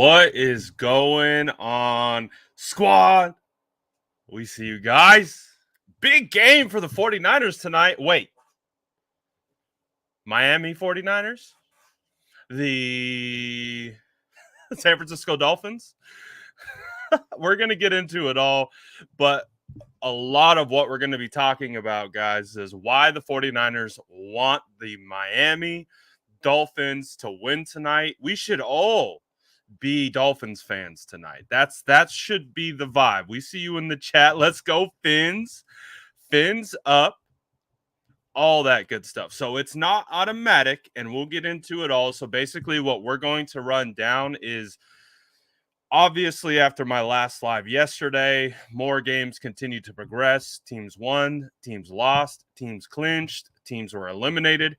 What is going on, squad? We see you guys. Big game for the 49ers tonight. Wait. Miami 49ers? The San Francisco Dolphins? We're going to get into it all, but a lot of what we're going to be talking about, guys, is why the 49ers want the Miami Dolphins to win tonight. We should all be Dolphins fans tonight. That should be the vibe. We see you in the chat. Let's go, Fins. Fins up. All that good stuff. So it's not automatic, and we'll get into it all. So basically what we're going to run down is, obviously, after my last live yesterday, more games continue to progress. Teams won, teams lost, teams clinched, teams were eliminated.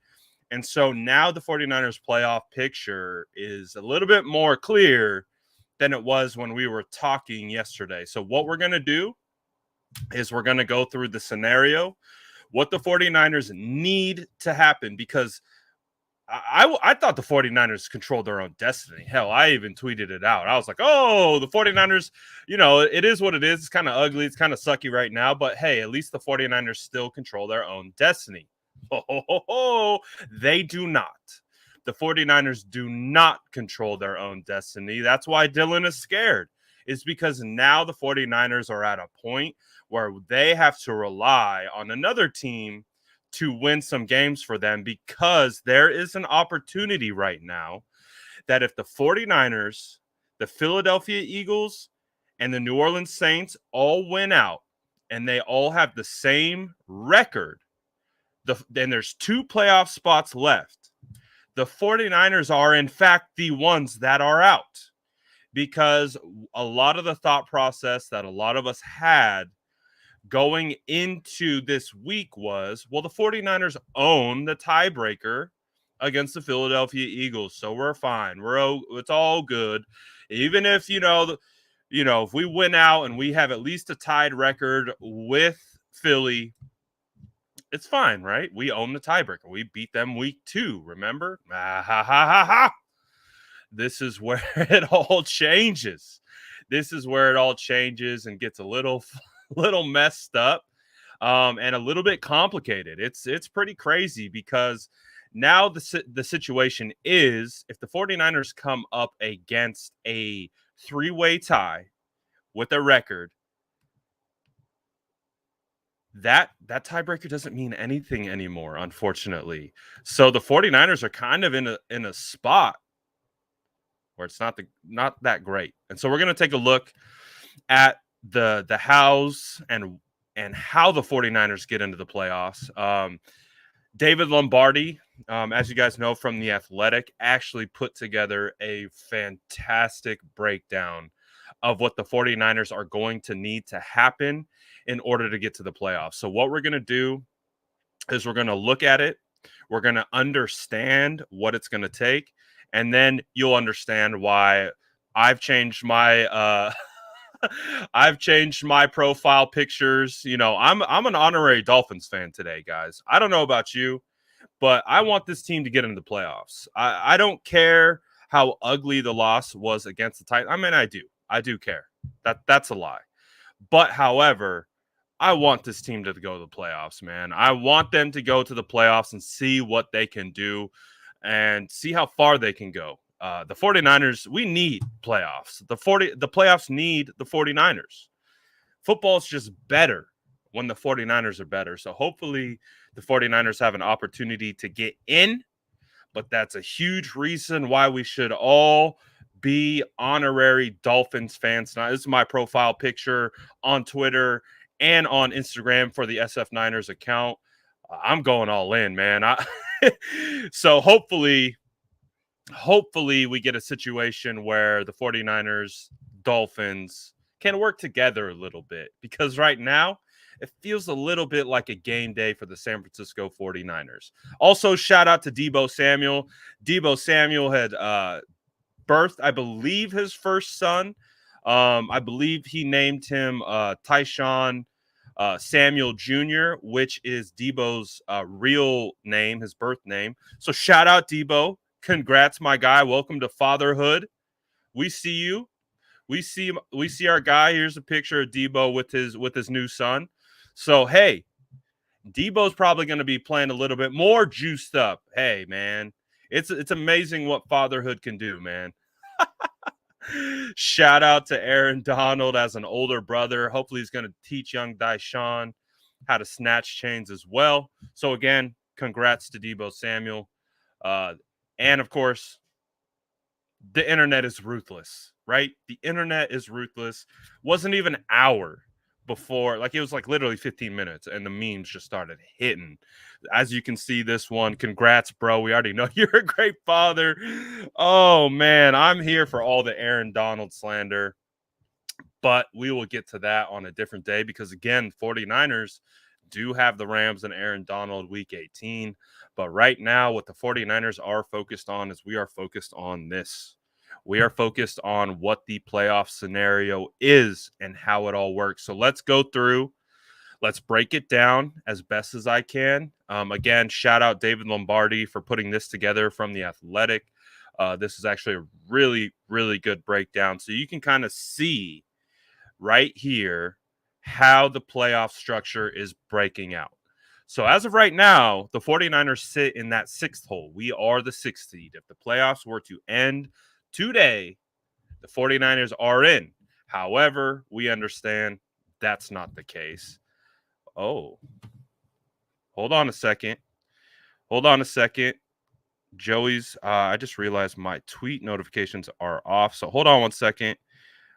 And so now the 49ers playoff picture is a little bit more clear than it was when we were talking yesterday. So what we're going to do is we're going to go through the scenario, what the 49ers need to happen, because I thought the 49ers controlled their own destiny. Hell, I even tweeted it out. I was like, oh, the 49ers, it is what it is. It's kind of ugly. It's kind of sucky right now. But, hey, at least the 49ers still control their own destiny. They do not. The 49ers do not control their own destiny. That's why Dylan is scared. It's because now the 49ers are at a point where they have to rely on another team to win some games for them, because there is an opportunity right now that if the 49ers, the Philadelphia Eagles, and the New Orleans Saints all win out and they all have the same record, then there's 2 playoff spots left. The 49ers are, in fact, the ones that are out, because a lot of the thought process that a lot of us had going into this week was, well, the 49ers own the tiebreaker against the Philadelphia Eagles, so we're fine. It's all good. Even if, if we win out and we have at least a tied record with Philly, it's fine, right? We own the tiebreaker. We beat them week 2, remember? This is where it all changes. This is where it all changes and gets a little messed up and a little bit complicated. It's pretty crazy, because now the situation is, if the 49ers come up against a 3-way tie with a record, that tiebreaker doesn't mean anything anymore, unfortunately. So the 49ers are kind of in a spot where it's not that great. And so we're going to take a look at the hows and how the 49ers get into the playoffs. David Lombardi, as you guys know from The Athletic, actually put together a fantastic breakdown of what the 49ers are going to need to happen in order to get to the playoffs. So what we're going to do is we're going to look at it. We're going to understand what it's going to take. And then you'll understand why I've changed my I've changed my profile pictures. I'm an honorary Dolphins fan today, guys. I don't know about you, but I want this team to get into the playoffs. I don't care how ugly the loss was against the Titans. I mean, I do care. That's a lie. But however, I want this team to go to the playoffs, man. I want them to go to the playoffs and see what they can do and see how far they can go. The 49ers, we need playoffs. The playoffs need the 49ers. Football's just better when the 49ers are better. So hopefully the 49ers have an opportunity to get in, but that's a huge reason why we should all be honorary Dolphins fans. Now, this is my profile picture on Twitter and on Instagram for the SF Niners account. I'm going all in, man. So hopefully we get a situation where the 49ers, Dolphins can work together a little bit, because right now it feels a little bit like a game day for the San Francisco 49ers. Also, shout out to Deebo Samuel. Deebo Samuel had birthed, I believe, his first son. I believe he named him Tyshawn Samuel Jr., which is Deebo's real name, his birth name. So shout out Deebo. Congrats, my guy. Welcome to fatherhood. We see you. We see our guy. Here's a picture of Debo with his new son. So hey, Debo's probably going to be playing a little bit more juiced up. Hey man, it's amazing what fatherhood can do, man. Shout out to Aaron Donald as an older brother. Hopefully he's going to teach young Deshaun how to snatch chains as well. So again, congrats to Debo Samuel. And of course, the internet is ruthless, right? The internet is ruthless. Wasn't even an hour before, like it was like literally 15 minutes, and the memes just started hitting. As you can see, this one, congrats, bro. We already know you're a great father. Oh man, I'm here for all the Aaron Donald slander, but we will get to that on a different day because again, 49ers do have the Rams and Aaron Donald week 18. But right now, what the 49ers are focused on is we are focused on this. We are focused on what the playoff scenario is and how it all works. So let's go through. Let's break it down as best as I can. Again, shout out David Lombardi for putting this together from The Athletic. This is actually a really, really good breakdown. So you can kind of see right here how the playoff structure is breaking out. So as of right now, the 49ers sit in that sixth hole. We are the sixth seed. If the playoffs were to end today, the 49ers are in. However, we understand that's not the case. Oh, hold on a second. Joey's, I just realized my tweet notifications are off. So hold on one second.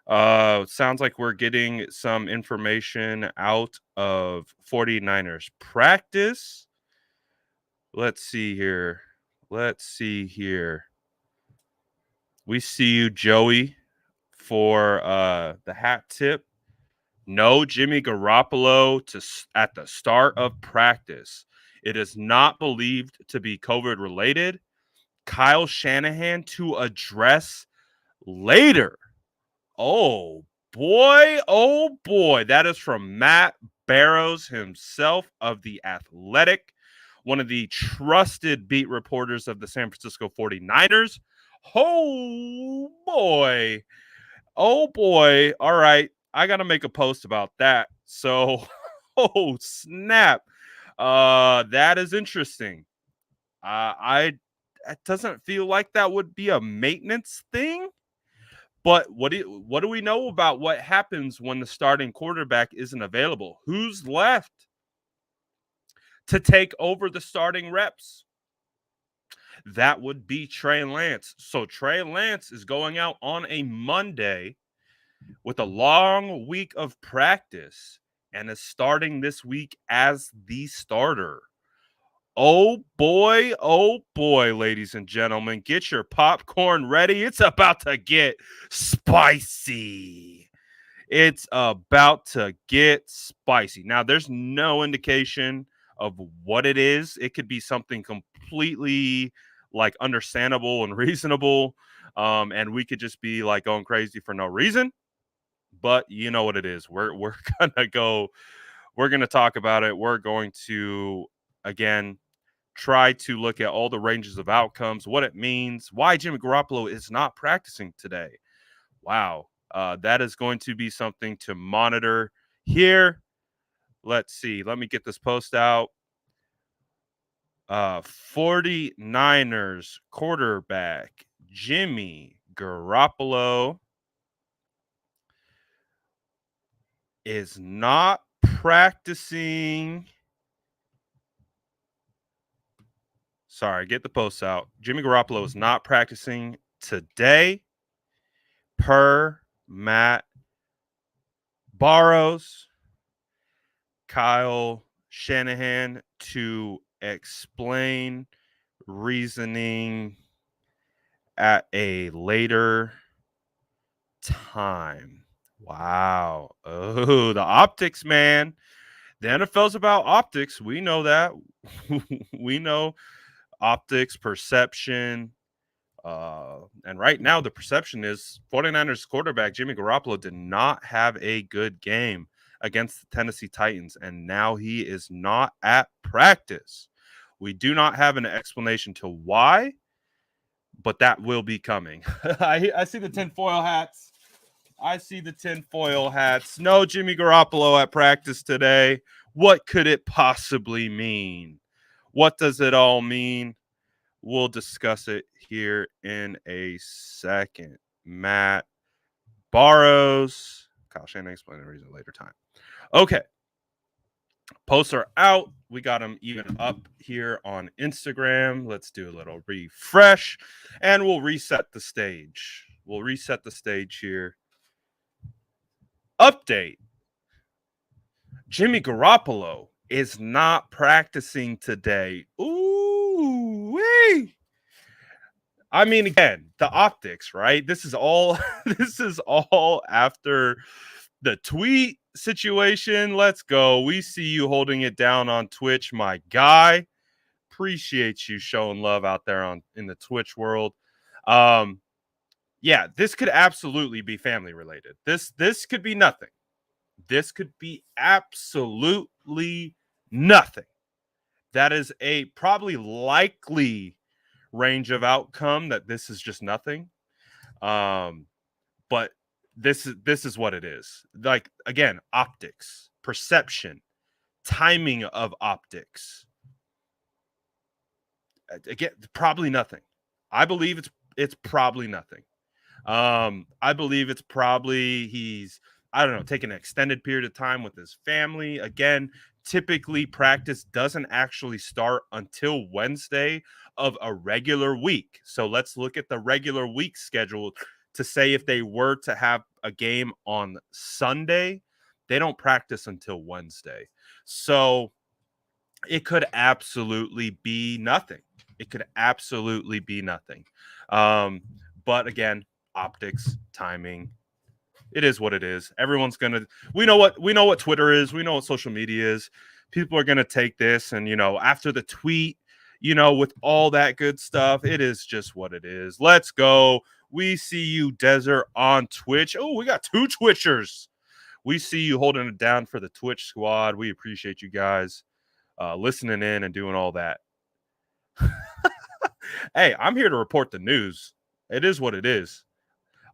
Sounds like we're getting some information out of 49ers practice. Let's see here. We see you, Joey, for the hat tip. No Jimmy Garoppolo at the start of practice. It is not believed to be COVID related. Kyle Shanahan to address later. Oh boy. That is from Matt Barrows himself of The Athletic, one of the trusted beat reporters of the San Francisco 49ers. Oh boy. All right. I got to make a post about that. So, oh snap. That is interesting. It doesn't feel like that would be a maintenance thing. But what do we know about what happens when the starting quarterback isn't available? Who's left to take over the starting reps? That would be Trey Lance. So Trey Lance is going out on a Monday with a long week of practice and is starting this week as the starter. Oh boy, ladies and gentlemen, get your popcorn ready. It's about to get spicy. Now, there's no indication of what it is. It could be something completely like understandable and reasonable. And we could just be like going crazy for no reason. But you know what it is. We're gonna talk about it. We're going to again try to look at all the ranges of outcomes, what it means, why Jimmy Garoppolo is not practicing today. Wow. That is going to be something to monitor here. Let's see. Let me get this post out. 49ers quarterback Jimmy Garoppolo is not practicing. Sorry, get the posts out. Jimmy Garoppolo is not practicing today, per Matt Barrows. Kyle Shanahan to explain reasoning at a later time. Wow. Oh, the optics, man. The NFL's about optics. We know that. We know optics, perception. And right now, the perception is 49ers quarterback Jimmy Garoppolo did not have a good game against the Tennessee Titans, and now he is not at practice. We do not have an explanation to why, but that will be coming. I see the tinfoil hats. I see the tinfoil hats. No Jimmy Garoppolo at practice today. What could it possibly mean? What does it all mean? We'll discuss it here in a second. Matt borrows. Kyle Shanahan explain the reason later time. Okay. Posts are out. We got them even up here on Instagram. Let's do a little refresh and we'll reset the stage. We'll reset the stage here. Update. Jimmy Garoppolo is not practicing today. Ooh, wee. I mean, again, the optics, right? This is all after the tweet situation. Let's go. We see you holding it down on Twitch, my guy. Appreciate you showing love out there in the Twitch world. Yeah, this could absolutely be family related. This could be nothing. This could be absolutely nothing. That is a probably likely range of outcome that this is just nothing. But this is what it is. Like, again, optics, perception, timing of optics. Again, probably nothing. I believe it's probably nothing. I believe it's probably he's, I don't know, taking an extended period of time with his family. Again, typically practice doesn't actually start until Wednesday of a regular week. So let's look at the regular week schedule to say if they were to have a game on Sunday, they don't practice until Wednesday. So it could absolutely be nothing. It could absolutely be nothing. But again, optics, timing, it is what it is. Everyone's gonna. We know what Twitter is. We know what social media is. People are gonna take this, and after the tweet, with all that good stuff, it is just what it is. Let's go. We see you, Desert, on Twitch. Oh, we got 2 Twitchers. We see you holding it down for the Twitch squad. We appreciate you guys listening in and doing all that. Hey, I'm here to report the news. It is what it is.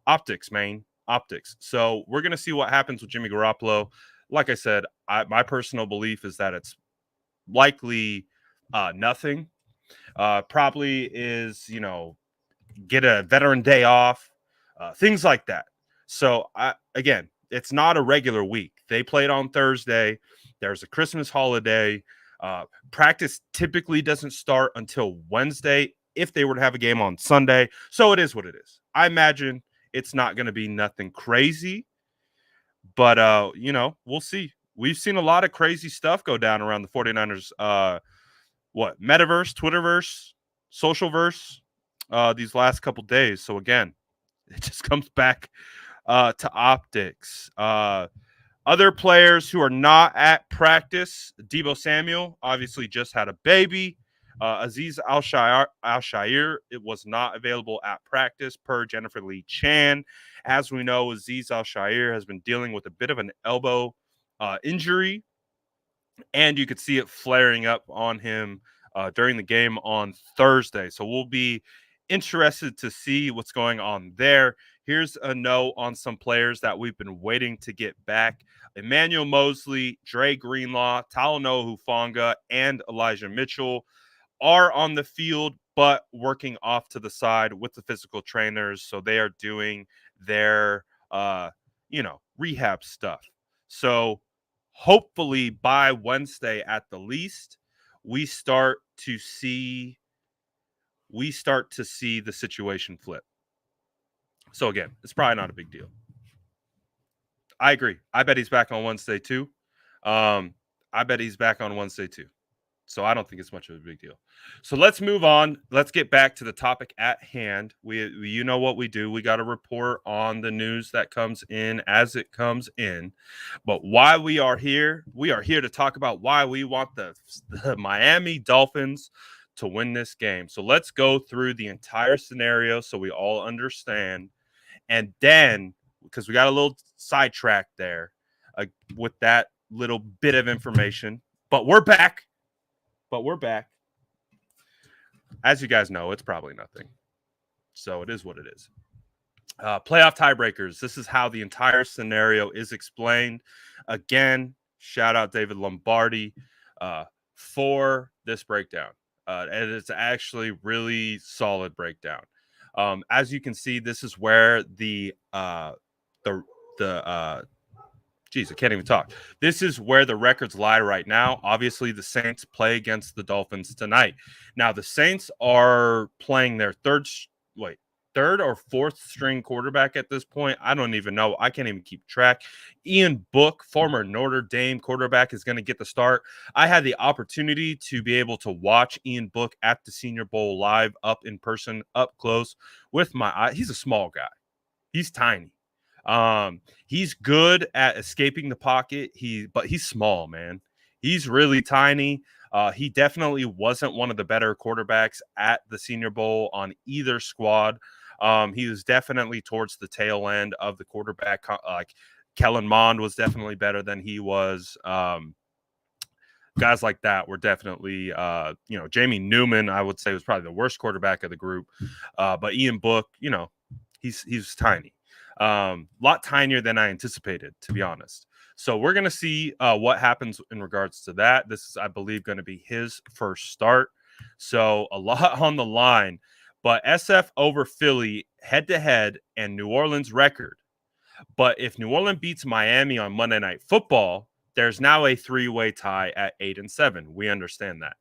Optics, man. Optics. So we're going to see what happens with Jimmy Garoppolo. Like I said, my personal belief is that it's likely nothing. Probably is, get a veteran day off, things like that. So, again, it's not a regular week. They played on Thursday. There's a Christmas holiday. Practice typically doesn't start until Wednesday if they were to have a game on Sunday. So it is what it is. I imagine it's not going to be nothing crazy, but we'll see. We've seen a lot of crazy stuff go down around the 49ers metaverse, Twitterverse, socialverse these last couple days. So again, it just comes back to optics. Other players who are not at practice, Deebo Samuel obviously just had a baby. Aziz Al-Shair, it was not available at practice per Jennifer Lee Chan. As we know, Aziz Al-Shair has been dealing with a bit of an elbow injury, and you could see it flaring up on him during the game on Thursday. So we'll be interested to see what's going on there. Here's a note on some players that we've been waiting to get back. Emmanuel Mosley, Dre Greenlaw, Talanoa Hufanga, and Elijah Mitchell are on the field, but working off to the side with the physical trainers. So they are doing their, rehab stuff. So hopefully by Wednesday at the least, we start to see the situation flip. So again, it's probably not a big deal. I agree. I bet he's back on Wednesday too. So I don't think it's much of a big deal. So let's move on. Let's get back to the topic at hand. You know what we do. We got to report on the news that comes in as it comes in. But why we are here to talk about why we want the Miami Dolphins to win this game. So let's go through the entire scenario so we all understand. And then, because we got a little sidetracked there with that little bit of information, but we're back. As you guys know, it's probably nothing. So it is what it is. Playoff tiebreakers. This is how the entire scenario is explained. Again, shout out David Lombardi for this breakdown. And it's actually really solid breakdown. As you can see, this is where the geez, I can't even talk. This is where the records lie right now. Obviously, the Saints play against the Dolphins tonight. Now, the Saints are playing their third or fourth string quarterback at this point. I don't even know. I can't even keep track. Ian Book, former Notre Dame quarterback, is going to get the start. I had the opportunity to be able to watch Ian Book at the Senior Bowl live, up in person, up close with my eye. He's a small guy. He's tiny. He's good at escaping the pocket. But he's small, man. He's really tiny. He definitely wasn't one of the better quarterbacks at the Senior Bowl on either squad. He was definitely towards the tail end of the quarterback. Like Kellen Mond was definitely better than he was. Guys like that were definitely, Jamie Newman, I would say, was probably the worst quarterback of the group. But Ian Book, he's tiny. Lot tinier than I anticipated, to be honest. So we're going to see what happens in regards to that. This is, I believe, going to be his first start. So a lot on the line. But SF over Philly head-to-head and New Orleans record. But if New Orleans beats Miami on Monday Night Football, there's now a three-way tie at 8-7. We understand that.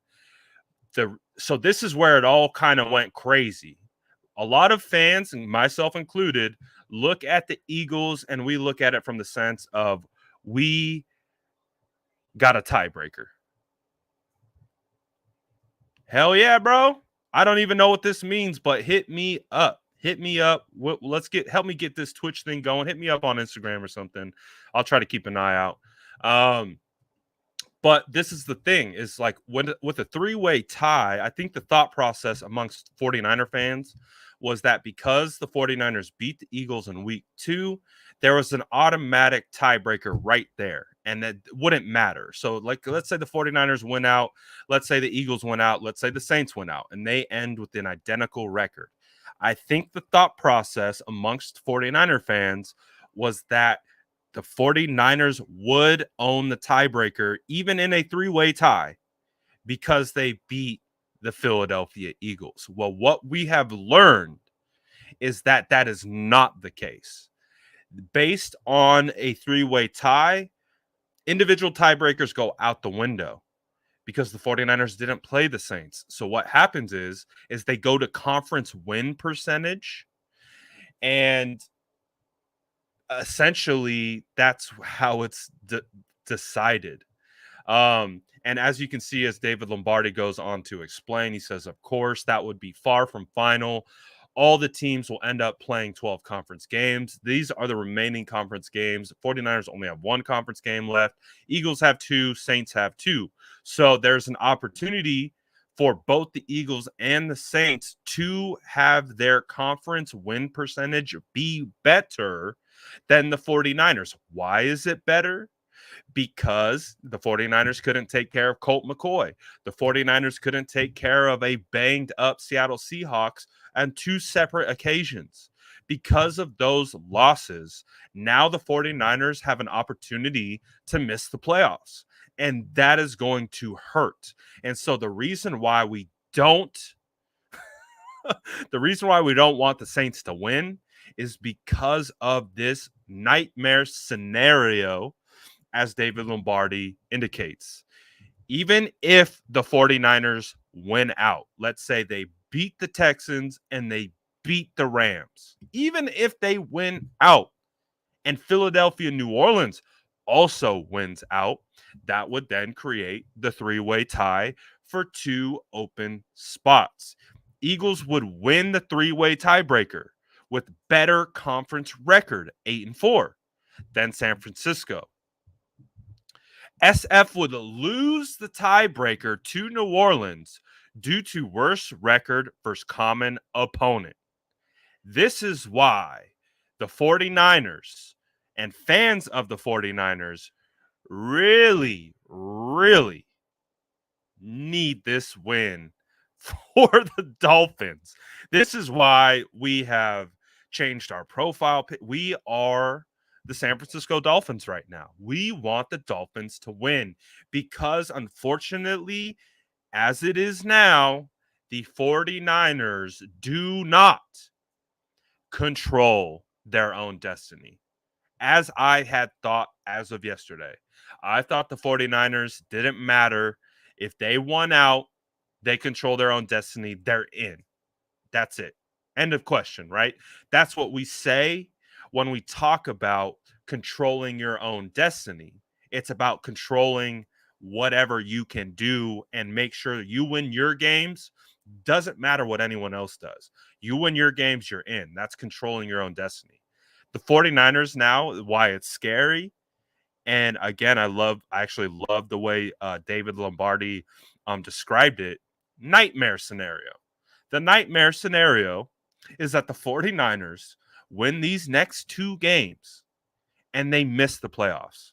So this is where it all kind of went crazy. A lot of fans, and myself included, look at the Eagles and we look at it from the sense of we got a tiebreaker. Hell yeah, bro. I don't even know what this means, but hit me up. Hit me up. Help me get this Twitch thing going. Hit me up on Instagram or something. I'll try to keep an eye out. But this is the thing, is like with a three-way tie, I think the thought process amongst 49er fans was that because the 49ers beat the Eagles in week 2, there was an automatic tiebreaker right there, and that wouldn't matter. So, like, let's say the 49ers win out, let's say the Eagles win out, let's say the Saints win out, and they end with an identical record. I think the thought process amongst 49er fans was that the 49ers would own the tiebreaker, even in a three-way tie, because they beat the Philadelphia Eagles. Well, what we have learned is that that is not the case. Based on a three-way tie, individual tiebreakers go out the window because the 49ers didn't play the Saints. So what happens is they go to conference win percentage, and essentially that's how it's decided. And as you can see, as David Lombardi goes on to explain, he says, of course, that would be far from final. All the teams will end up playing 12 conference games. These are the remaining conference games. 49ers only have one conference game left. Eagles have 2. Saints have 2. So there's an opportunity for both the Eagles and the Saints to have their conference win percentage be better than the 49ers. Why is it better? Because the 49ers couldn't take care of Colt McCoy. The 49ers couldn't take care of a banged up Seattle Seahawks on 2 separate occasions. Because of those losses, now the 49ers have an opportunity to miss the playoffs. And that is going to hurt. And so the reason why we don't want the Saints to win is because of this nightmare scenario, as David Lombardi indicates. Even if the 49ers win out, let's say they beat the Texans and they beat the Rams, even if they win out and Philadelphia, New Orleans also wins out, that would then create the three-way tie for 2 open spots. Eagles would win the three-way tiebreaker with better conference record, 8-4, than San Francisco. SF would lose the tiebreaker to New Orleans due to worse record versus common opponent. This is why the 49ers and fans of the 49ers really, really need this win for the Dolphins. This is why we have changed our profile. We are the San Francisco Dolphins right now. We want the Dolphins to win because, unfortunately, as it is now, the 49ers do not control their own destiny. As I had thought as of yesterday, I thought the 49ers didn't matter. If they won out, they control their own destiny. They're in. That's it. End of question, right? That's what we say when we talk about controlling your own destiny. It's about controlling whatever you can do and make sure you win your games. Doesn't matter what anyone else does. You win your games, you're in. That's controlling your own destiny. The 49ers now, why it's scary. And again, I actually love the way David Lombardi described it. Nightmare scenario. The nightmare scenario is that the 49ers win these next two games and they miss the playoffs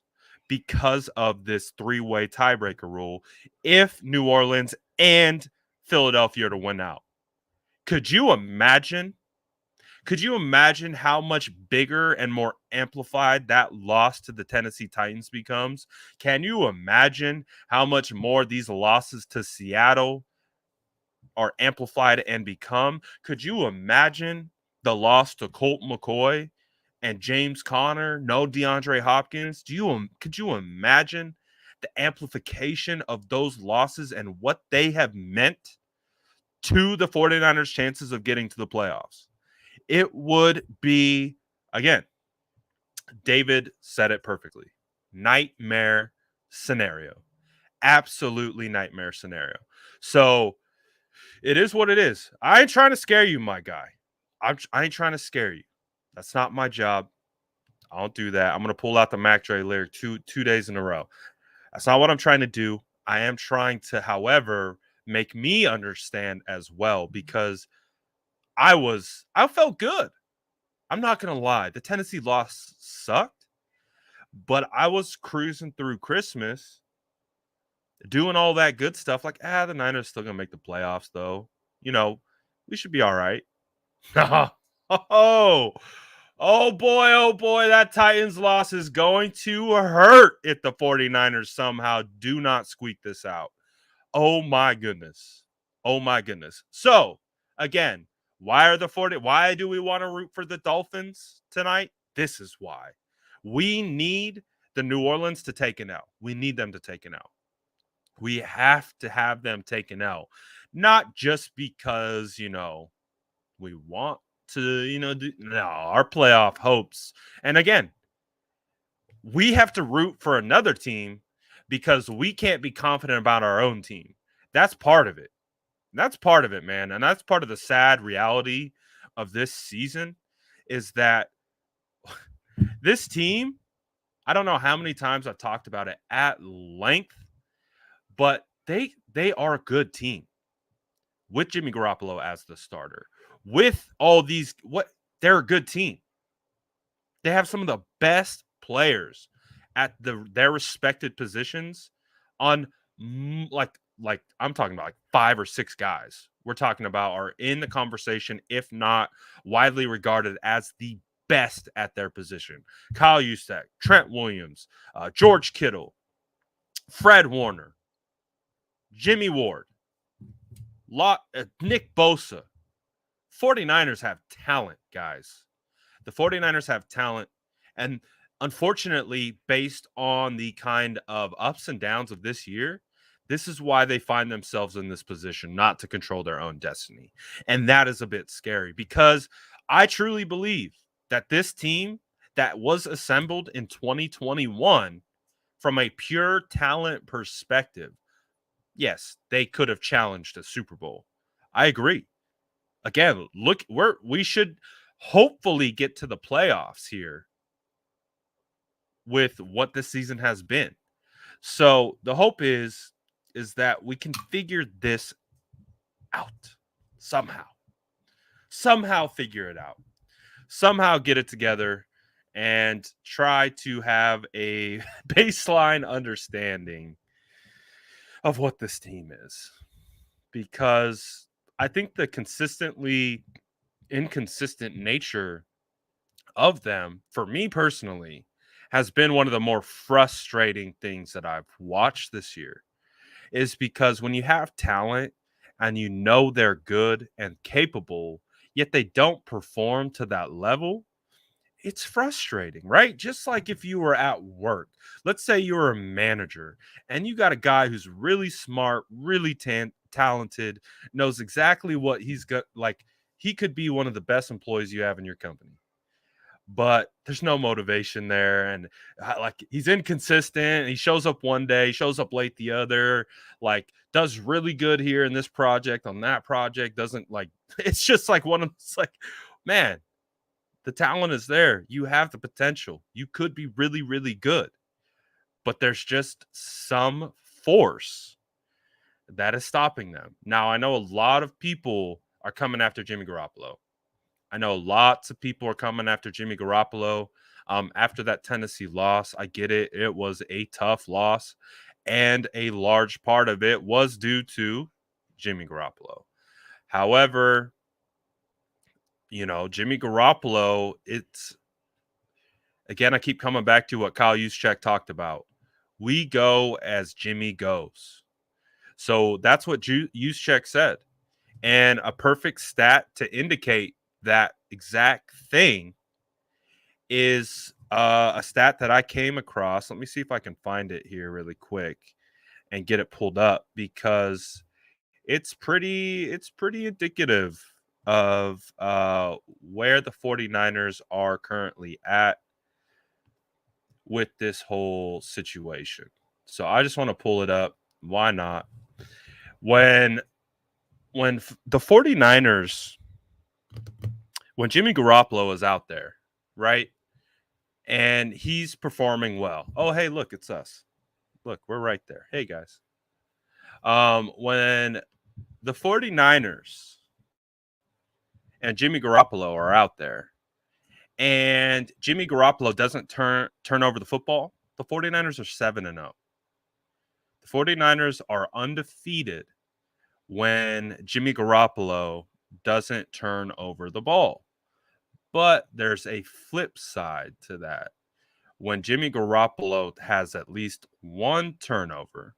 because of this three-way tiebreaker rule if New Orleans and Philadelphia are to win out. Could you imagine? Could you imagine how much bigger and more amplified that loss to the Tennessee Titans becomes? Can you imagine how much more these losses to Seattle are amplified and become? Could you imagine the loss to Colt McCoy and James Conner, no DeAndre Hopkins? Could you imagine the amplification of those losses and what they have meant to the 49ers' chances of getting to the playoffs? It would be, again, David said it perfectly. Nightmare scenario. Absolutely nightmare scenario. So it is what it is. I ain't trying to scare you, my guy. I ain't trying to scare you. That's not my job. I don't do that. I'm going to pull out the Mac Dre lyric two days in a row. That's not what I'm trying to do. I am trying to, however, make me understand as well, because I felt good. I'm not going to lie. The Tennessee loss sucked, but I was cruising through Christmas doing all that good stuff. Like, the Niners still going to make the playoffs, though. We should be all right. Oh boy, that Titans loss is going to hurt if the 49ers somehow do not squeak this out. Oh my goodness. So, again, why do we want to root for the Dolphins tonight? This is why. We need the New Orleans to take an L. We need them to take an L. We have to have them take an L. Not just because, we want to, our playoff hopes. And again, we have to root for another team because we can't be confident about our own team. That's part of it. That's part of it, man. And that's part of the sad reality of this season is that this team, I don't know how many times I've talked about it at length, but they are a good team with Jimmy Garoppolo as the starter. With all these, they're a good team. They have some of the best players at their respected positions on like I'm talking about like 5 or 6 guys. We're talking about are in the conversation, if not widely regarded as the best at their position. Kyle Juszczyk, Trent Williams, George Kittle, Fred Warner, Jimmy Ward, Nick Bosa. 49ers have talent, guys. The 49ers have talent. And unfortunately, based on the kind of ups and downs of this year, this is why they find themselves in this position, not to control their own destiny. And that is a bit scary because I truly believe that this team that was assembled in 2021 from a pure talent perspective, yes, they could have challenged a Super Bowl. I agree. Again, look, we should hopefully get to the playoffs here with what this season has been. So the hope is that we can figure this out somehow. Somehow figure it out. Somehow get it together and try to have a baseline understanding of what this team is. Because I think the consistently inconsistent nature of them, for me personally, has been one of the more frustrating things that I've watched this year. Is because when you have talent and you know they're good and capable, yet they don't perform to that level, it's frustrating, right? Just like if you were at work. Let's say you were a manager and you got a guy who's really smart, really talented, knows exactly what he's got. Like he could be one of the best employees you have in your company, but there's no motivation there. And like he's inconsistent. He shows up one day, shows up late the other, like does really good here in this project, on that project, doesn't like it's just like one of it's like, man, the talent is there. You have the potential. You could be really, really good. But there's just some force that is stopping them. Now, I know a lot of people are coming after Jimmy Garoppolo. I know lots of people are coming after Jimmy Garoppolo. After that Tennessee loss, I get it. It was a tough loss. And a large part of it was due to Jimmy Garoppolo. However, Jimmy Garoppolo, it's again, I keep coming back to what Kyle Juszczyk talked about. We go as Jimmy goes. So that's what Juszczyk said. And a perfect stat to indicate that exact thing is a stat that I came across. Let me see if I can find it here really quick and get it pulled up because it's pretty indicative of where the 49ers are currently at with this whole situation. So I just want to pull it up. Why not? When the 49ers, when Jimmy Garoppolo is out there, right? And he's performing well. Oh, hey, look, it's us. Look, we're right there. Hey guys. When the 49ers and Jimmy Garoppolo are out there and Jimmy Garoppolo doesn't turn over the football, the 49ers are 7-0. The 49ers are undefeated when Jimmy Garoppolo doesn't turn over the ball. But there's a flip side to that. When Jimmy Garoppolo has at least one turnover,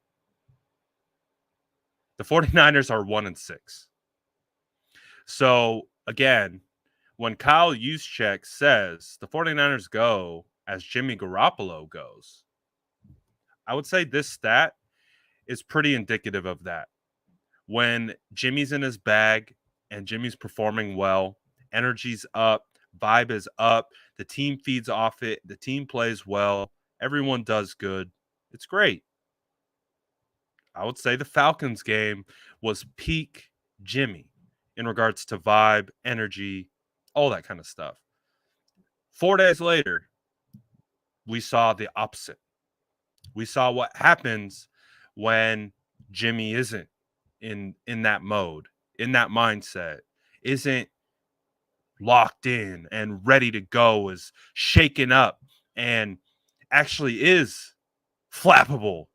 the 49ers are 1-6. So again, when Kyle Juszczyk says the 49ers go as Jimmy Garoppolo goes, I would say this stat is pretty indicative of that. When Jimmy's in his bag and Jimmy's performing well, energy's up, vibe is up, the team feeds off it, the team plays well, everyone does good. It's great. I would say the Falcons game was peak Jimmy in regards to vibe, energy, all that kind of stuff. 4 days later, we saw the opposite. We saw what happens when Jimmy isn't in that mode, in that mindset, isn't locked in and ready to go, is shaken up and actually is flappable.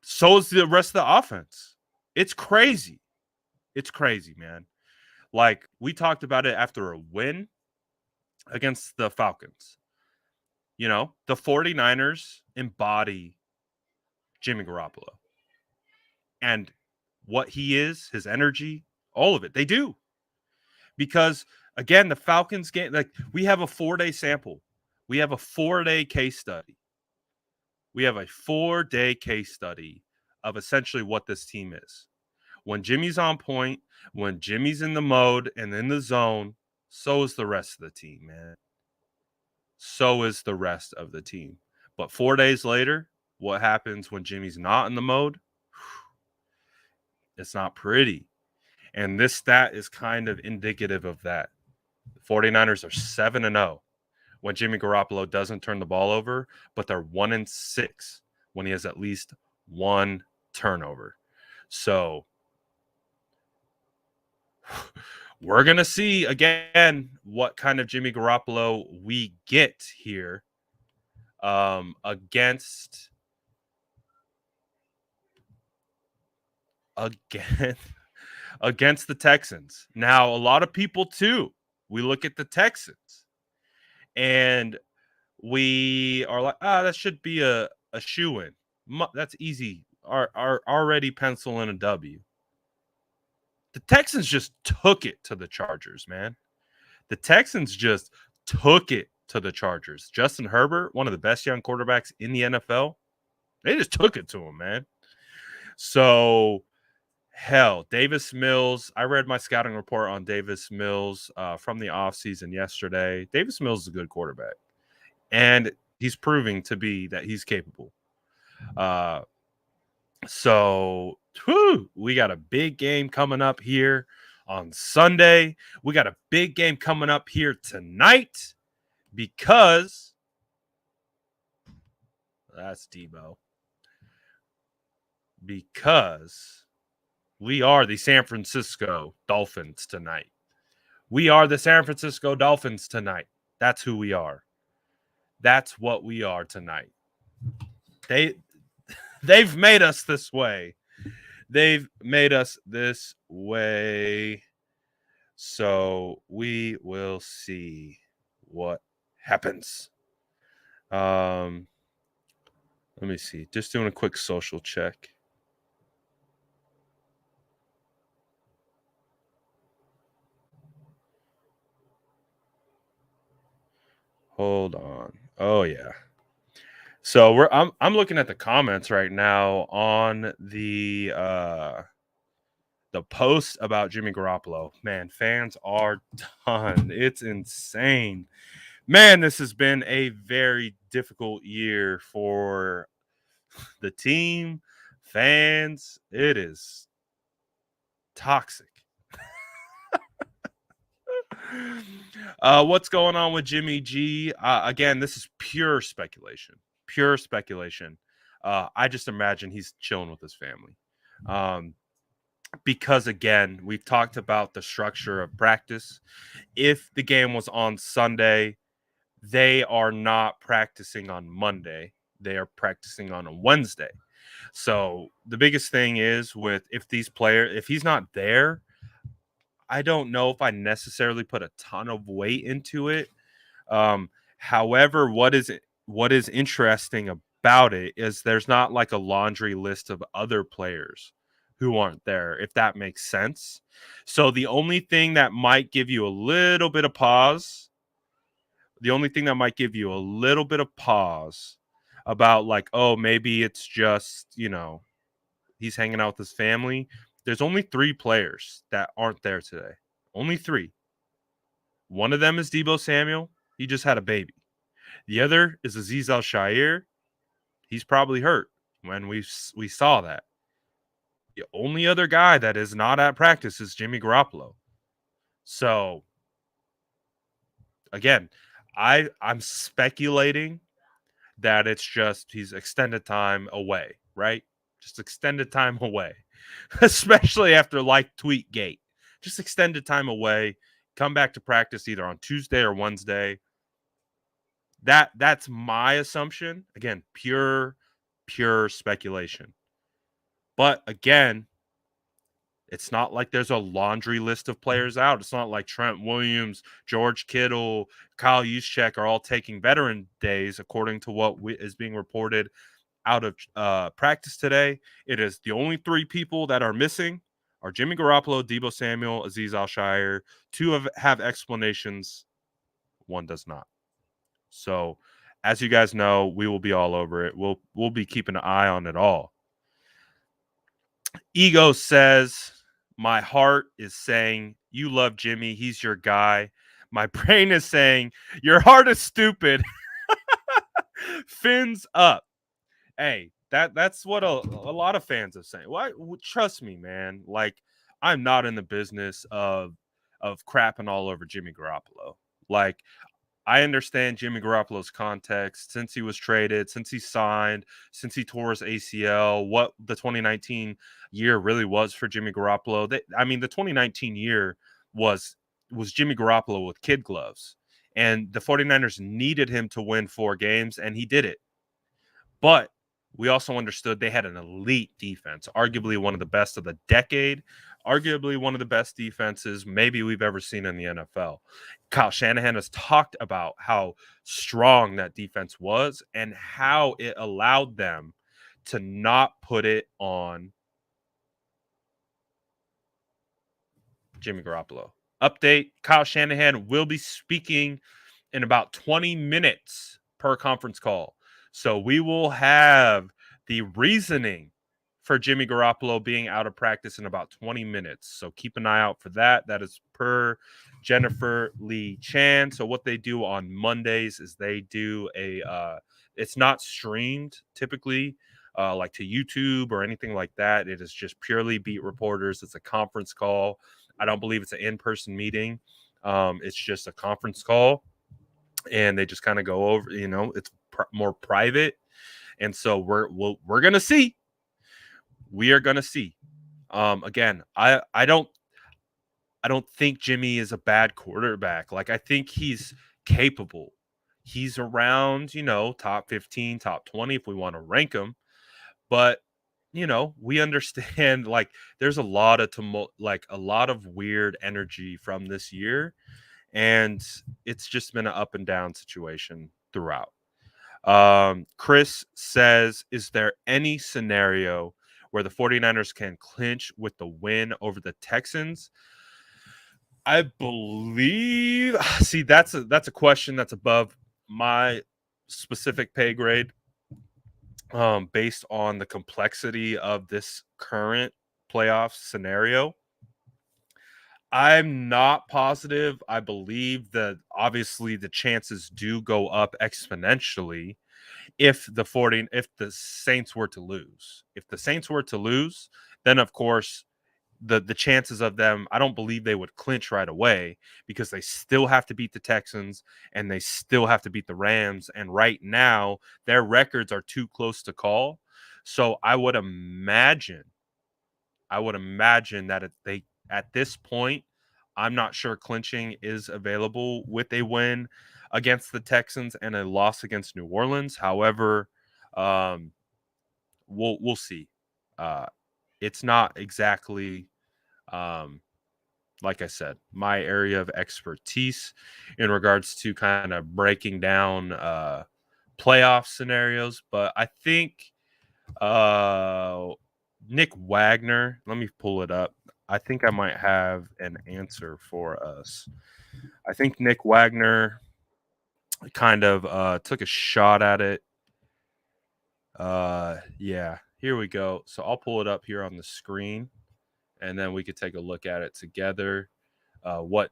So is the rest of the offense. It's crazy. It's crazy, man. Like we talked about it after a win against the Falcons. The 49ers embody Jimmy Garoppolo. And what he is, his energy, all of it, they do. Because again, the Falcons game, like we have a 4-day sample. We have a 4-day case study. We have a 4-day case study of essentially what this team is. When Jimmy's on point, when Jimmy's in the mode and in the zone, so is the rest of the team, man. So is the rest of the team. But 4 days later, what happens when Jimmy's not in the mode? It's not pretty. And this stat is kind of indicative of that. The 49ers are 7-0 when Jimmy Garoppolo doesn't turn the ball over, but they're 1-6 when he has at least one turnover. So we're going to see again what kind of Jimmy Garoppolo we get here against again against the Texans. Now, a lot of people too, we look at the Texans and we are like, that should be a shoe-in. That's easy. Are already pencil in a W. The Texans just took it to the Chargers, man. The Texans just took it to the Chargers. Justin Herbert, one of the best young quarterbacks in the NFL, they just took it to him, man. So, hell, Davis Mills, I read my scouting report on Davis Mills from the offseason yesterday. Davis Mills is a good quarterback, and he's proving to be that he's capable. So, we got a big game coming up here on Sunday. We got a big game coming up here tonight because that's Debo. Because we are the San Francisco Dolphins tonight. We are the San Francisco Dolphins tonight. That's who we are. That's what we are tonight. They've made us this way. They've made us this way. So we will see what happens. Let me see. Just doing a quick social check. Hold on. Oh yeah. So I'm looking at the comments right now on the post about Jimmy Garoppolo. Man, fans are done. It's insane. Man, this has been a very difficult year for the team, fans. It is toxic. What's going on with Jimmy G? Again, this is pure speculation. Pure speculation. I just imagine he's chilling with his family. Because, again, we've talked about the structure of practice. If the game was on Sunday, they are not practicing on Monday. They are practicing on a Wednesday. So the biggest thing is if he's not there, I don't know if I necessarily put a ton of weight into it. However, what is interesting about it is there's not like a laundry list of other players who aren't there, if that makes sense. So the only thing that might give you a little bit of pause, about like, oh, maybe it's just, he's hanging out with his family. There's only 3 players that aren't there today. Only 3. One of them is Deebo Samuel. He just had a baby. The other is Azeez Al-Shaair. He's probably hurt when we saw that. The only other guy that is not at practice is Jimmy Garoppolo. So, again, I'm speculating that it's just he's extended time away, right? Just extended time away, especially after like Tweetgate. Just extended time away, come back to practice either on Tuesday or Wednesday. That's my assumption. Again, pure speculation. But again, it's not like there's a laundry list of players out. It's not like Trent Williams, George Kittle, Kyle Juszczyk are all taking veteran days, according to what is being reported out of practice today. It is the only 3 people that are missing are Jimmy Garoppolo, Deebo Samuel, Azeez Al-Shaair. 2 have explanations. 1 does not. So, as you guys know, we will be all over it. We'll be keeping an eye on it all. Ego says, my heart is saying, you love Jimmy. He's your guy. My brain is saying, your heart is stupid. Fins up. Hey, that's what a lot of fans are saying. Why? Trust me, man. Like, I'm not in the business of crapping all over Jimmy Garoppolo. Like, I understand Jimmy Garoppolo's context since he was traded, since he signed, since he tore his ACL, what the 2019 year really was for Jimmy Garoppolo. The 2019 year was Jimmy Garoppolo with kid gloves. And the 49ers needed him to win 4 games, and he did it. But we also understood they had an elite defense, arguably one of the best of the decade, arguably one of the best defenses maybe we've ever seen in the NFL. Kyle Shanahan has talked about how strong that defense was and how it allowed them to not put it on Jimmy Garoppolo. Update: Kyle Shanahan will be speaking in about 20 minutes per conference call. So we will have the reasoning for Jimmy Garoppolo being out of practice in about 20 minutes. So keep an eye out for that. That is per Jennifer Lee Chan. So what they do on Mondays is they do it's not streamed typically like to YouTube or anything like that. It is just purely beat reporters. It's a conference call. I don't believe it's an in-person meeting. It's just a conference call, and they just kind of go over. It's more private, and so we're gonna see. We are gonna see. Again, I don't think Jimmy is a bad quarterback. Like, I think he's capable. He's around, top 15, top 20 if we want to rank him. But we understand, like, there's a lot of tumult, like a lot of weird energy from this year, and it's just been an up and down situation throughout. Chris says, is there any scenario where the 49ers can clinch with the win over the Texans? I believe, see, that's a question that's above my specific pay grade. Based on the complexity of this current playoff scenario, I'm not positive. I believe that obviously the chances do go up exponentially if the Saints were to lose. If the Saints were to lose, then of course the chances of them, I don't believe they would clinch right away, because they still have to beat the Texans and they still have to beat the Rams. And right now, their records are too close to call. So I would imagine that if they, at this point, I'm not sure clinching is available with a win against the Texans and a loss against New Orleans. However, we'll see. It's not exactly, like I said, my area of expertise in regards to kind of breaking down playoff scenarios. But I think Nick Wagner, let me pull it up. I think I might have an answer for us. I think Nick Wagner kind of took a shot at it. Yeah, here we go. So I'll pull it up here on the screen, and then we could take a look at it together. What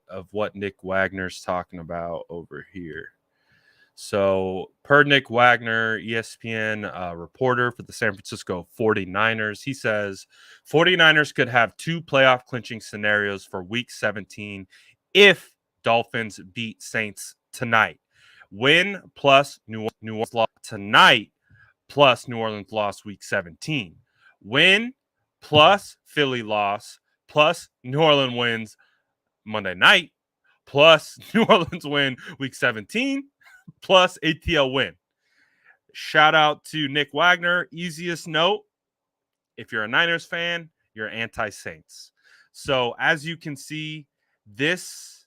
Nick Wagner's talking about over here. So, per Nick Wagner, ESPN reporter for the San Francisco 49ers, he says 49ers could have two playoff clinching scenarios for week 17 if Dolphins beat Saints tonight. Win plus New Orleans loss tonight plus New Orleans loss week 17. Win plus Philly loss plus New Orleans wins Monday night plus New Orleans win week 17 plus ATL win. Shout out to Nick Wagner. Easiest note: if you're a Niners fan, you're anti-Saints. So as you can see, this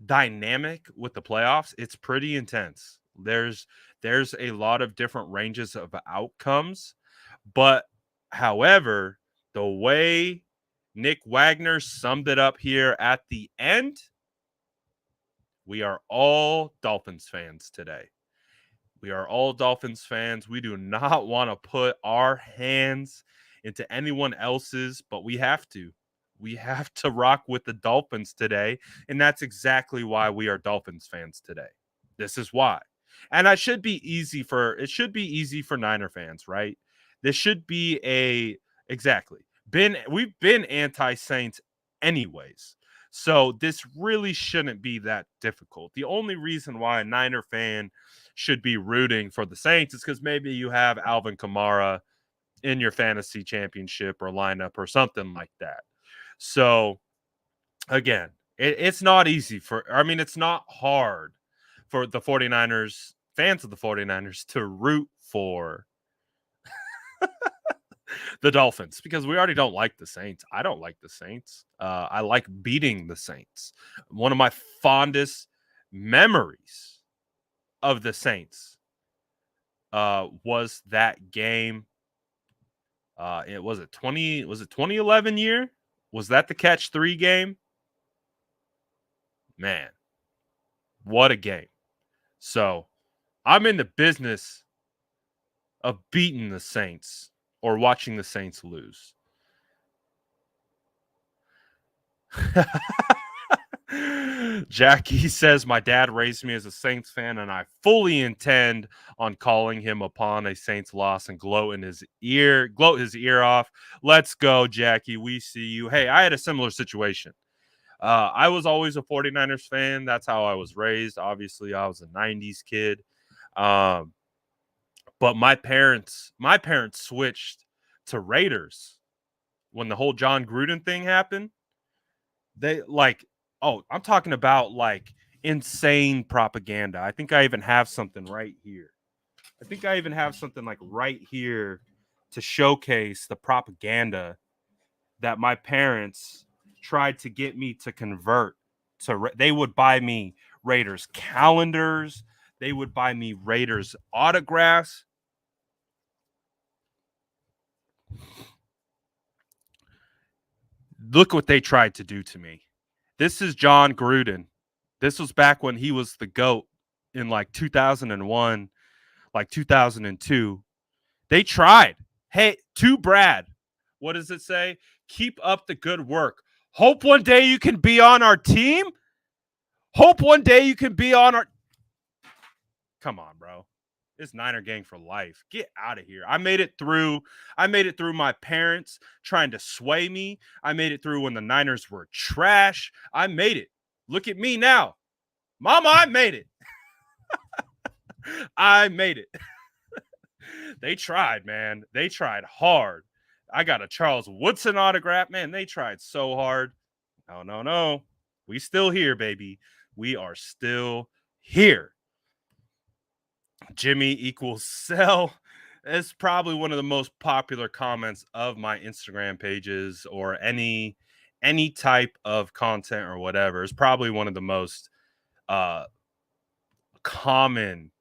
dynamic with the playoffs, it's pretty intense. There's a lot of different ranges of outcomes, but however, the way Nick Wagner summed it up here at the end, we are all Dolphins fans today. We are all Dolphins fans. We do not want to put our hands into anyone else's, but we have to. We have to rock with the Dolphins today, and that's exactly why we are Dolphins fans today. This is why. And it should be easy for Niner fans, right? This should be we've been anti-Saints anyways. So this really shouldn't be that difficult. The only reason why a Niner fan should be rooting for the Saints is because maybe you have Alvin Kamara in your fantasy championship or lineup or something like that. So again, it's not easy it's not hard for the 49ers, fans of the 49ers, to root for The Dolphins, because we already don't like the Saints. I don't like the Saints. I like beating the Saints. One of my fondest memories of the Saints was that game. It was it 2011 year? Was that the catch 3 game? Man, what a game. So I'm in the business of beating the Saints or watching the Saints lose. Jackie says, my dad raised me as a Saints fan, and I fully intend on calling him upon a Saints loss and gloat his ear off. Let's go, Jackie. We see you. Hey, I had a similar situation. I was always a 49ers fan. That's how I was raised. Obviously, I was a 90s kid. But my parents switched to Raiders when the whole John Gruden thing happened. They I'm talking about like insane propaganda. I think I even have something right here. Right here to showcase the propaganda that my parents tried to get me to convert to. They would buy me Raiders calendars. They would buy me Raiders autographs. Look what they tried to do to me. This is John Gruden. This was back when he was the GOAT in like 2001, like 2002. They tried. Hey, to Brad, what does it say? Keep up the good work. Hope one day you can be on our team. Hope one day you can be on our. Come on, bro. It's Niner gang for life. Get out of here. I made it through my parents trying to sway me. I made it through when the Niners were trash. I made it. Look at me now. Mama, I made it. I made it. They tried, man. They tried hard. I got a Charles Woodson autograph. Man, they tried so hard. No. We still here, baby. We are still here. Jimmy equals sell. It's probably one of the most popular comments of my Instagram pages or any type of content or whatever. It's probably one of the most common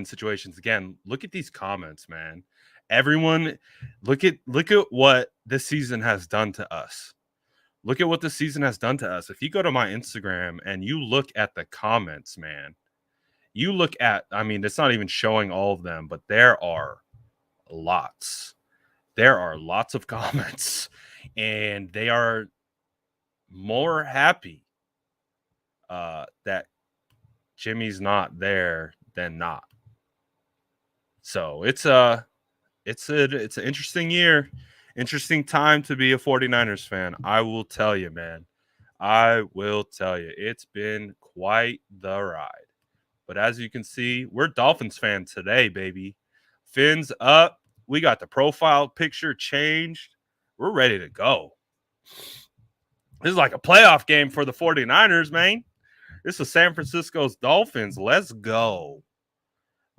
situations. Again, look at these comments, man. Everyone, look at what this season has done to us. Look at what this season has done to us. If you go to my Instagram and you look at the comments, man, you look at, I mean, it's not even showing all of them, but there are lots. There are lots of comments, and they are more happy that Jimmy's not there than not. So it's an interesting year, interesting time to be a 49ers fan. I will tell you, man. I will tell you, it's been quite the ride. But as you can see, we're Dolphins fans today, baby. Fins up. We got the profile picture changed. We're ready to go. This is like a playoff game for the 49ers, man. This is San Francisco's Dolphins. Let's go.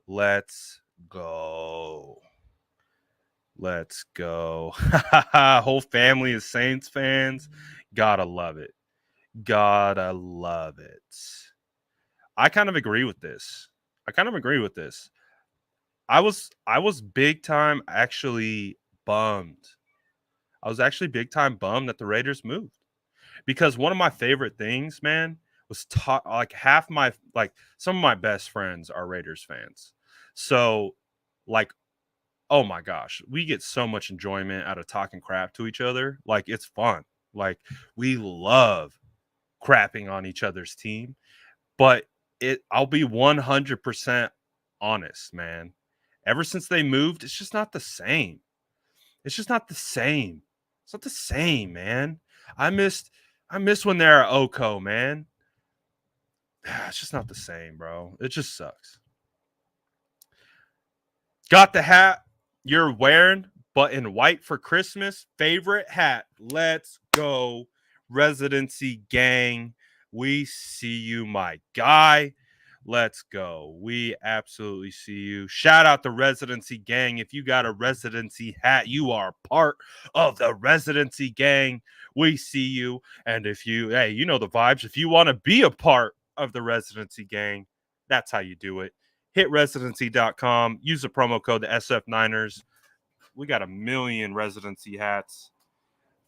Let's go. Let's go. Whole family is Saints fans. Gotta love it. Gotta love it. I kind of agree with this. I was big time actually bummed. I was actually big time bummed that the Raiders moved. Because one of my favorite things, man, was some of my best friends are Raiders fans. So like, oh my gosh, we get so much enjoyment out of talking crap to each other. Like, it's fun. Like, we love crapping on each other's team. But I'll be 100% honest, man. Ever since they moved, it's just not the same. It's not the same, man. I miss when they're at Oko, man. It's just not the same, bro. It just sucks. Got the hat you're wearing, but in white for Christmas. Favorite hat. Let's go. Residency gang. We see you, my guy. Let's go. We absolutely see you. Shout out the Residency Gang. If you got a Residency hat, you are part of the Residency Gang. We see you. And if you, hey, you know the vibes. If you want to be a part of the Residency Gang, that's how you do it. Hit residency.com. Use the promo code the SF9ers. We got a million Residency hats.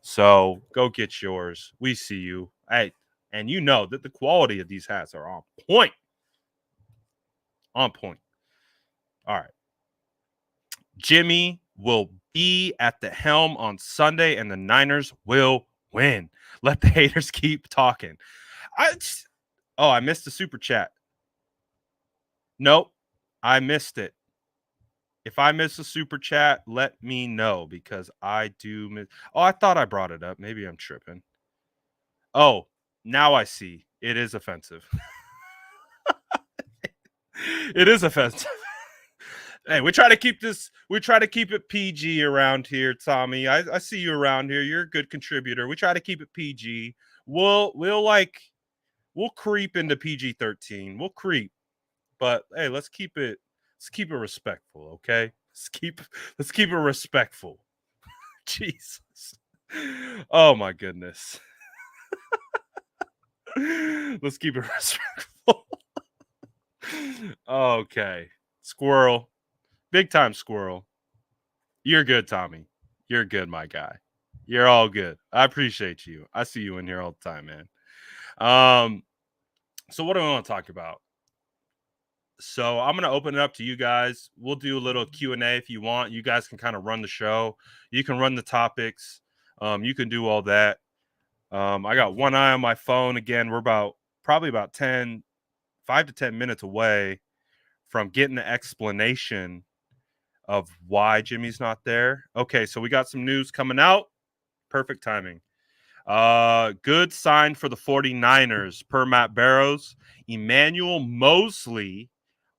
So go get yours. We see you. Hey, and you know that the quality of these hats are on point. On point. All right. Jimmy will be at the helm on Sunday, and the Niners will win. Let the haters keep talking. I missed the super chat. Nope, I missed it. If I miss a super chat, let me know because I do miss. Oh, I thought I brought it up. Maybe I'm tripping. Oh, now I see. It is offensive. It is offensive. Hey, we try to keep it PG around here, Tommy. I see you around here. You're a good contributor. We try to keep it PG. We'll creep into PG-13. We'll creep. But hey, let's keep it respectful, okay? Let's keep it respectful. Jesus. Oh my goodness. Let's keep it respectful. Okay. Squirrel. Big time squirrel. You're good, Tommy. You're good, my guy. You're all good. I appreciate you. I see you in here all the time, man. So what do I want to talk about? So I'm going to open it up to you guys. We'll do a little Q&A if you want. You guys can kind of run the show. You can run the topics. You can do all that. I got one eye on my phone. Again, we're probably about 5 to 10 minutes away from getting the explanation of why Jimmy's not there. Okay, so we got some news coming out. Perfect timing. Good sign for the 49ers. Per Matt Barrows, Emmanuel Moseley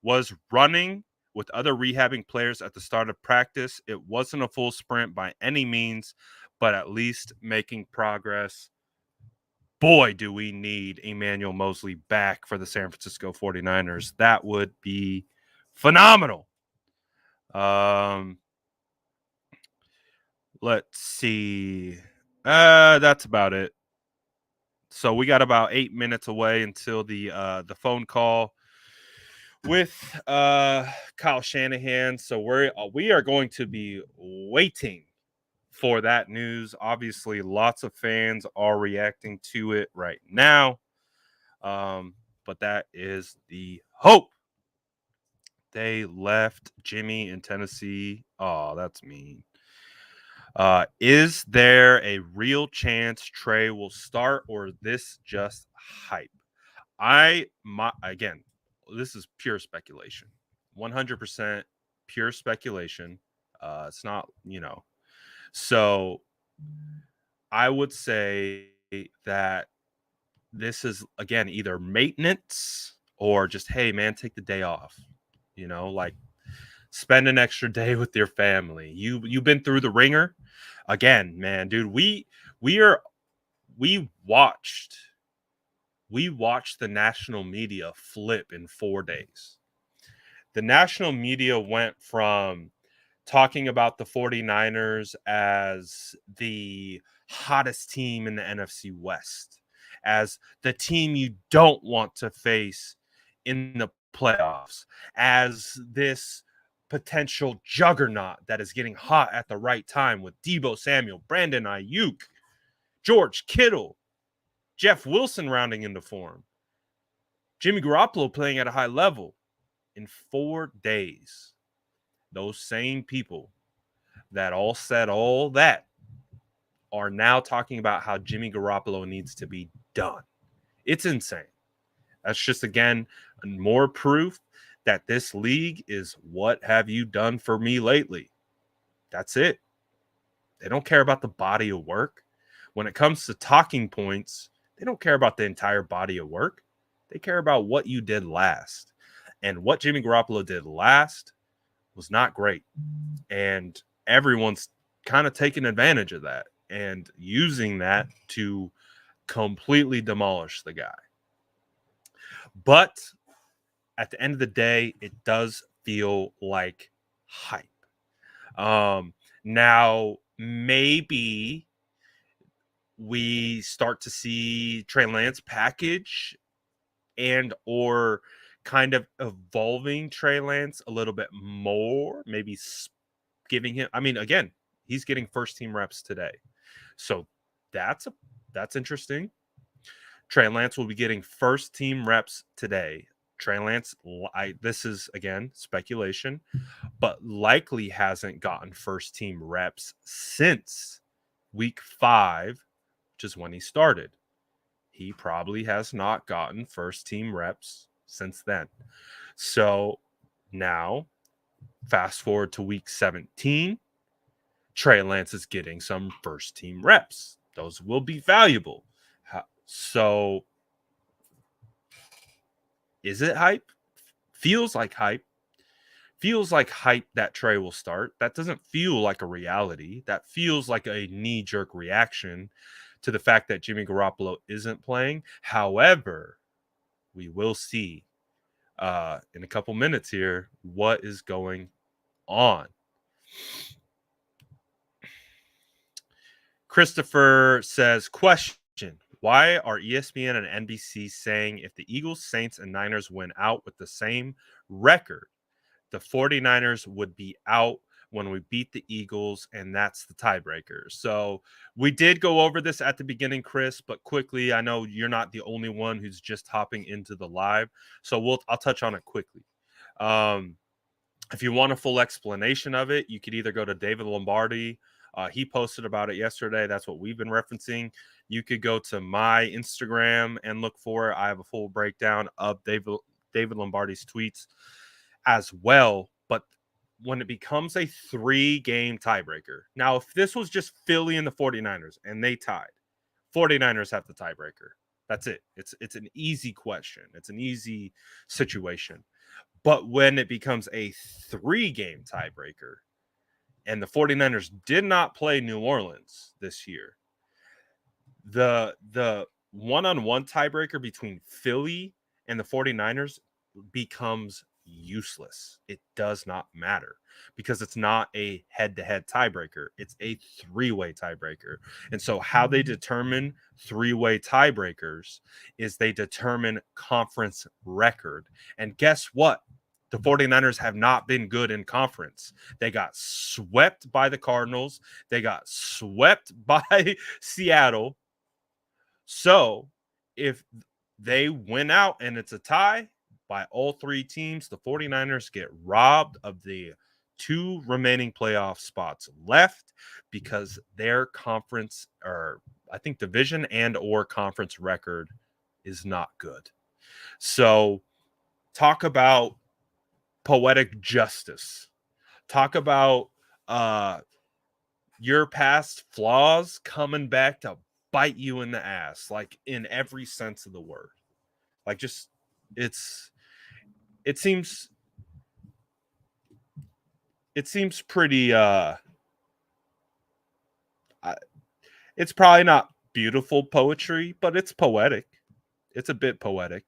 was running with other rehabbing players at the start of practice. It wasn't a full sprint by any means, but at least making progress. Boy, do we need Emmanuel Moseley back for the San Francisco 49ers. That would be phenomenal. Let's see. That's about it. So we got about 8 minutes away until the phone call with Kyle Shanahan. So we are going to be waiting for that news. Obviously, lots of fans are reacting to it right now. But that is the hope. They left Jimmy in Tennessee. Oh, that's mean. Is there a real chance Trey will start, or is this just hype? Again, this is pure speculation. 100% pure speculation. It's not, So I would say that this is, again, either maintenance or just, hey, man, take the day off. Like spend an extra day with your family. You've been through the ringer. Again, man, dude, we watched the national media flip in 4 days. The national media went from talking about the 49ers as the hottest team in the NFC West, as the team you don't want to face in the playoffs, as this potential juggernaut that is getting hot at the right time with Deebo Samuel, Brandon Ayuk, George Kittle, Jeff Wilson rounding into form, Jimmy Garoppolo playing at a high level. In 4 days, those same people that all said all that are now talking about how Jimmy Garoppolo needs to be done. It's insane. That's just, again, more proof that this league is what have you done for me lately. That's it. They don't care about the body of work. When it comes to talking points, they don't care about the entire body of work. They care about what you did last. And what Jimmy Garoppolo did last was not great. And everyone's kind of taking advantage of that and using that to completely demolish the guy. But at the end of the day, it does feel like hype. Now maybe we start to see Trey Lance package and or kind of evolving Trey Lance a little bit more, maybe giving him, I mean, again, he's getting first team reps today. So that's interesting. Trey Lance will be getting first team reps today. Trey Lance, this is again speculation, but likely hasn't gotten first team reps since week 5, which is when he started. He probably has not gotten first team reps since then. So now, fast forward to week 17, Trey Lance is getting some first team reps. Those will be valuable. So, is it hype? Feels like hype. Feels like hype that Trey will start. That doesn't feel like a reality. That feels like a knee-jerk reaction to the fact that Jimmy Garoppolo isn't playing. However, we will see in a couple minutes here what is going on. Christopher says, question, why are ESPN and NBC saying if the Eagles, Saints, and Niners win out with the same record, the 49ers would be out when we beat the Eagles, and that's the tiebreaker? So we did go over this at the beginning, Chris, but quickly, I know you're not the only one who's just hopping into the live, so I'll touch on it quickly. If you want a full explanation of it, you could either go to David Lombardi. He posted about it yesterday. That's what we've been referencing. You could go to my Instagram and look for it. I have a full breakdown of David Lombardi's tweets as well. But when it becomes a 3-game tiebreaker, now if this was just Philly and the 49ers and they tied, 49ers have the tiebreaker. That's it. It's an easy question. It's an easy situation. But when it becomes a 3-game tiebreaker, and the 49ers did not play New Orleans this year, the one-on-one tiebreaker between Philly and the 49ers becomes useless. It does not matter because it's not a head-to-head tiebreaker. It's a 3-way tiebreaker. And so how they determine 3-way tiebreakers is they determine conference record. And guess what? The 49ers have not been good in conference. They got swept by the Cardinals. They got swept by Seattle. So if they win out and it's a tie by all 3 teams, the 49ers get robbed of the 2 remaining playoff spots left because their conference, or I think division and or conference record, is not good. So talk about poetic justice. Talk about your past flaws coming back to bite you in the ass, like in every sense of the word. Like just it seems pretty it's probably not beautiful poetry, but it's poetic. It's a bit poetic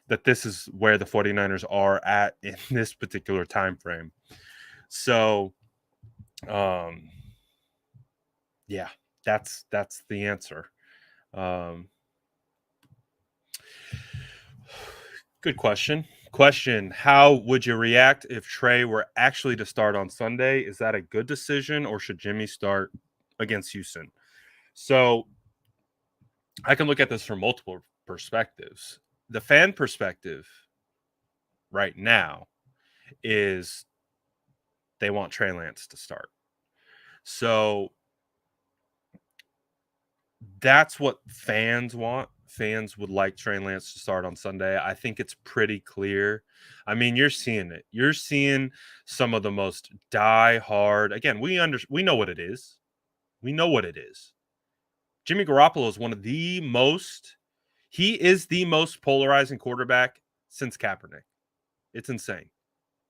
that this is where the 49ers are at in this particular time frame. So yeah, that's the answer. Good question. How would you react if Trey were actually to start on Sunday? Is that a good decision, or should Jimmy start against Houston? So I can look at this from multiple perspectives. The fan perspective right now is they want Trey Lance to start. So that's what fans want. Fans would like Trey Lance to start on Sunday. I think it's pretty clear. I mean, you're seeing it. You're seeing some of the most die-hard. Again, we know what it is. We know what it is. Jimmy Garoppolo is one of the most. He is the most polarizing quarterback since Kaepernick. It's insane.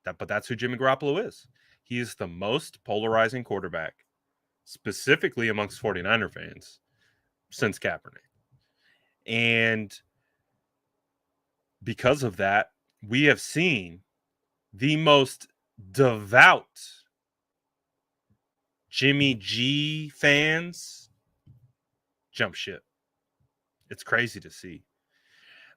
But that's who Jimmy Garoppolo is. He is the most polarizing quarterback, specifically amongst 49er fans, since Kaepernick. And because of that, we have seen the most devout Jimmy G fans jump ship. It's crazy to see.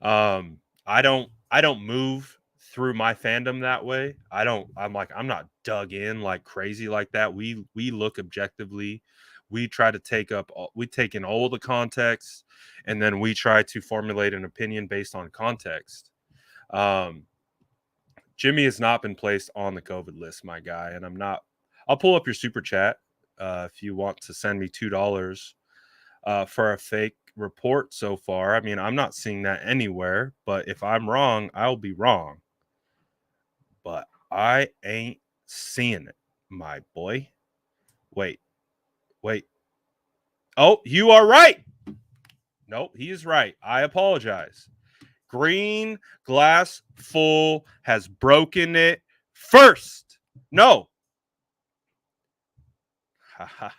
I don't move through my fandom that way. I'm not dug in like crazy like that. We look objectively. We try to we take in all the context, and then we try to formulate an opinion based on context. Um, Jimmy has not been placed on the COVID list, my guy, and I'll pull up your super chat if you want to send me $2 for a fake report so far. I mean, I'm not seeing that anywhere, but if I'm wrong, I'll be wrong. But I ain't seeing it, my boy. Wait. Oh, you are right. Nope, he is right. I apologize. Green glass full has broken it first. No. That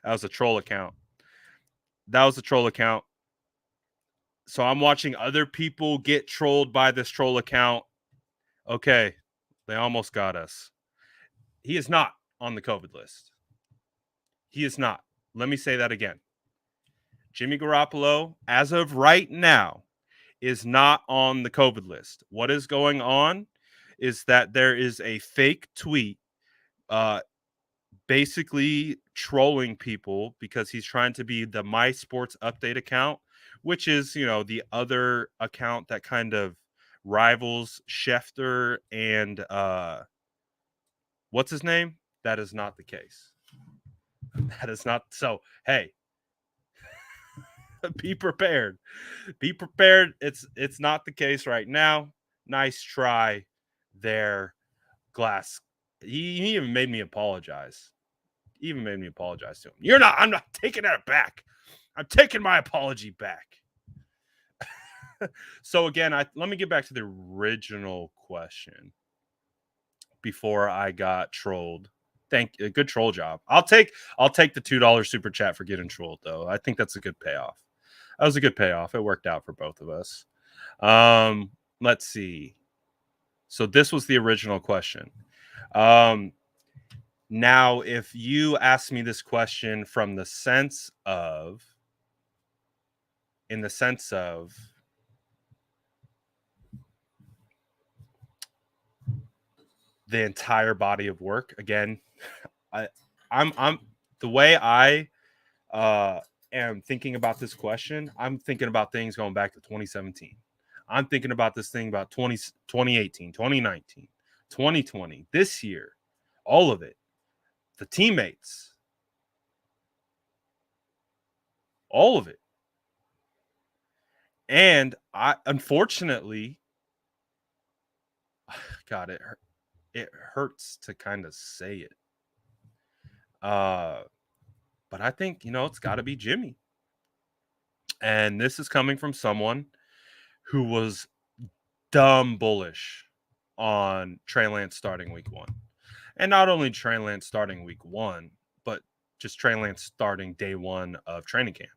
was a troll account. So I'm watching other people get trolled by this troll account. Okay, they almost got us. He is not on the COVID list. He is not. Let me say that again. Jimmy Garoppolo, as of right now, is not on the COVID list. What is going on is that there is a fake tweet uh, basically trolling people because he's trying to be the My Sports Update account, which is, the other account that kind of rivals Schefter and what's his name? That is not the case. That is not so. Hey, be prepared. Be prepared. It's not the case right now. Nice try there, Glass. He even made me apologize. To him. I'm not taking that back. I'm taking my apology back. So again, let me get back to the original question before I got trolled. Good troll job. I'll take the $2 super chat for getting trolled though. I think that's a good payoff. That was a good payoff. It worked out for both of us. Let's see. So this was the original question. Now, if you ask me this question in the sense of the entire body of work, again, I'm the way I am thinking about this question, I'm thinking about things going back to 2017. I'm thinking about this thing about 2018, 2019, 2020, this year, all of it, the teammates, all of it. And unfortunately, God, it hurts to kind of say it. But I think, it's got to be Jimmy. And this is coming from someone who was dumb bullish on Trey Lance starting week 1. And not only Trey Lance starting week 1, but just Trey Lance starting day 1 of training camp.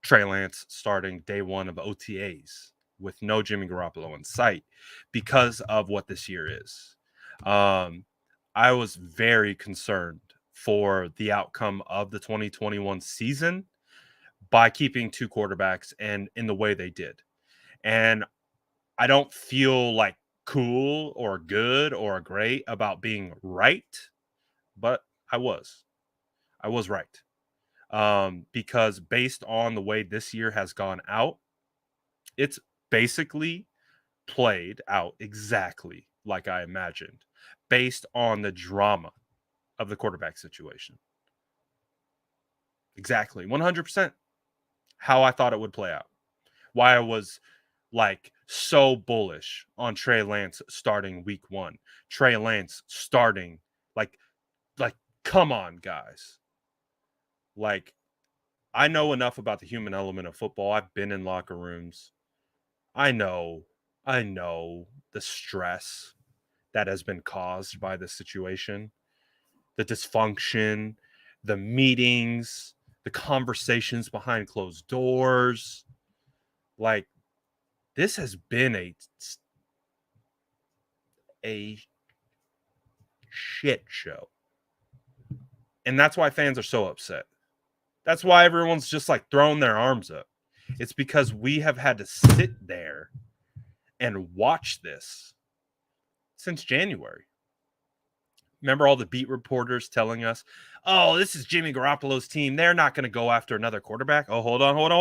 Trey Lance starting day 1 of OTAs with no Jimmy Garoppolo in sight because of what this year is. I was very concerned for the outcome of the 2021 season by keeping 2 quarterbacks and in the way they did. And I don't feel like cool or good or great about being right, but I was right. Because based on the way this year has gone out, it's basically played out exactly like I imagined based on the drama of the quarterback situation. Exactly. 100% how I thought it would play out. Why I was like so bullish on Trey Lance starting week 1. Trey Lance starting like come on, guys. Like, I know enough about the human element of football. I've been in locker rooms. I know the stress that has been caused by this situation, the dysfunction, the meetings, the conversations behind closed doors. Like, This has been a shit show. And that's why fans are so upset. That's why everyone's just like throwing their arms up. It's because we have had to sit there and watch this since January. Remember all the beat reporters telling us, oh, this is Jimmy Garoppolo's team. They're not going to go after another quarterback. Oh, hold on. Hold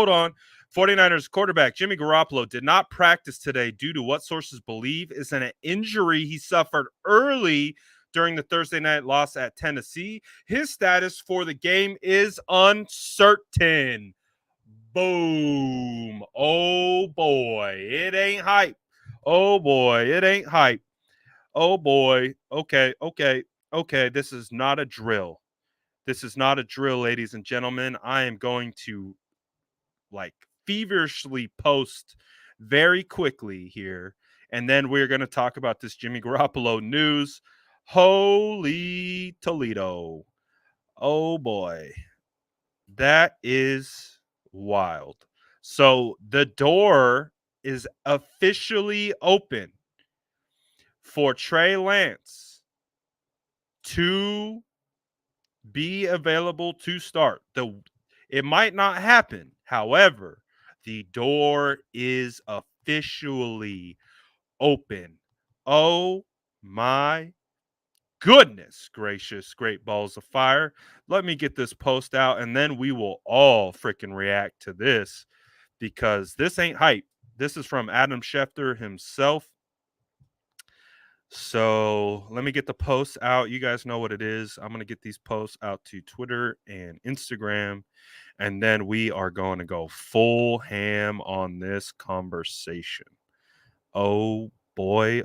on. 49ers quarterback Jimmy Garoppolo did not practice today due to what sources believe is an injury he suffered early during the Thursday night loss at Tennessee. His status for the game is uncertain. Boom. Oh, boy. It ain't hype. Oh, boy. It ain't hype. Oh, boy. Okay. This is not a drill. This is not a drill, ladies and gentlemen. I am going to like feverishly post very quickly here. And then we're going to talk about this Jimmy Garoppolo news. Holy Toledo. Oh, boy. That is wild. So the door is officially open for Trey Lance to be available to start. It might not happen. However, the door is officially open. Oh my goodness gracious, great balls of fire. Let me get this post out and then we will all freaking react to this because this ain't hype. This is from Adam Schefter himself. So let me get the posts out. You guys know what it is. I'm going to get these posts out to Twitter and Instagram. And then we are going to go full ham on this conversation. Oh boy.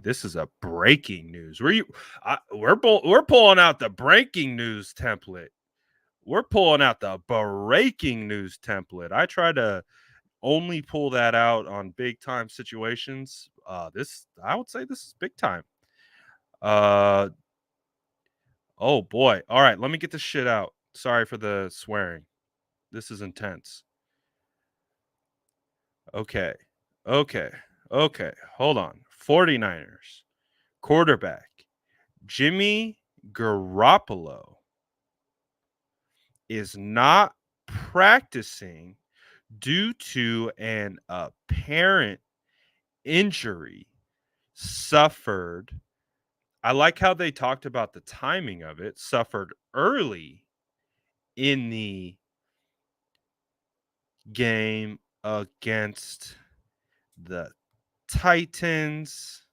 This is a breaking news. We're pulling out the breaking news template. We're pulling out the breaking news template. I try to only pull that out on big time situations. I would say this is big time. Oh boy. All right, let me get this shit out. Sorry for the swearing. This is intense. Okay. Hold on. 49ers quarterback Jimmy Garoppolo is not practicing due to an apparent injury suffered. I like how they talked about the timing of it. Suffered early in the game against the Titans.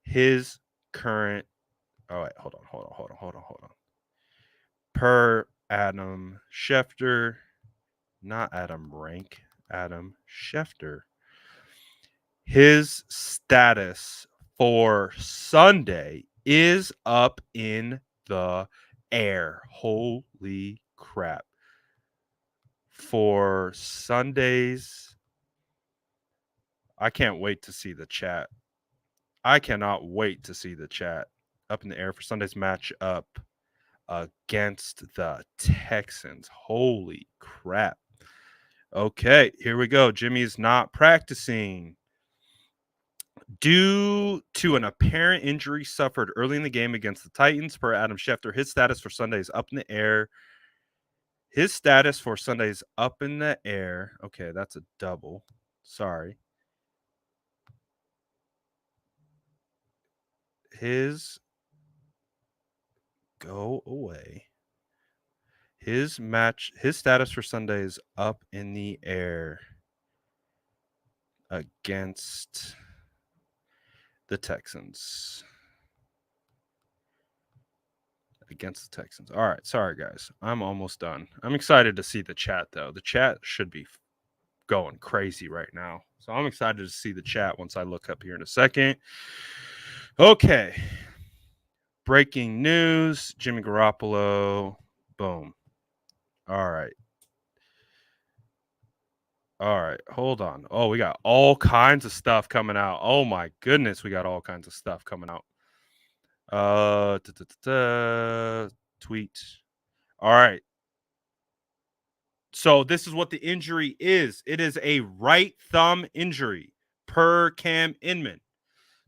His current. Oh wait, hold on. Per Adam Schefter, not Adam Rank, Adam Schefter. His status for Sunday is up in the air. Holy crap. For Sundays, I can't wait to see the chat. I cannot wait to see the chat. Up in the air for Sunday's matchup against the Texans. Holy crap. Okay, here we go. Jimmy's not practicing due to an apparent injury suffered early in the game against the Titans. Per Adam Schefter, his status for Sunday is up in the air. His status for Sunday is up in the air. Okay, that's a double. Sorry. His go away. His status for Sunday is up in the air against the Texans. All right. Sorry, guys. I'm almost done. I'm excited to see the chat, though. The chat should be going crazy right now. So I'm excited to see the chat once I look up here in a second. Okay. Breaking news. Jimmy Garoppolo. Boom. All right. Hold on. Oh, we got all kinds of stuff coming out. Oh my goodness, we got all kinds of stuff coming out. Tweet. All right. So this is what the injury is. It is a right thumb injury per Cam Inman.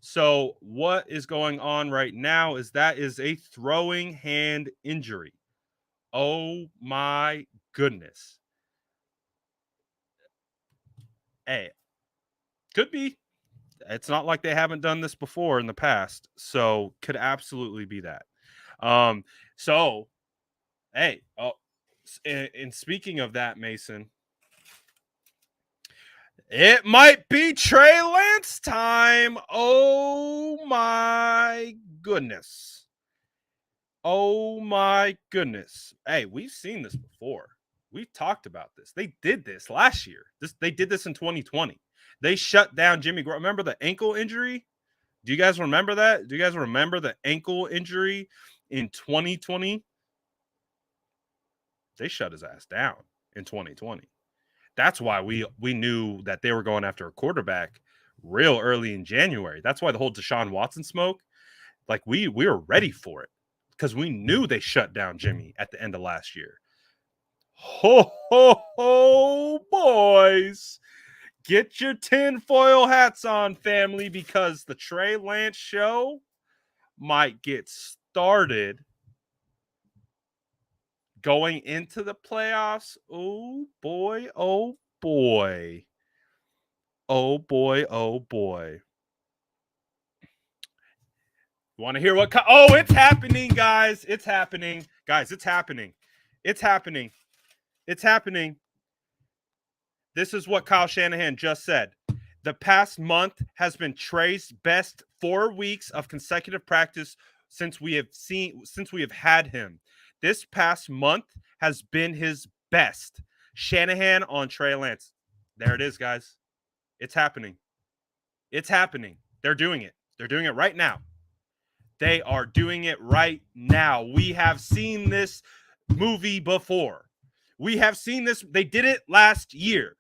So what is going on right now is that is a throwing hand injury. Oh my goodness. Hey, could be. It's not like they haven't done this before in the past. So could absolutely be that. Um, so hey, and speaking of that, Mason, it might be Trey Lance time. Oh my goodness. Oh my goodness. Hey, we've seen this before. We've talked about this. They did this last year. They did this in 2020. They shut down Jimmy Garoppolo. Remember the ankle injury? Do you guys remember that? Do you guys remember the ankle injury in 2020? They shut his ass down in 2020. That's why we knew that they were going after a quarterback real early in January. That's why the whole Deshaun Watson smoke, like we were ready for it because we knew they shut down Jimmy at the end of last year. Ho ho ho, boys! Get your tinfoil hats on, family, because the Trey Lance show might get started going into the playoffs. Oh boy, oh boy. Oh boy, oh boy. You want to hear what? Oh, it's happening, guys. It's happening. Guys, it's happening. It's happening. It's happening. This is what Kyle Shanahan just said. The past month has been Trey's best 4 weeks of consecutive practice since we have had him. This past month has been his best. Shanahan on Trey Lance. There it is, guys. It's happening. It's happening. They're doing it. They're doing it right now. They are doing it right now. We have seen this movie before. We have seen this. They did it last year.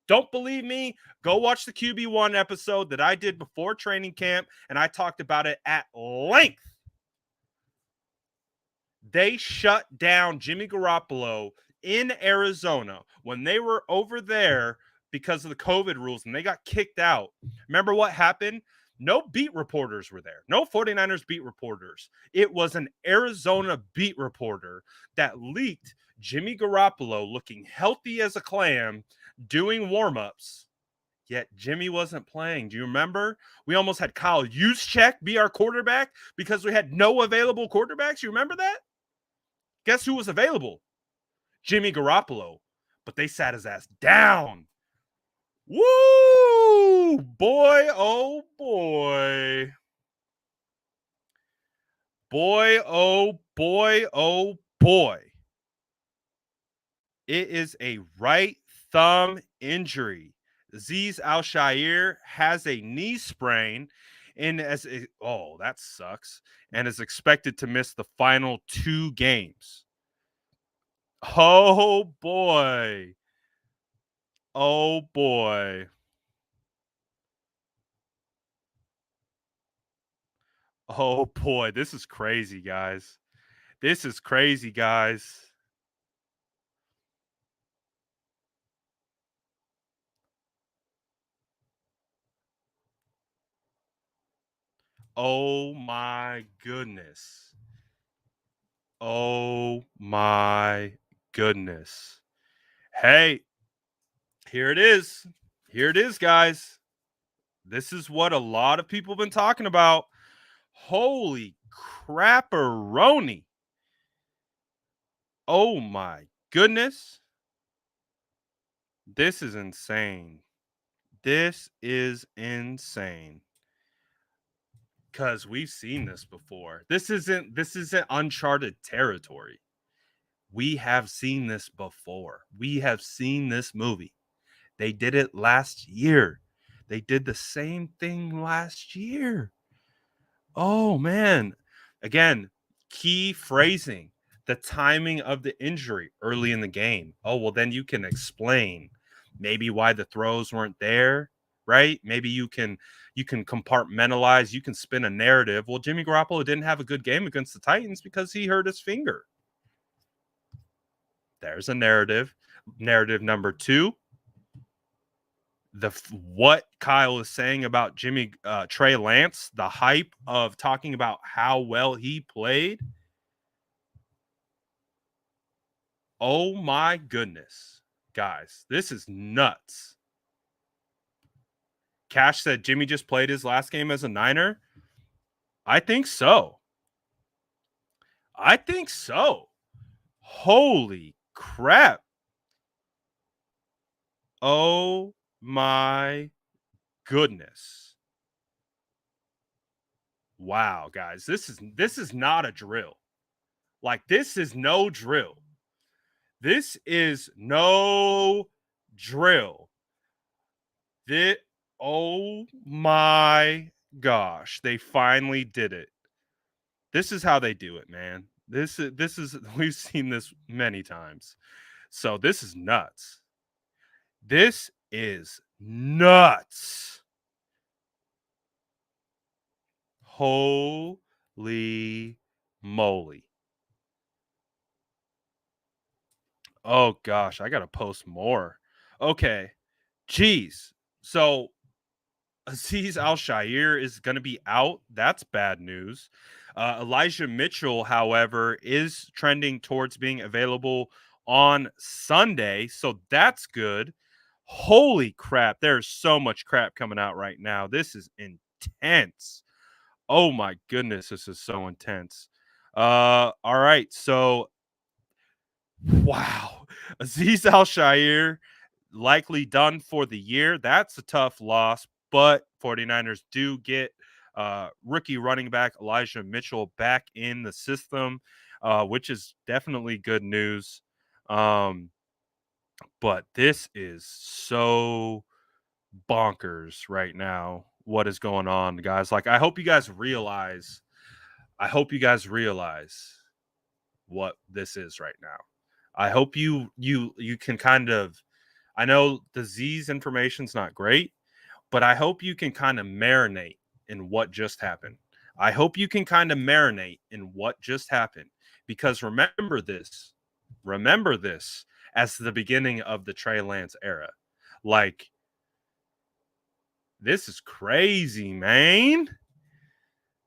Don't believe me? Go watch the QB1 episode that I did before training camp, and I talked about it at length. They shut down Jimmy Garoppolo in Arizona when they were over there because of the COVID rules, and they got kicked out. Remember what happened? No beat reporters were there. No 49ers beat reporters. It was an Arizona beat reporter that leaked Jimmy Garoppolo looking healthy as a clam, doing warm-ups, yet Jimmy wasn't playing. Do you remember? We almost had Kyle Juszczyk be our quarterback because we had no available quarterbacks. You remember that? Guess who was available? Jimmy Garoppolo. But they sat his ass down. Woo! Boy, oh boy. Boy, oh boy, oh boy. It is a right thumb injury. Azeez Al-Shaair has a knee sprain and that sucks, and is expected to miss the final 2 games. Oh boy. Oh boy. Oh boy. This is crazy, guys. This is crazy, guys. Oh my goodness. Oh my goodness. Hey, here it is. Here it is, guys. This is what a lot of people have been talking about. Holy crapperoni. Oh my goodness. This is insane. This is insane. Because we've seen this before. This isn't uncharted territory. We have seen this before. We have seen this movie. They did it last year. They did the same thing last year. Oh man. Again, key phrasing, the timing of the injury early in the game. Oh, well, then you can explain maybe why the throws weren't there, right? Maybe you can compartmentalize, you can spin a narrative. Well, Jimmy Garoppolo didn't have a good game against the Titans because he hurt his finger. There's a narrative. narrative number 2, what Kyle is saying about Trey Lance, the hype of talking about how well he played. Oh my goodness, guys, this is nuts. Cash said Jimmy just played his last game as a Niner. I think so. Holy crap. Oh my goodness. Wow, guys, this is not a drill. Like, this is no drill. This is no drill. Oh my gosh, they finally did it. This is how they do it, man. This is we've seen this many times. So this is nuts. This is nuts. Holy moly. Oh gosh, I gotta post more. Okay. Jeez. So Aziz Al-Shaair is going to be out. That's bad news. Elijah Mitchell, however, is trending towards being available on Sunday. So that's good. Holy crap. There's so much crap coming out right now. This is intense. Oh my goodness. This is so intense. All right. So, wow. Aziz Al-Shaair likely done for the year. That's a tough loss, but 49ers do get rookie running back Elijah Mitchell back in the system, which is definitely good news. But this is so bonkers right now. What is going on, guys? Like, I hope you guys realize what this is right now. I hope you can kind of, I know the Z's information's not great, but I hope you can kind of marinate in what just happened. I hope you can kind of marinate in what just happened, because remember this as the beginning of the Trey Lance era. Like, this is crazy, man.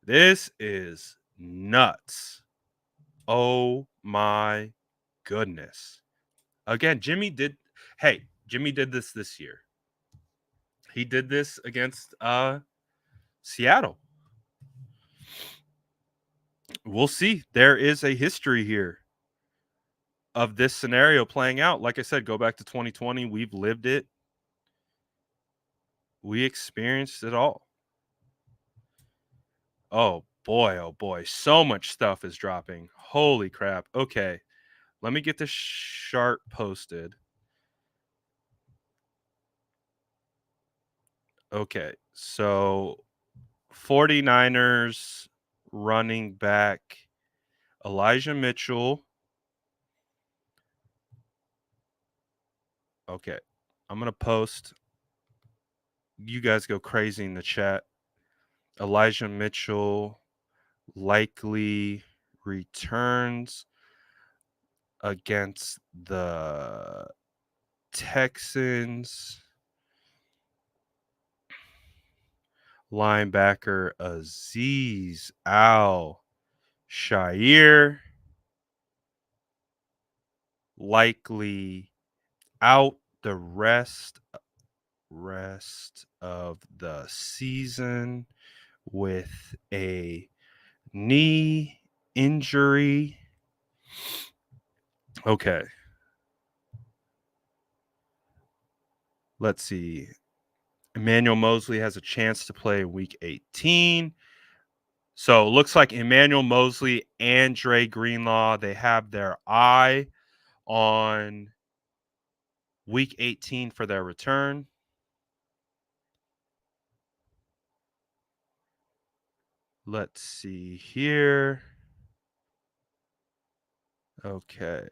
This is nuts. Oh my goodness. Again, Jimmy did this year. He did this against Seattle. We'll see. There is a history here of this scenario playing out. Like I said, go back to 2020. We've lived it. We experienced it all. Oh boy. So much stuff is dropping. Holy crap. Okay. Let me get this chart posted. Okay. So 49ers running back Elijah Mitchell. Okay. I'm going to post. You guys go crazy in the chat. Elijah Mitchell likely returns against the Texans. Linebacker Aziz Al-Shaair likely out the rest of the season with a knee injury. Okay. Let's see. Emmanuel Mosley has a chance to play week 18. So it looks like Emmanuel Mosley and Dre Greenlaw, they have their eye on week 18 for their return. Let's see here. Okay.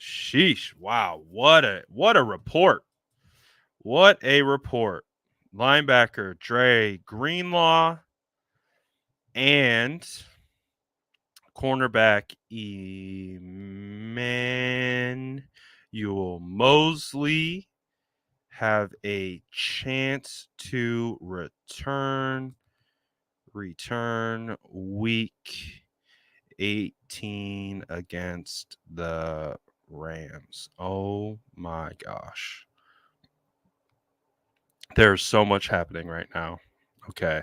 Sheesh. Wow. What a report. What a report. Linebacker Dre Greenlaw and cornerback Emmanuel you will mostly have a chance to return week 18 against the Rams. Oh my gosh. There's so much happening right now. Okay.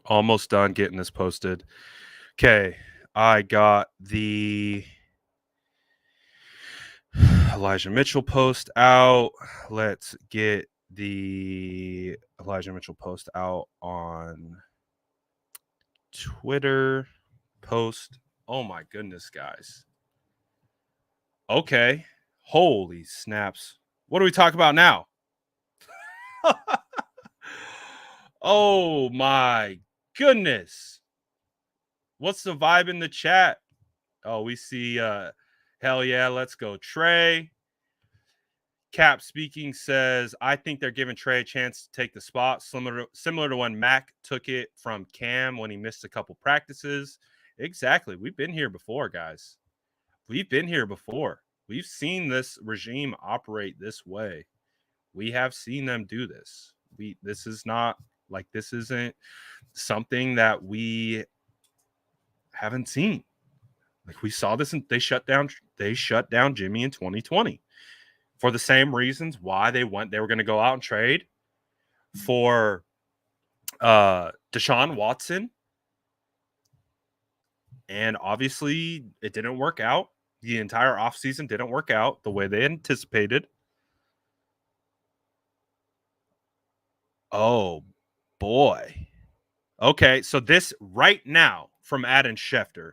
Almost done getting this posted. Okay. I got the Elijah Mitchell post out. Let's get the Elijah Mitchell post out on Twitter. Post. Oh my goodness, guys. Okay. Holy snaps. What do we talk about now? Oh my goodness. What's the vibe in the chat? Oh, we see hell yeah, let's go Trey. Cap speaking says, I think they're giving Trey a chance to take the spot, similar to when Mac took it from Cam when he missed a couple practices. Exactly. We've been here before, guys. We've been here before. We've seen this regime operate this way. We have seen them do this. This isn't something that we haven't seen. Like we saw this and they shut down Jimmy in 2020 for the same reasons why they were going to go out and trade for Deshaun Watson. And obviously it didn't work out. The entire offseason didn't work out the way they anticipated. Oh, boy. Okay, so this right now from Adam Schefter.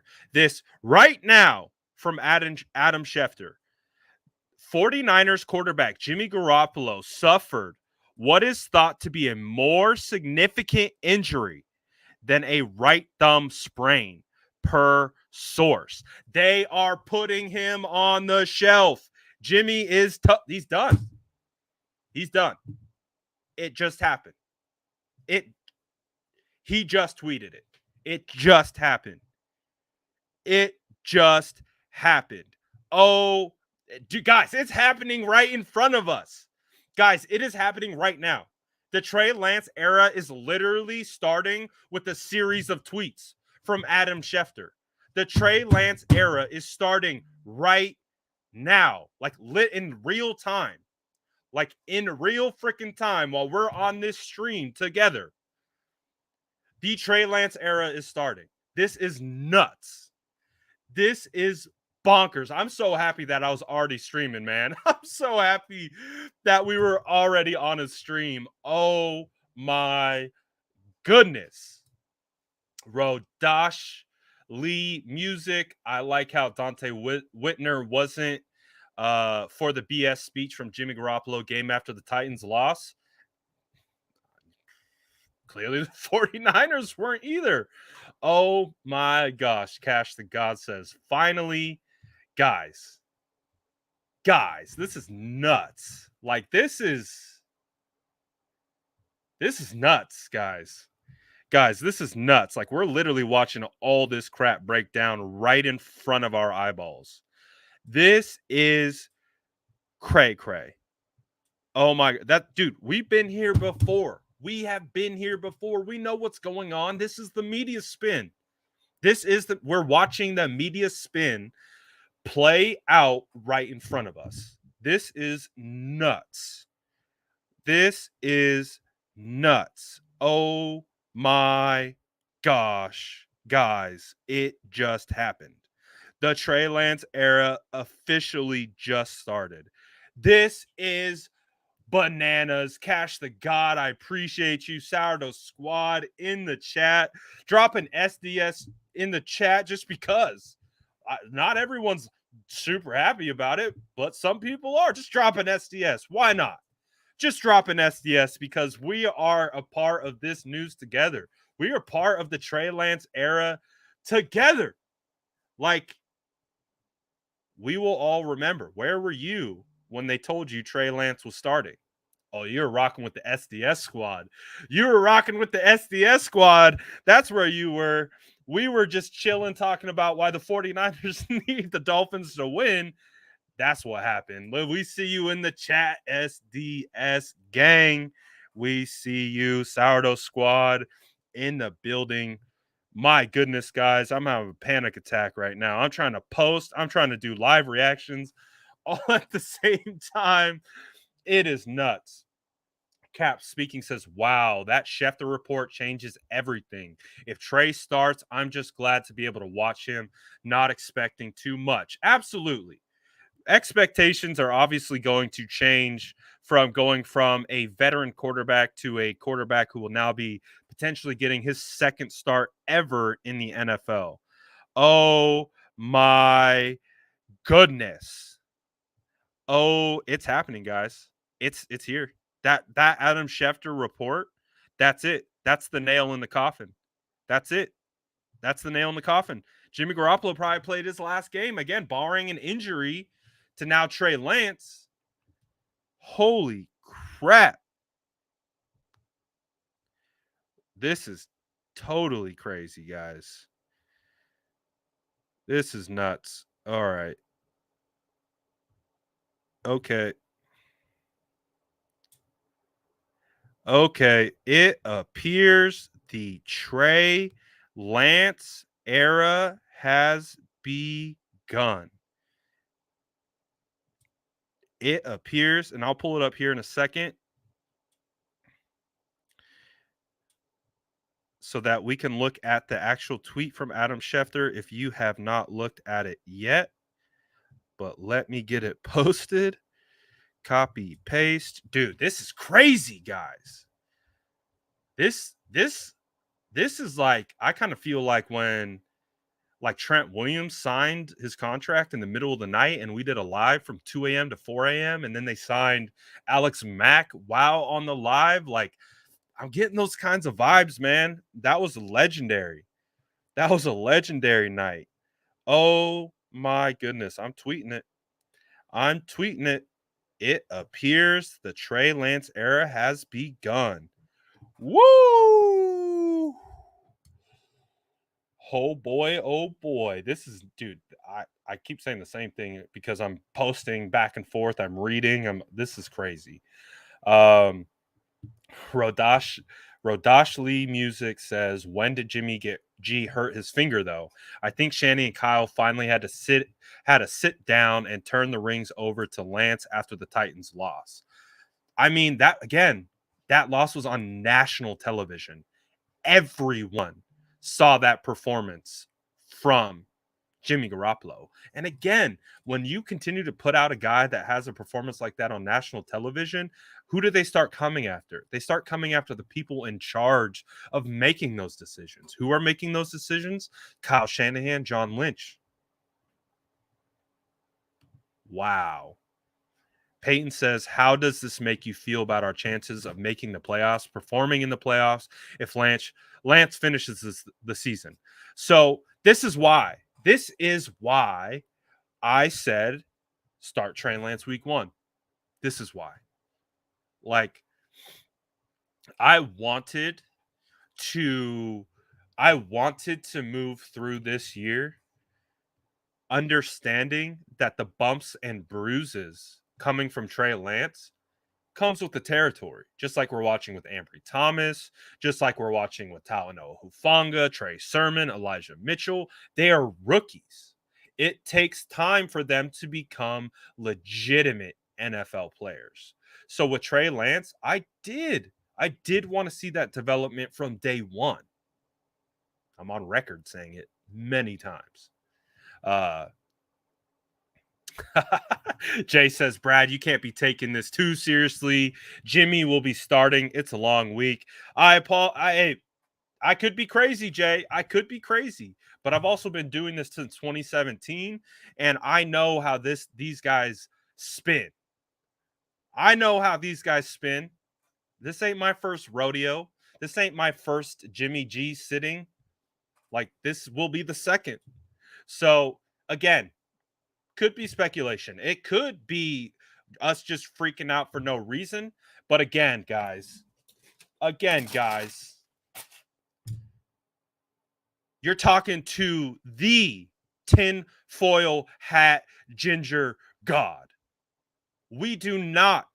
49ers quarterback Jimmy Garoppolo suffered what is thought to be a more significant injury than a right thumb sprain, per source. They are putting him on the shelf. Jimmy is he's done. He's done. It just happened. He just tweeted it. It just happened. Oh, guys, it's happening right in front of us. Guys, it is happening right now. The Trey Lance era is literally starting with a series of tweets from Adam Schefter. The Trey Lance era is starting right now, like lit in real time. Like in real freaking time while we're on this stream together. The Trey Lance era is starting. This is nuts. This is bonkers. I'm so happy that I was already streaming, man. I'm so happy that we were already on a stream. Oh my goodness. Rodash Lee music. I like how Dante Whitner wasn't for the BS speech from Jimmy Garoppolo game after the Titans loss. Clearly the 49ers weren't either. Oh my gosh. Cash the God says, finally, guys, this is nuts. Like this is nuts, guys. Guys, this is nuts. Like we're literally watching all this crap break down right in front of our eyeballs. This is cray. Oh my, dude, we've been here before. We have been here before. We know what's going on. This is the media spin. We're watching the media spin play out right in front of us. This is nuts. Oh my gosh, guys, it just happened. The Trey Lance era officially just started. This is bananas. Cash the God, I appreciate you. Sourdough Squad in the chat. Drop an SDS in the chat just because. Not everyone's super happy about it, but some people are. Just drop an SDS. Why not? Just drop an SDS because we are a part of this news together. We are part of the Trey Lance era together. Like, we will all remember. Where were you when they told you Trey Lance was starting? Oh, you were rocking with the SDS squad. That's where you were. We were just chilling, talking about why the 49ers need the Dolphins to win. That's what happened. We see you in the chat, SDS gang. We see you, Sourdough Squad, in the building. My goodness, guys, I'm having a panic attack right now. I'm trying to post, I'm trying to do live reactions all at the same time. It is nuts. Cap speaking says, wow, that Schefter report changes everything. If Trey starts, I'm just glad to be able to watch him, not expecting too much. Absolutely. Expectations are obviously going to change from going from a veteran quarterback to a quarterback who will now be potentially getting his second start ever in the NFL. Oh my goodness. Oh, it's happening, guys. It's here. That Adam Schefter report, that's it. That's the nail in the coffin. That's it. That's the nail in the coffin. Jimmy Garoppolo probably played his last game again, barring an injury to now Trey Lance. Holy crap. This is totally crazy, guys. This is nuts. All right. Okay. Okay. It appears the Trey Lance era has begun. It appears, and I'll pull it up here in a second so that we can look at the actual tweet from Adam Schefter if you have not looked at it yet. But let me get it posted. Copy, paste. Dude, this is crazy, guys. This is like, I kind of feel like when like Trent Williams signed his contract in the middle of the night and we did a live from 2 a.m. to 4 a.m. and then they signed Alex Mack while on the live. Like, I'm getting those kinds of vibes, man. That was legendary. That was a legendary night. Oh my goodness. I'm tweeting it. I'm tweeting it. It appears the Trey Lance era has begun. Woo! Oh boy, oh boy. This is, dude, I keep saying the same thing because I'm posting back and forth. I'm reading. This is crazy. Um Rodash Lee Music says, when did Jimmy get G hurt his finger though? I think Shanny and Kyle finally had to sit down and turn the rings over to Lance after the Titans loss. I mean, that loss was on national television. Everyone saw that performance from Jimmy Garoppolo. And again, when you continue to put out a guy that has a performance like that on national television, who do they start coming after? They start coming after the people in charge of making those decisions. Who are making those decisions? Kyle Shanahan, John Lynch. Wow. Peyton says, how does this make you feel about our chances of making the playoffs, performing in the playoffs if Lance finishes the season? So this is why I said start Trey Lance week 1. This is why. Like, I wanted to move through this year understanding that the bumps and bruises coming from Trey Lance comes with the territory, just like we're watching with Ambry Thomas, just like we're watching with Talanoa Hufanga, Trey Sermon, Elijah Mitchell. They are rookies. It takes time for them to become legitimate NFL players. So with Trey Lance, I did want to see that development from day one. I'm on record saying it many times. Jay says, Brad, you can't be taking this too seriously. Jimmy will be starting. It's a long week. I could be crazy, Jay. I could be crazy, but I've also been doing this since 2017, and I know how these guys spin. I know how these guys spin. This ain't my first rodeo. This ain't my first Jimmy G sitting. Like, this will be the second. So again, could be speculation. It could be us just freaking out for no reason. But again, guys, you're talking to the tinfoil hat ginger God, we do not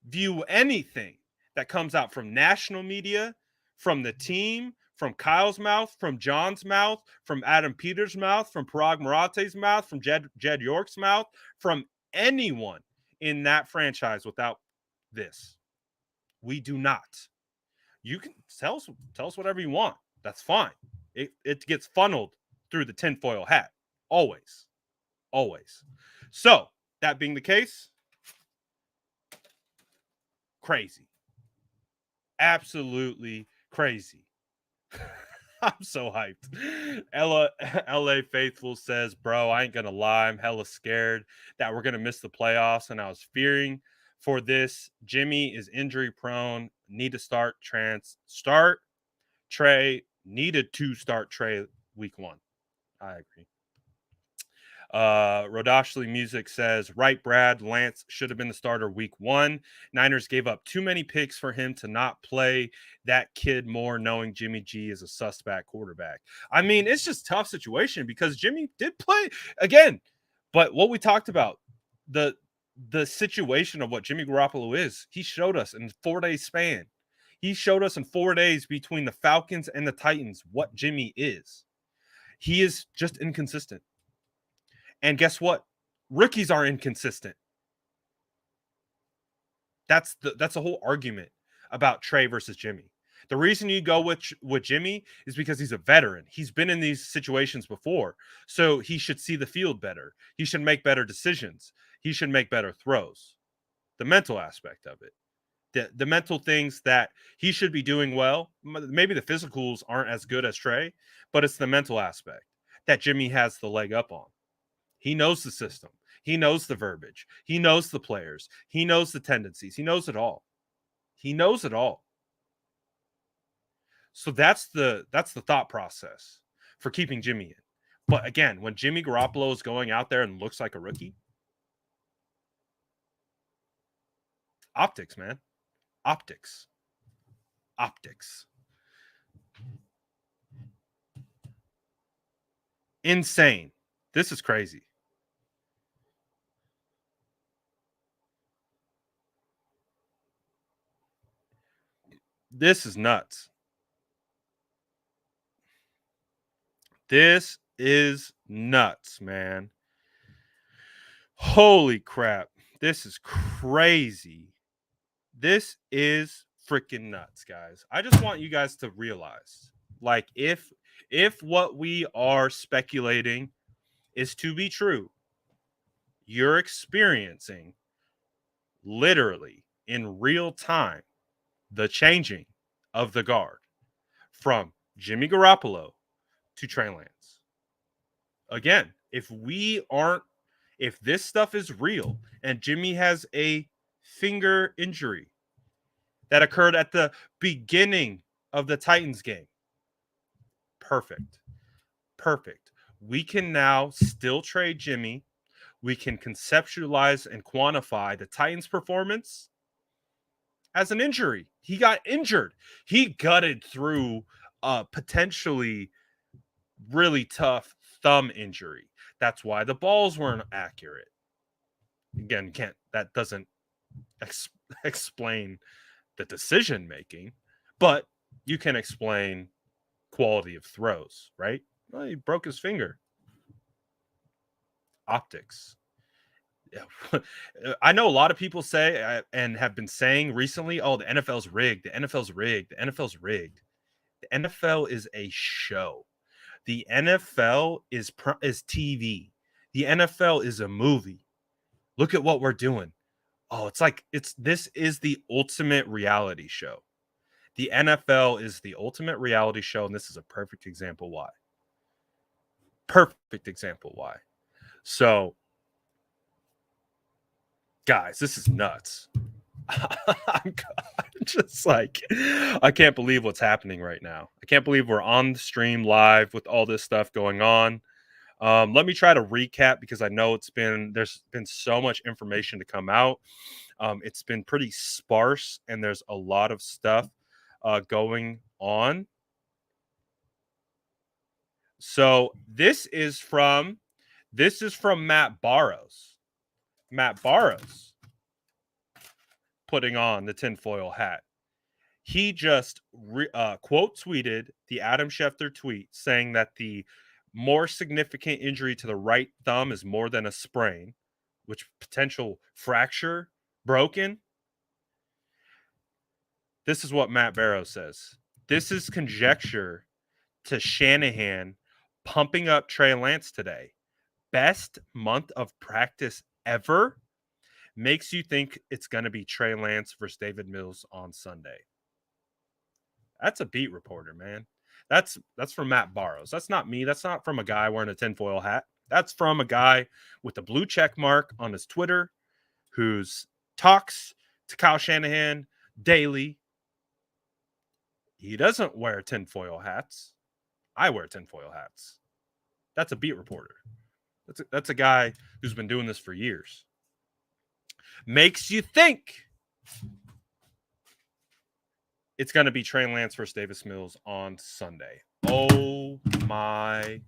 view anything that comes out from national media, from the team, from Kyle's mouth, from John's mouth, from Adam Peters' mouth, from Parag Marate's mouth, from Jed York's mouth, from anyone in that franchise without this. We do not. You can tell us whatever you want. That's fine. It gets funneled through the tinfoil hat. Always. Always. So, that being the case, crazy. Absolutely crazy. I'm so hyped. LA Faithful says, bro, I ain't gonna lie. I'm hella scared that we're gonna miss the playoffs. And I was fearing for this. Jimmy is injury prone. Need to start Trey. Needed to start Trey week 1. I agree. Rodashley Music says, right, Brad, Lance should have been the starter week 1. Niners gave up too many picks for him to not play that kid more, knowing Jimmy G is a suspect quarterback. I mean, it's just a tough situation because Jimmy did play again. But what we talked about, the situation of what Jimmy Garoppolo is, he showed us in 4 days span. He showed us in 4 days between the Falcons and the Titans what Jimmy is. He is just inconsistent. And guess what? Rookies are inconsistent. That's the whole argument about Trey versus Jimmy. The reason you go with Jimmy is because he's a veteran. He's been in these situations before. So he should see the field better. He should make better decisions. He should make better throws. The mental aspect of it. The mental things that he should be doing well. Maybe the physicals aren't as good as Trey, but it's the mental aspect that Jimmy has the leg up on. He knows the system. He knows the verbiage. He knows the players. He knows the tendencies. He knows it all. He knows it all. So that's the thought process for keeping Jimmy in. But again, when Jimmy Garoppolo is going out there and looks like a rookie, optics, man. Optics. Insane. This is crazy. This is nuts. This is nuts, man. Holy crap. This is crazy. This is freaking nuts, guys. I just want you guys to realize, like, if what we are speculating is to be true, you're experiencing literally in real time the changing of the guard from Jimmy Garoppolo to Trey Lance. Again, if this stuff is real and Jimmy has a finger injury that occurred at the beginning of the Titans game, perfect. We can now still trade Jimmy. We can conceptualize and quantify the Titans' performance as an injury. He got injured. He gutted through a potentially really tough thumb injury. That's why the balls weren't accurate. Again, that doesn't explain the decision making, but you can explain quality of throws, right? Well, he broke his finger. Optics. I know a lot of people say and have been saying recently, oh, the NFL's rigged. The NFL's rigged. The NFL's rigged. The NFL is a show. The NFL is TV. The NFL is a movie. Look at what we're doing. Oh, this is the ultimate reality show. The NFL is the ultimate reality show, and this is a perfect example why. So, guys, this is nuts. I'm just like, I can't believe what's happening right now. I can't believe we're on the stream live with all this stuff going on. Let me try to recap because I know there's been so much information to come out. It's been pretty sparse and there's a lot of stuff going on. So this is from Matt Barrows. Matt Barrows putting on the tinfoil hat. He just quote tweeted the Adam Schefter tweet saying that the more significant injury to the right thumb is more than a sprain, which potential fracture, broken. This is what Matt Barrows says. This is conjecture to Shanahan pumping up Trey Lance today. Best month of practice ever. Makes you think it's going to be Trey Lance versus David Mills on Sunday. That's a beat reporter, man. That's from Matt Barrows. That's not me. That's not from a guy wearing a tinfoil hat. That's from a guy with a blue check mark on his Twitter who's talks to Kyle Shanahan daily. He doesn't wear tinfoil hats. I wear tinfoil hats. That's a beat reporter. That's a guy who's been doing this for years. Makes you think it's going to be Trey Lance versus Davis Mills on Sunday. Oh my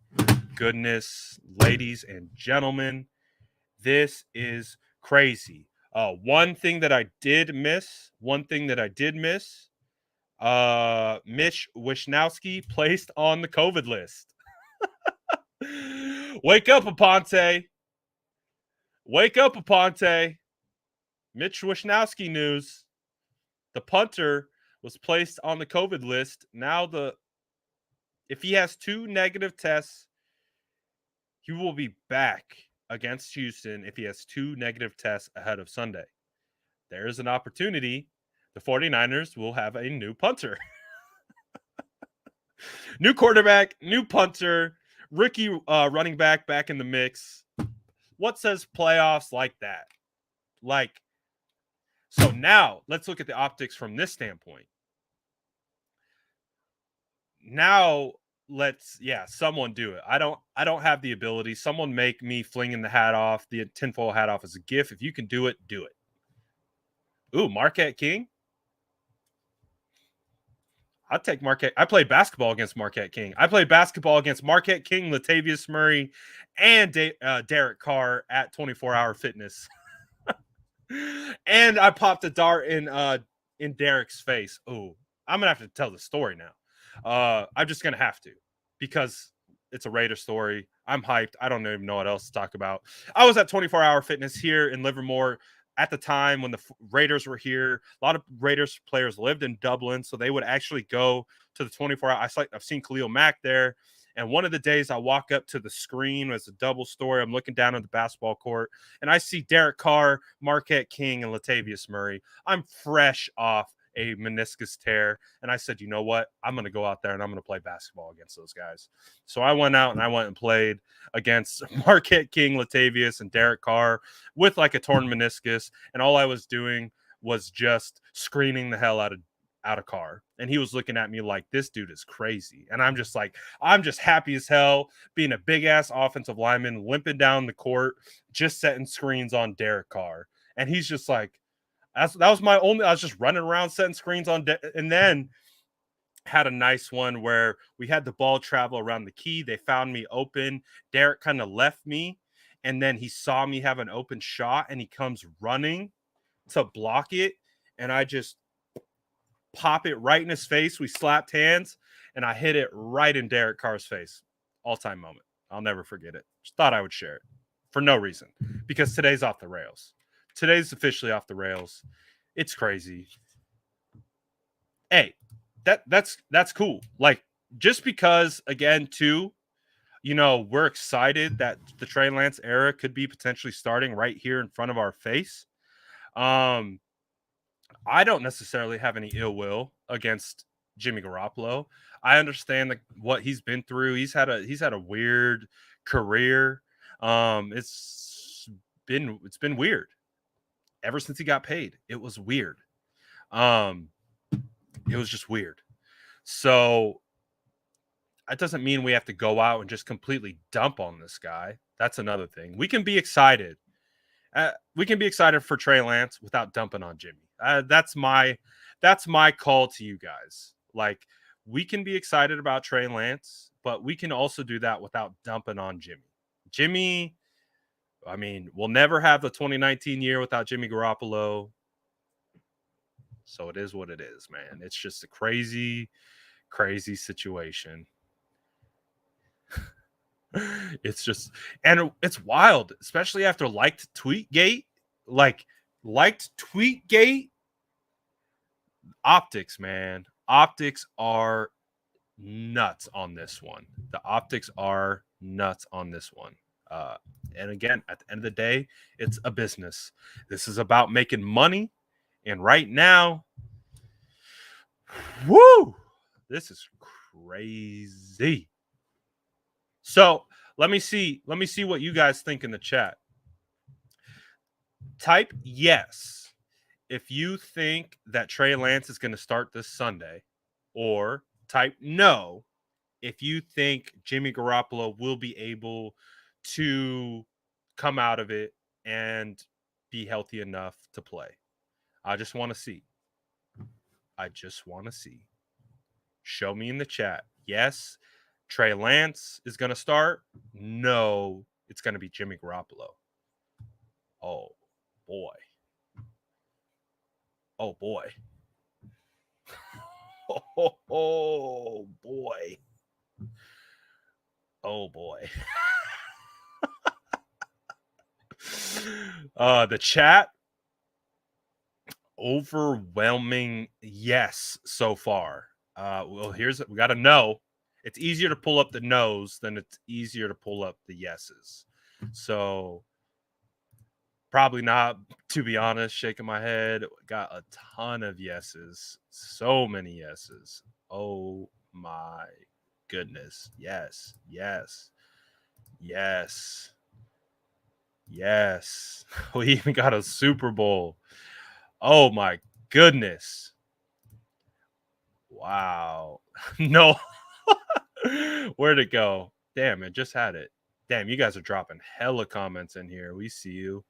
goodness, ladies and gentlemen. This is crazy. One thing that I did miss. Mitch Wishnowsky placed on the COVID list. Wake up, Aponte. Wake up, Aponte. Mitch Wishnowsky news. The punter was placed on the COVID list. Now if he has 2 negative tests, he will be back against Houston if he has 2 negative tests ahead of Sunday. There is an opportunity. The 49ers will have a new punter. New quarterback, new punter, rookie running back in the mix. What says playoffs like that? So now let's look at the optics from this standpoint. Now someone do it. I don't have the ability. Someone make me flinging the hat off, the tinfoil hat off as a GIF. If you can do it, do it. Ooh, Marquette King. I'll take Marquette. I played basketball against Marquette King. I played basketball against Marquette King, Latavius Murray, and Derek Carr at 24-Hour Fitness. And I popped a dart in Derek's face. Oh, I'm gonna have to tell the story now. I'm just gonna have to because it's a Raider story. I'm hyped. I don't even know what else to talk about. I was at 24-Hour Fitness here in Livermore at the time when the Raiders were here. A lot of Raiders players lived in Dublin, so they would actually go to the 24-hour. I've seen Khalil Mack there. And one of the days I walk up to the screen as a double story. I'm looking down at the basketball court, and I see Derek Carr, Marquette King, and Latavius Murray. I'm fresh off a meniscus tear, and I said, you know what? I'm going to go out there, and I'm going to play basketball against those guys. So I went out, and I went and played against Marquette King, Latavius, and Derek Carr with like a torn meniscus, and all I was doing was just screening the hell out of Carr, and he was looking at me like, this dude is crazy. And I'm just happy as hell being a big ass offensive lineman, limping down the court, just setting screens on Derek Carr. And he's just like, that was my only. I was just running around setting screens on, and then had a nice one where we had the ball travel around the key. They found me open. Derek kind of left me, and then he saw me have an open shot, and he comes running to block it, and I just pop it right in his face. We slapped hands, and I hit it right in Derek Carr's face. All-time moment. I'll never forget it. Just thought I would share it for no reason, because today's off the rails. Today's officially off the rails. It's crazy. Hey, that's cool. Like, just because, again, too, we're excited that the Trey Lance era could be potentially starting right here in front of our face. I don't necessarily have any ill will against Jimmy Garoppolo. I understand what he's been through. He's had a weird career. It's been weird ever since he got paid. It was weird. It was just weird. So that doesn't mean we have to go out and just completely dump on this guy. That's another thing. We can be excited. We can be excited for Trey Lance without dumping on Jimmy. That's my call to you guys. Like, we can be excited about Trey Lance, but we can also do that without dumping on Jimmy. Jimmy I mean, we'll never have the 2019 year without Jimmy Garoppolo. So it is what it is, man. It's just a crazy, crazy situation. It's just, and it's wild, especially after liked tweet gate. Like, liked tweet gate, optics, man. Optics are nuts on this one. The optics are nuts on this one. And again, at the end of the day, it's a business. This is about making money. And right now, woo, this is crazy. So let me see what you guys think in the chat. Type yes if you think that Trey Lance is going to start this Sunday, or type no if you think Jimmy Garoppolo will be able to come out of it and be healthy enough to play. I just want to see. Show me in the chat. Yes, Trey Lance is going to start. No, it's going to be Jimmy Garoppolo. Oh, boy. Oh, boy. Oh, boy. Oh, boy. The chat, overwhelming yes so far. Well, we got to know. It's easier to pull up the no's than it's easier to pull up the yeses. So probably not, to be honest. Shaking my head. Got a ton of yeses. So many yeses. Oh my goodness. Yes. We even got a Super Bowl. Oh my goodness. Wow. No. Where'd it go? Damn, it just had it. Damn, you guys are dropping hella comments in here. We see you.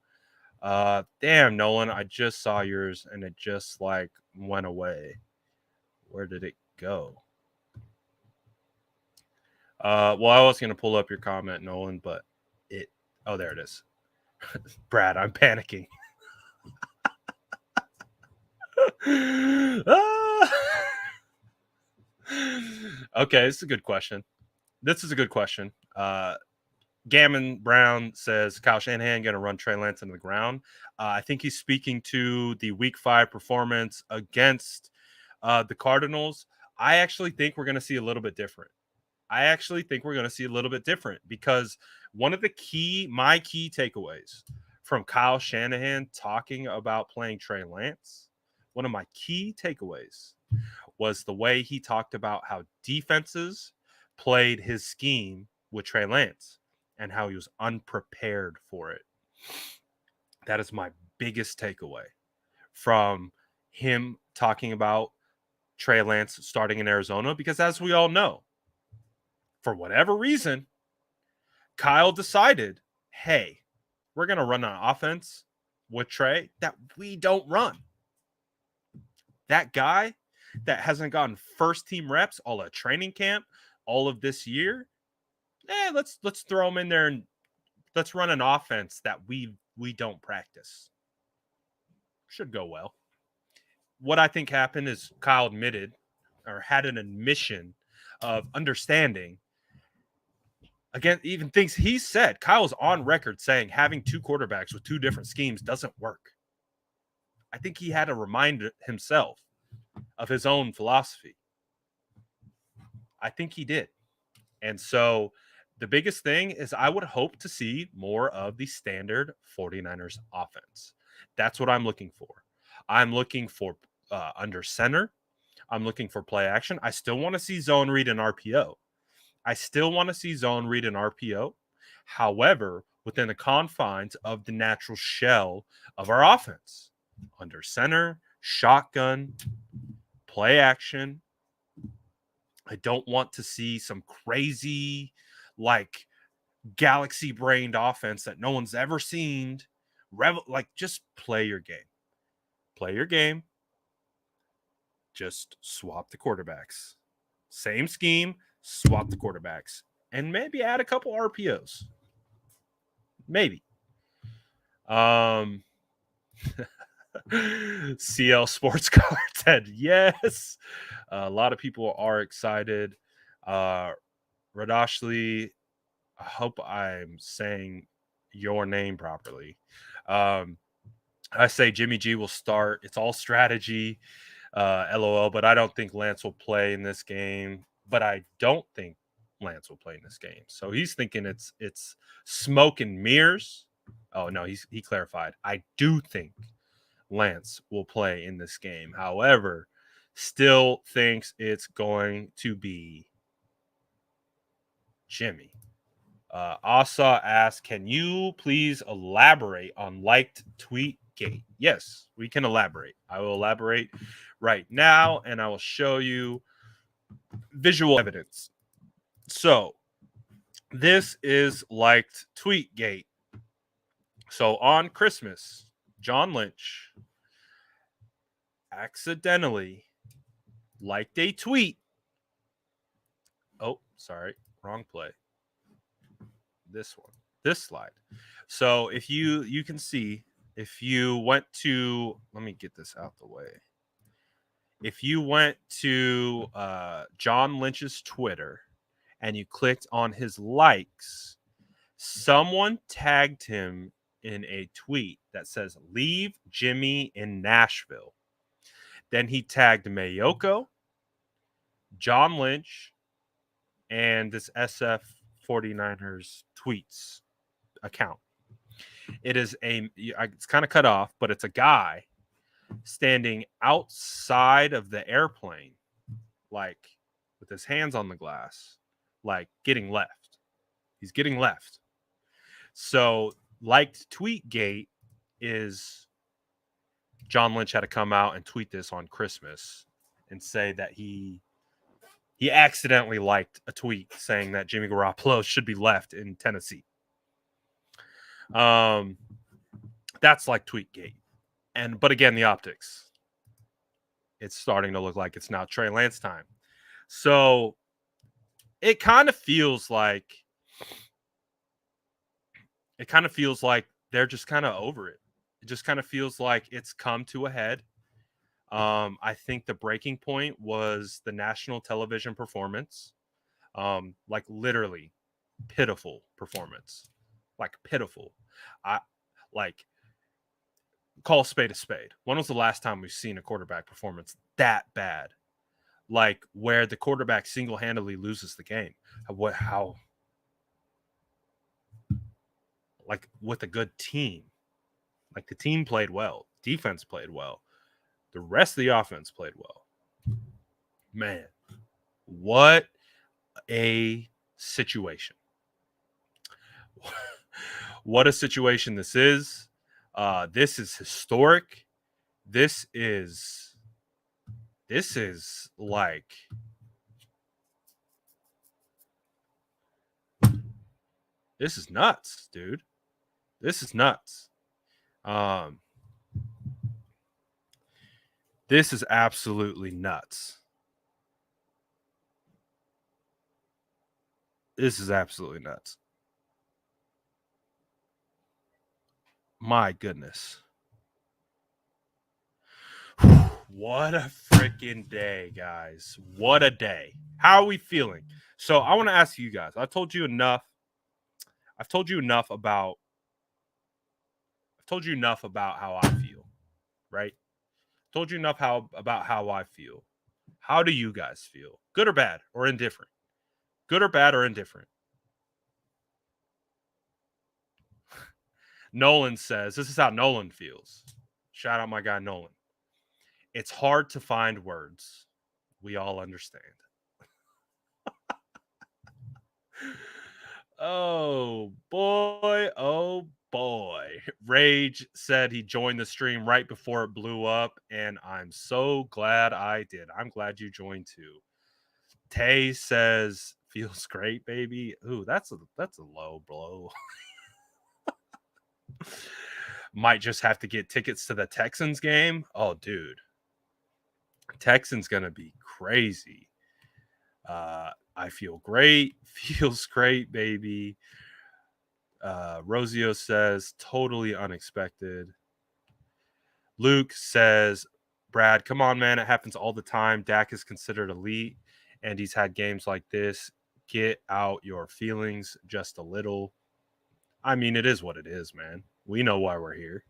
Damn, Nolan, I just saw yours and it just like went away. Where did it go? Well, I was gonna pull up your comment, Nolan, but there it is. Brad, I'm panicking. Okay, this is a good question. Gammon Brown says Kyle Shanahan going to run Trey Lance into the ground. I think he's speaking to the Week 5 performance against the Cardinals. I actually think we're going to see a little bit different. Because one of my key takeaways from Kyle Shanahan talking about playing Trey Lance, one of my key takeaways was the way he talked about how defenses played his scheme with Trey Lance and how he was unprepared for it. That is my biggest takeaway from him talking about Trey Lance starting in Arizona, because as we all know, for whatever reason, Kyle decided, hey, we're going to run an offense with Trey that we don't run. That guy that hasn't gotten first team reps all at training camp all of this year, let's throw him in there and let's run an offense that we don't practice. Should go well. What I think happened is Kyle admitted, or had an admission of understanding. Again, even things he said, Kyle's on record saying having two quarterbacks with two different schemes doesn't work. I think he had to remind himself of his own philosophy. I think he did. And so the biggest thing is I would hope to see more of the standard 49ers offense. That's what I'm looking for. I'm looking for under center. I'm looking for play action. I still want to see zone read and RPO. However, within the confines of the natural shell of our offense. Under center, shotgun, play action. I don't want to see some crazy, like, galaxy-brained offense that no one's ever seen. Just play your game. Just swap the quarterbacks. Same scheme, swap the quarterbacks. And maybe add a couple RPOs. Maybe. Um, CL Sports Car said yes. A lot of people are excited. Radashli, I hope I'm saying your name properly. I say Jimmy G will start. It's all strategy. LOL, but I don't think Lance will play in this game. But I don't think Lance will play in this game. So he's thinking it's smoke and mirrors. Oh no, he clarified. I do think Lance will play in this game. However, still thinks it's going to be Jimmy. Asa asks, can you please elaborate on liked tweet gate? Yes, we can elaborate. I will elaborate right now, and I will show you visual evidence. So, this is liked tweet gate. So, on Christmas, John Lynch accidentally liked a tweet. Oh, sorry, wrong play. This one, this slide. So, if you can see, if you went to, let me get this out the way. If you went to John Lynch's Twitter and you clicked on his likes, someone tagged him in a tweet that says, leave Jimmy in Nashville. Then he tagged Mayoko, John Lynch, and this SF 49ers tweets account. It's kind of cut off, but it's a guy standing outside of the airplane, like with his hands on the glass, like getting left. He's getting left. So, liked tweet gate is John Lynch had to come out and tweet this on Christmas and say that he accidentally liked a tweet saying that Jimmy Garoppolo should be left in Tennessee. That's like Tweetgate. But again, the optics. It's starting to look like it's now Trey Lance time. So it kind of feels like they're just kind of over it. It just kind of feels like it's come to a head. I think the breaking point was the national television performance. Like literally pitiful performance. Like pitiful. Call a spade a spade. When was the last time we've seen a quarterback performance that bad? Like where the quarterback single-handedly loses the game. How like with a good team. Like the team played well. Defense played well. The rest of the offense played well. Man, what a situation. What a situation this is. This is historic. This is like this is nuts, dude. This is nuts. This is absolutely nuts. This is absolutely nuts. My goodness. What a freaking day, guys. What a day. How are we feeling? So I want to ask you guys. I've told you enough about how I feel, right? Told you enough about how I feel. How do you guys feel? Good or bad or indifferent? Good or bad or indifferent? Nolan says, this is how Nolan feels. Shout out my guy Nolan. It's hard to find words. We all understand. Oh boy. Oh boy. Rage said he joined the stream right before it blew up, and I'm so glad I did. I'm glad you joined too. Tay says, feels great, baby. Ooh, that's a low blow. Might just have to get tickets to the Texans game. Oh, dude. Texans gonna be crazy. I feel great. Feels great, baby. Rosio says, totally unexpected. Luke says, Brad, come on, man. It happens all the time. Dak is considered elite, and he's had games like this. Get out your feelings just a little. I mean, it is what it is, man. We know why we're here.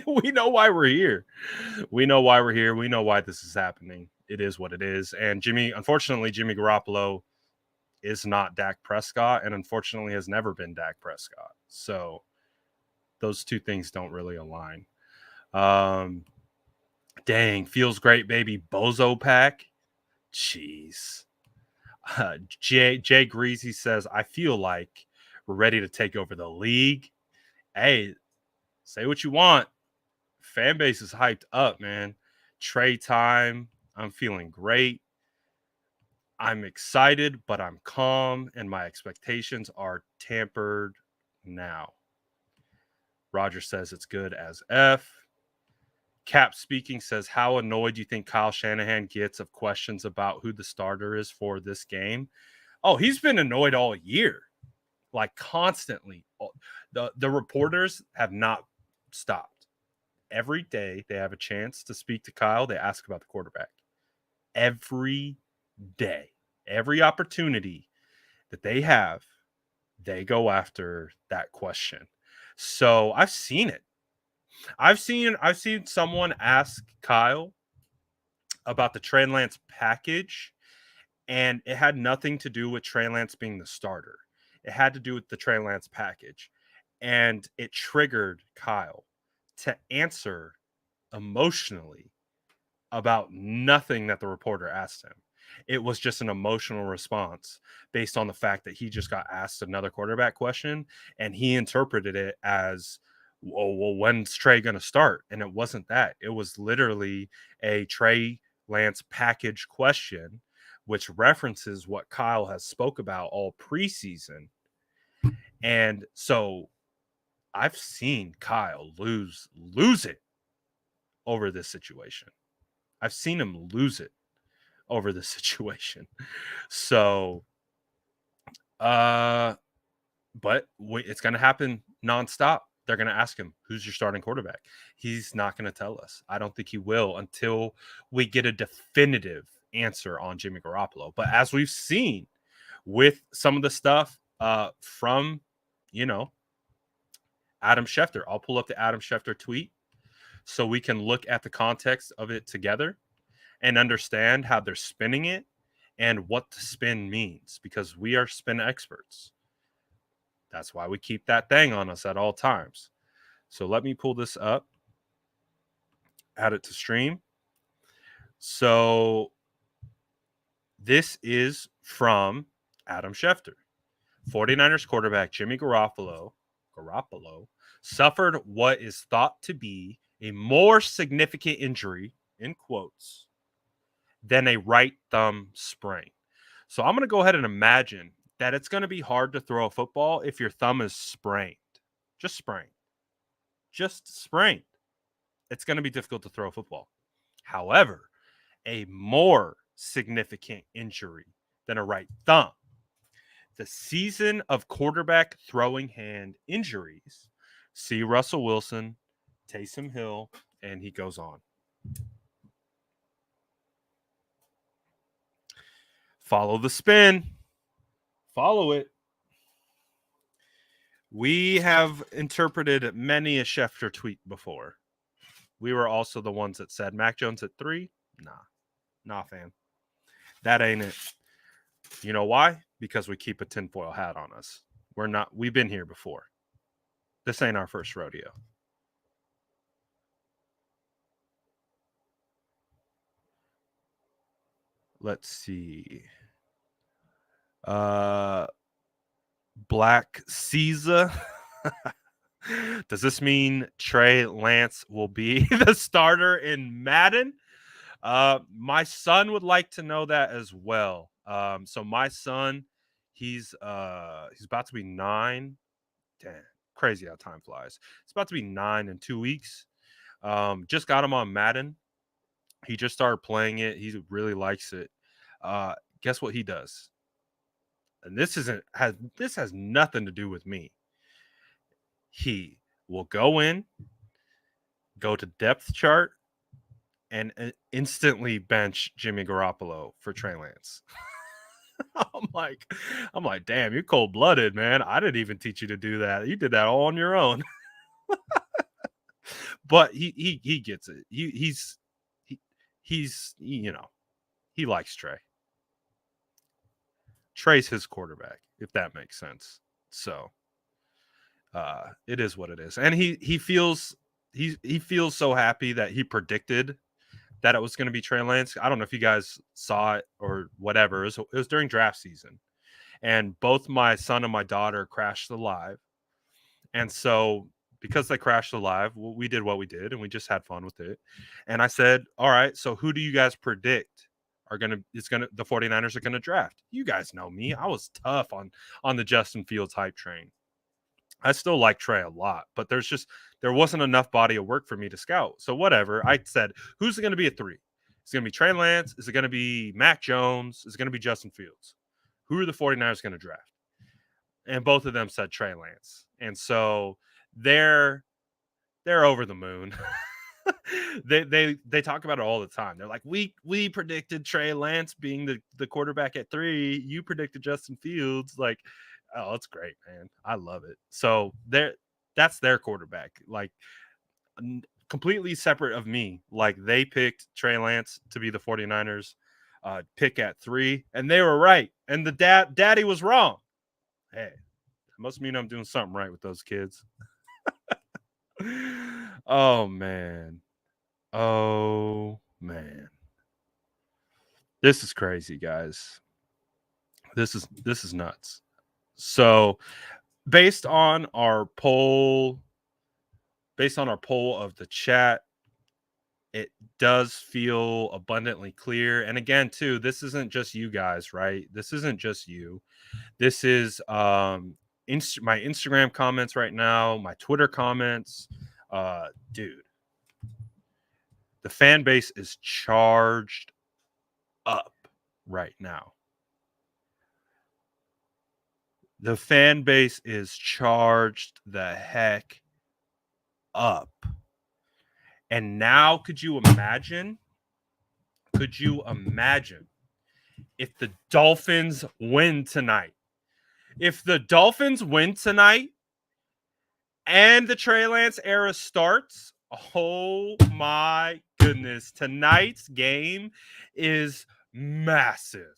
We know why we're here. We know why we're here. We know why this is happening. It is what it is. And unfortunately, Jimmy Garoppolo is not Dak Prescott, and unfortunately has never been Dak Prescott. So those two things don't really align. Dang, feels great, baby. Bozo pack. Jeez. Jay Greasy says, I feel like we're ready to take over the league. Hey, say what you want. Fan base is hyped up, man. Trey time. I'm feeling great. I'm excited, but I'm calm, and my expectations are tempered now. Roger says it's good as F. Cap speaking says, how annoyed do you think Kyle Shanahan gets of questions about who the starter is for this game? Oh, he's been annoyed all year, like constantly. The reporters have not stopped. Every day they have a chance to speak to Kyle, they ask about the quarterback. Every day, every opportunity that they have, they go after that question. So I've seen it. I've seen someone ask Kyle about the Trey Lance package, and it had nothing to do with Trey Lance being the starter. It had to do with the Trey Lance package, and it triggered Kyle to answer emotionally about nothing that the reporter asked him. It was just an emotional response based on the fact that he just got asked another quarterback question, and he interpreted it as, well, when's Trey going to start? And it wasn't that. It was literally a Trey Lance package question, which references what Kyle has spoke about all preseason. And so I've seen Kyle lose it over this situation. I've seen him lose it over the situation. So, but it's going to happen nonstop. They're going to ask him, who's your starting quarterback? He's not going to tell us. I don't think he will until we get a definitive answer on Jimmy Garoppolo. But as we've seen with some of the stuff from, Adam Schefter, I'll pull up the Adam Schefter tweet so we can look at the context of it together and understand how they're spinning it and what the spin means, because we are spin experts. That's why we keep that thing on us at all times. So let me pull this up, add it to stream. So this is from Adam Schefter. 49ers quarterback Jimmy Garoppolo suffered what is thought to be a more significant injury, in quotes, than a right thumb sprain. So I'm going to go ahead and imagine that it's going to be hard to throw a football if your thumb is sprained. Just sprained. It's going to be difficult to throw a football. However, a more significant injury than a right thumb, the season of quarterback throwing hand injuries. See Russell Wilson, Taysom Hill, and he goes on. Follow the spin. Follow it. We have interpreted many a Schefter tweet before. We were also the ones that said Mac Jones at 3. Nah, fam. That ain't it. You know why? Because we keep a tinfoil hat on us. We've been here before. This ain't our first rodeo. Let's see. Black Caesar. Does this mean Trey Lance will be the starter in Madden? My son would like to know that as well. So my son, he's about to be 9. Damn, crazy how time flies. It's about to be 9 in 2 weeks. Just got him on Madden. He just started playing it. He really likes it. Guess what he does? And this has nothing to do with me. he will go to depth chart, and instantly bench Jimmy Garoppolo for Trey Lance. I'm like, damn, you're cold blooded, man. I didn't even teach you to do that. You did that all on your own. But he gets it. He's he likes Trey. Trey's his quarterback, if that makes sense. So it is what it is. And he feels so happy that he predicted that it was going to be Trey Lance. I don't know if you guys saw it or whatever. It was during draft season. And both my son and my daughter crashed the live. And so because they crashed the live, we did what we did and we just had fun with it. And I said, all right, so who do you guys predict the 49ers are going to draft? You guys know me. I was tough on the Justin Fields hype train. I still like Trey a lot, but there wasn't enough body of work for me to scout. So whatever. I said, who's going to be a 3? Is it going to be Trey Lance? Is it going to be Mac Jones? Is it going to be Justin Fields? Who are the 49ers going to draft? And both of them said Trey Lance. And so they're over the moon. they talk about it all the time. They're like, we predicted Trey Lance being the quarterback at 3. You predicted Justin Fields. Like, oh, it's great, man. I love it. So that's their quarterback. Like, completely separate of me. Like, they picked Trey Lance to be the 49ers pick at 3, and they were right. And the daddy was wrong. Hey, it must mean I'm doing something right with those kids. Oh man. This is crazy, guys. This is nuts. So, based on our poll of the chat, it does feel abundantly clear. And again, too, this isn't just you guys, right? This isn't just you. This is my Instagram comments right now, my Twitter comments. Dude, the fan base is charged up right now. The fan base is charged the heck up. And now, could you imagine if the Dolphins win tonight? If the Dolphins win tonight and the Trey Lance era starts, oh my goodness. Tonight's game is massive.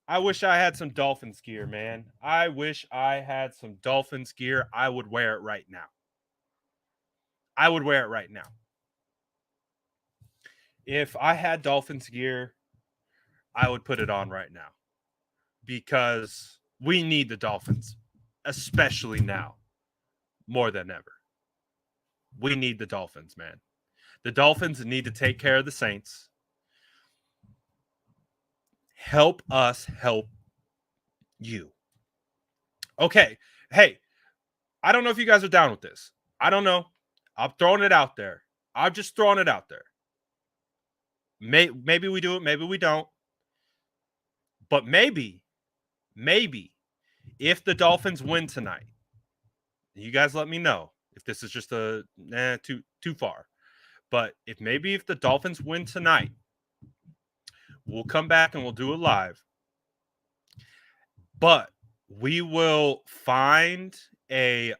I wish I had some Dolphins gear, man. I wish I had some Dolphins gear. I would wear it right now. If I had Dolphins gear, I would put it on right now. Because we need the Dolphins, especially now, more than ever. We need the Dolphins, man. The Dolphins need to take care of the Saints. Help us help you. Okay. Hey, I don't know if you guys are down with this. I don't know. I'm throwing it out there. I'm just throwing it out there. Maybe we do it. Maybe we don't. But maybe, if the Dolphins win tonight, you guys let me know if this is just too far. But if the Dolphins win tonight, we'll come back and we'll do it live. But we will find a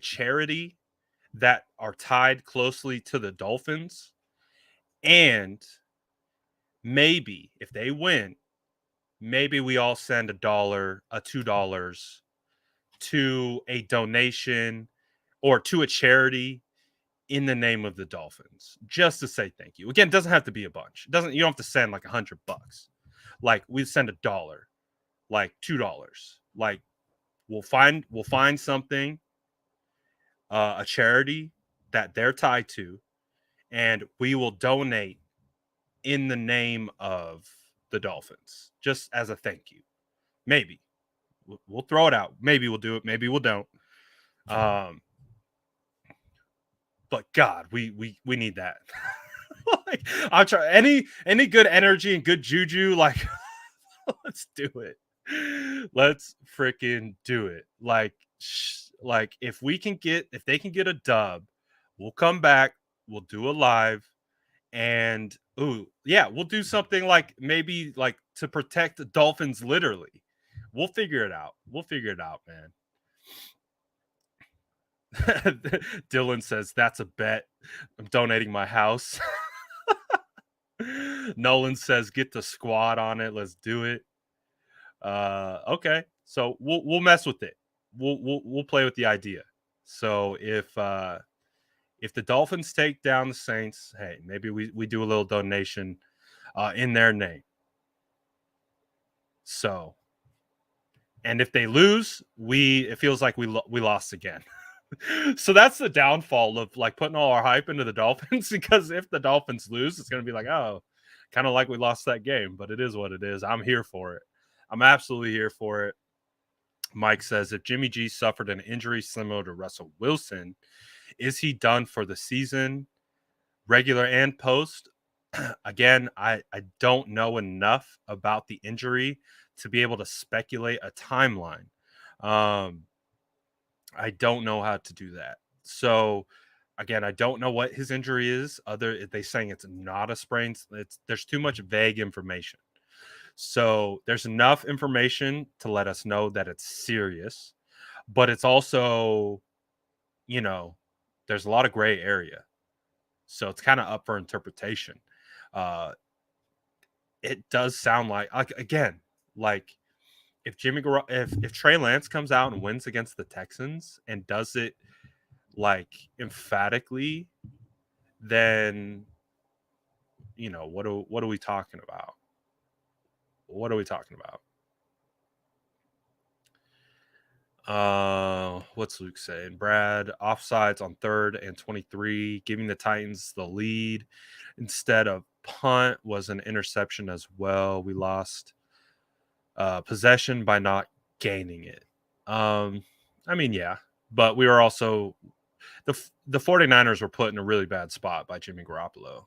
charity that are tied closely to the Dolphins. And maybe if they win, maybe we all send $1, $2 to a donation or to a charity in the name of the Dolphins, just to say thank you. Again, it doesn't have to be a bunch. You don't have to send like $100. Like, we send $1, like $2. Like, we'll find something, a charity that they're tied to, and we will donate in the name of the Dolphins, just as a thank you. Maybe we'll throw it out. Maybe we'll do it. Maybe we'll don't. But God, we need that. Like, I'll try any good energy and good juju. Like, let's do it. Let's freaking do it. Like if they can get a dub, we'll come back. We'll do a live, and ooh, yeah, we'll do something like maybe like to protect the Dolphins. Literally, we'll figure it out. We'll figure it out, man. Dylan says that's a bet. I'm donating my house. Nolan says get the squad on it. Let's do it. Okay, so we'll mess with it. We'll play with the idea. So if the Dolphins take down the Saints, hey, maybe we do a little donation in their name. So, and if they lose, it feels like we lost again. So that's the downfall of like putting all our hype into the Dolphins, because if the Dolphins lose, it's going to be like, oh, kind of like we lost that game, but it is what it is. I'm here for it. I'm absolutely here for it. Mike says, if Jimmy G suffered an injury similar to Russell Wilson, is he done for the season, regular and post? Again, I don't know enough about the injury to be able to speculate a timeline. I don't know how to do that. So again, I don't know what his injury is. They saying it's not a sprain. There's too much vague information. So there's enough information to let us know that it's serious, but it's also, there's a lot of gray area. So it's kind of up for interpretation. It does sound like again, like if if Trey Lance comes out and wins against the Texans and does it like emphatically, then what are we talking about? What are we talking about? What's Luke saying? Brad, offsides on 3rd and 23, giving the Titans the lead instead of punt was an interception as well. We lost possession by not gaining it. I mean, yeah, but we were also the 49ers were put in a really bad spot by Jimmy Garoppolo.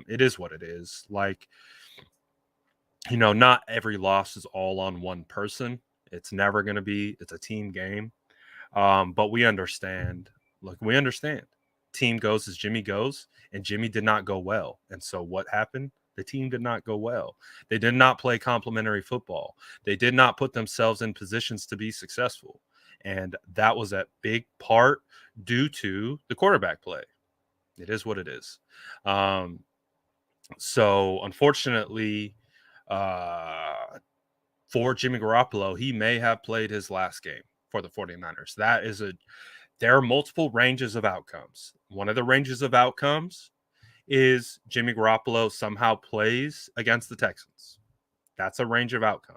It is what it is. Like, not every loss is all on one person. It's never going to be. It's a team game. But we understand. Look, we understand. Team goes as Jimmy goes, and Jimmy did not go well. And so what happened? The team did not go well. They did not play complementary football. They did not put themselves in positions to be successful. And that was a big part due to the quarterback play. It is what it is. So unfortunately, for Jimmy Garoppolo, he may have played his last game for the 49ers. There are multiple ranges of outcomes. One of the ranges of outcomes is Jimmy Garoppolo somehow plays against the Texans. That's a range of outcome.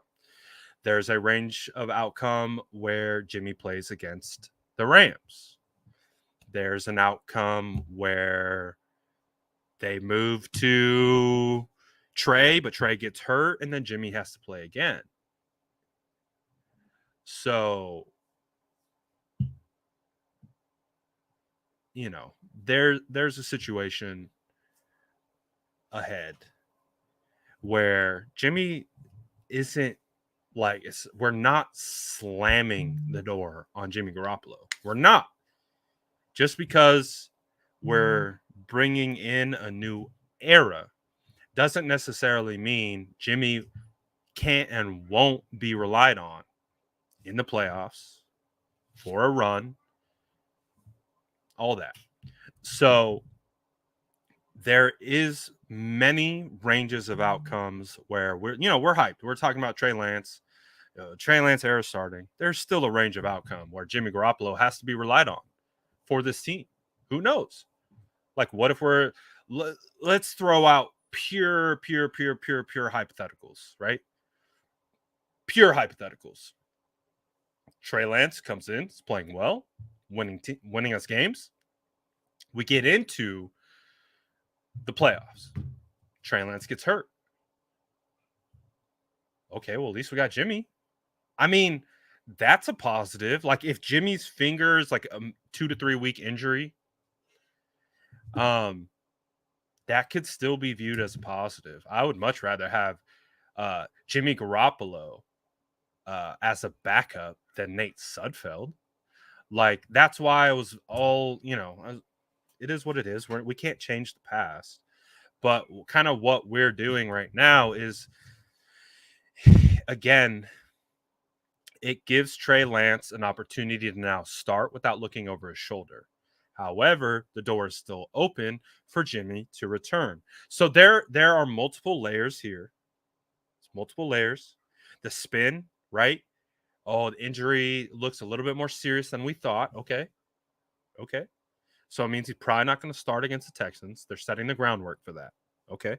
There's a range of outcome where Jimmy plays against the Rams. There's an outcome where they move to Trey, but Trey gets hurt, and then Jimmy has to play again. So, there's a situation ahead where Jimmy isn't like we're not slamming the door on Jimmy Garoppolo. We're not. Just because we're bringing in a new era doesn't necessarily mean Jimmy can't and won't be relied on in the playoffs for a run, all that. So there is many ranges of outcomes where we're hyped. We're talking about Trey Lance. Trey Lance era starting. There's still a range of outcome where Jimmy Garoppolo has to be relied on for this team. Who knows? Like, what if let's throw out pure hypotheticals, right? Pure hypotheticals. Trey Lance comes in, is playing well, winning us games. We get into the playoffs. Trey Lance gets hurt. Okay, well, at least we got Jimmy. I mean, that's a positive. Like, if Jimmy's finger is like a 2 to 3 week injury, that could still be viewed as a positive. I would much rather have Jimmy Garoppolo as a backup than Nate Sudfeld. Like, that's why I was all, it is what it is. We can't change the past. But kind of what we're doing right now is, again, it gives Trey Lance an opportunity to now start without looking over his shoulder. However, the door is still open for Jimmy to return. So there are multiple layers here. It's multiple layers. The spin, right? Oh, the injury looks a little bit more serious than we thought. Okay. So it means he's probably not going to start against the Texans. They're setting the groundwork for that. Okay.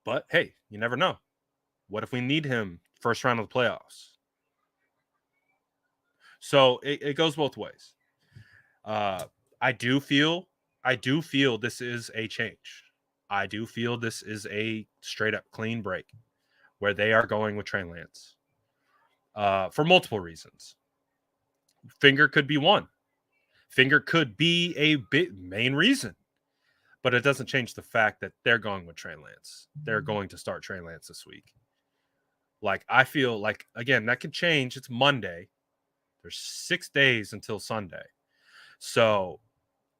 But hey, you never know. What if we need him first round of the playoffs? So it goes both ways. I do feel this is a change. I do feel this is a straight up clean break where they are going with Trey Lance for multiple reasons. Finger could be one. Finger could be a main reason, but it doesn't change the fact that they're going with Trey Lance. They're going to start Trey Lance this week. Like, I feel like, again, that could change. It's Monday. There's 6 days until Sunday. So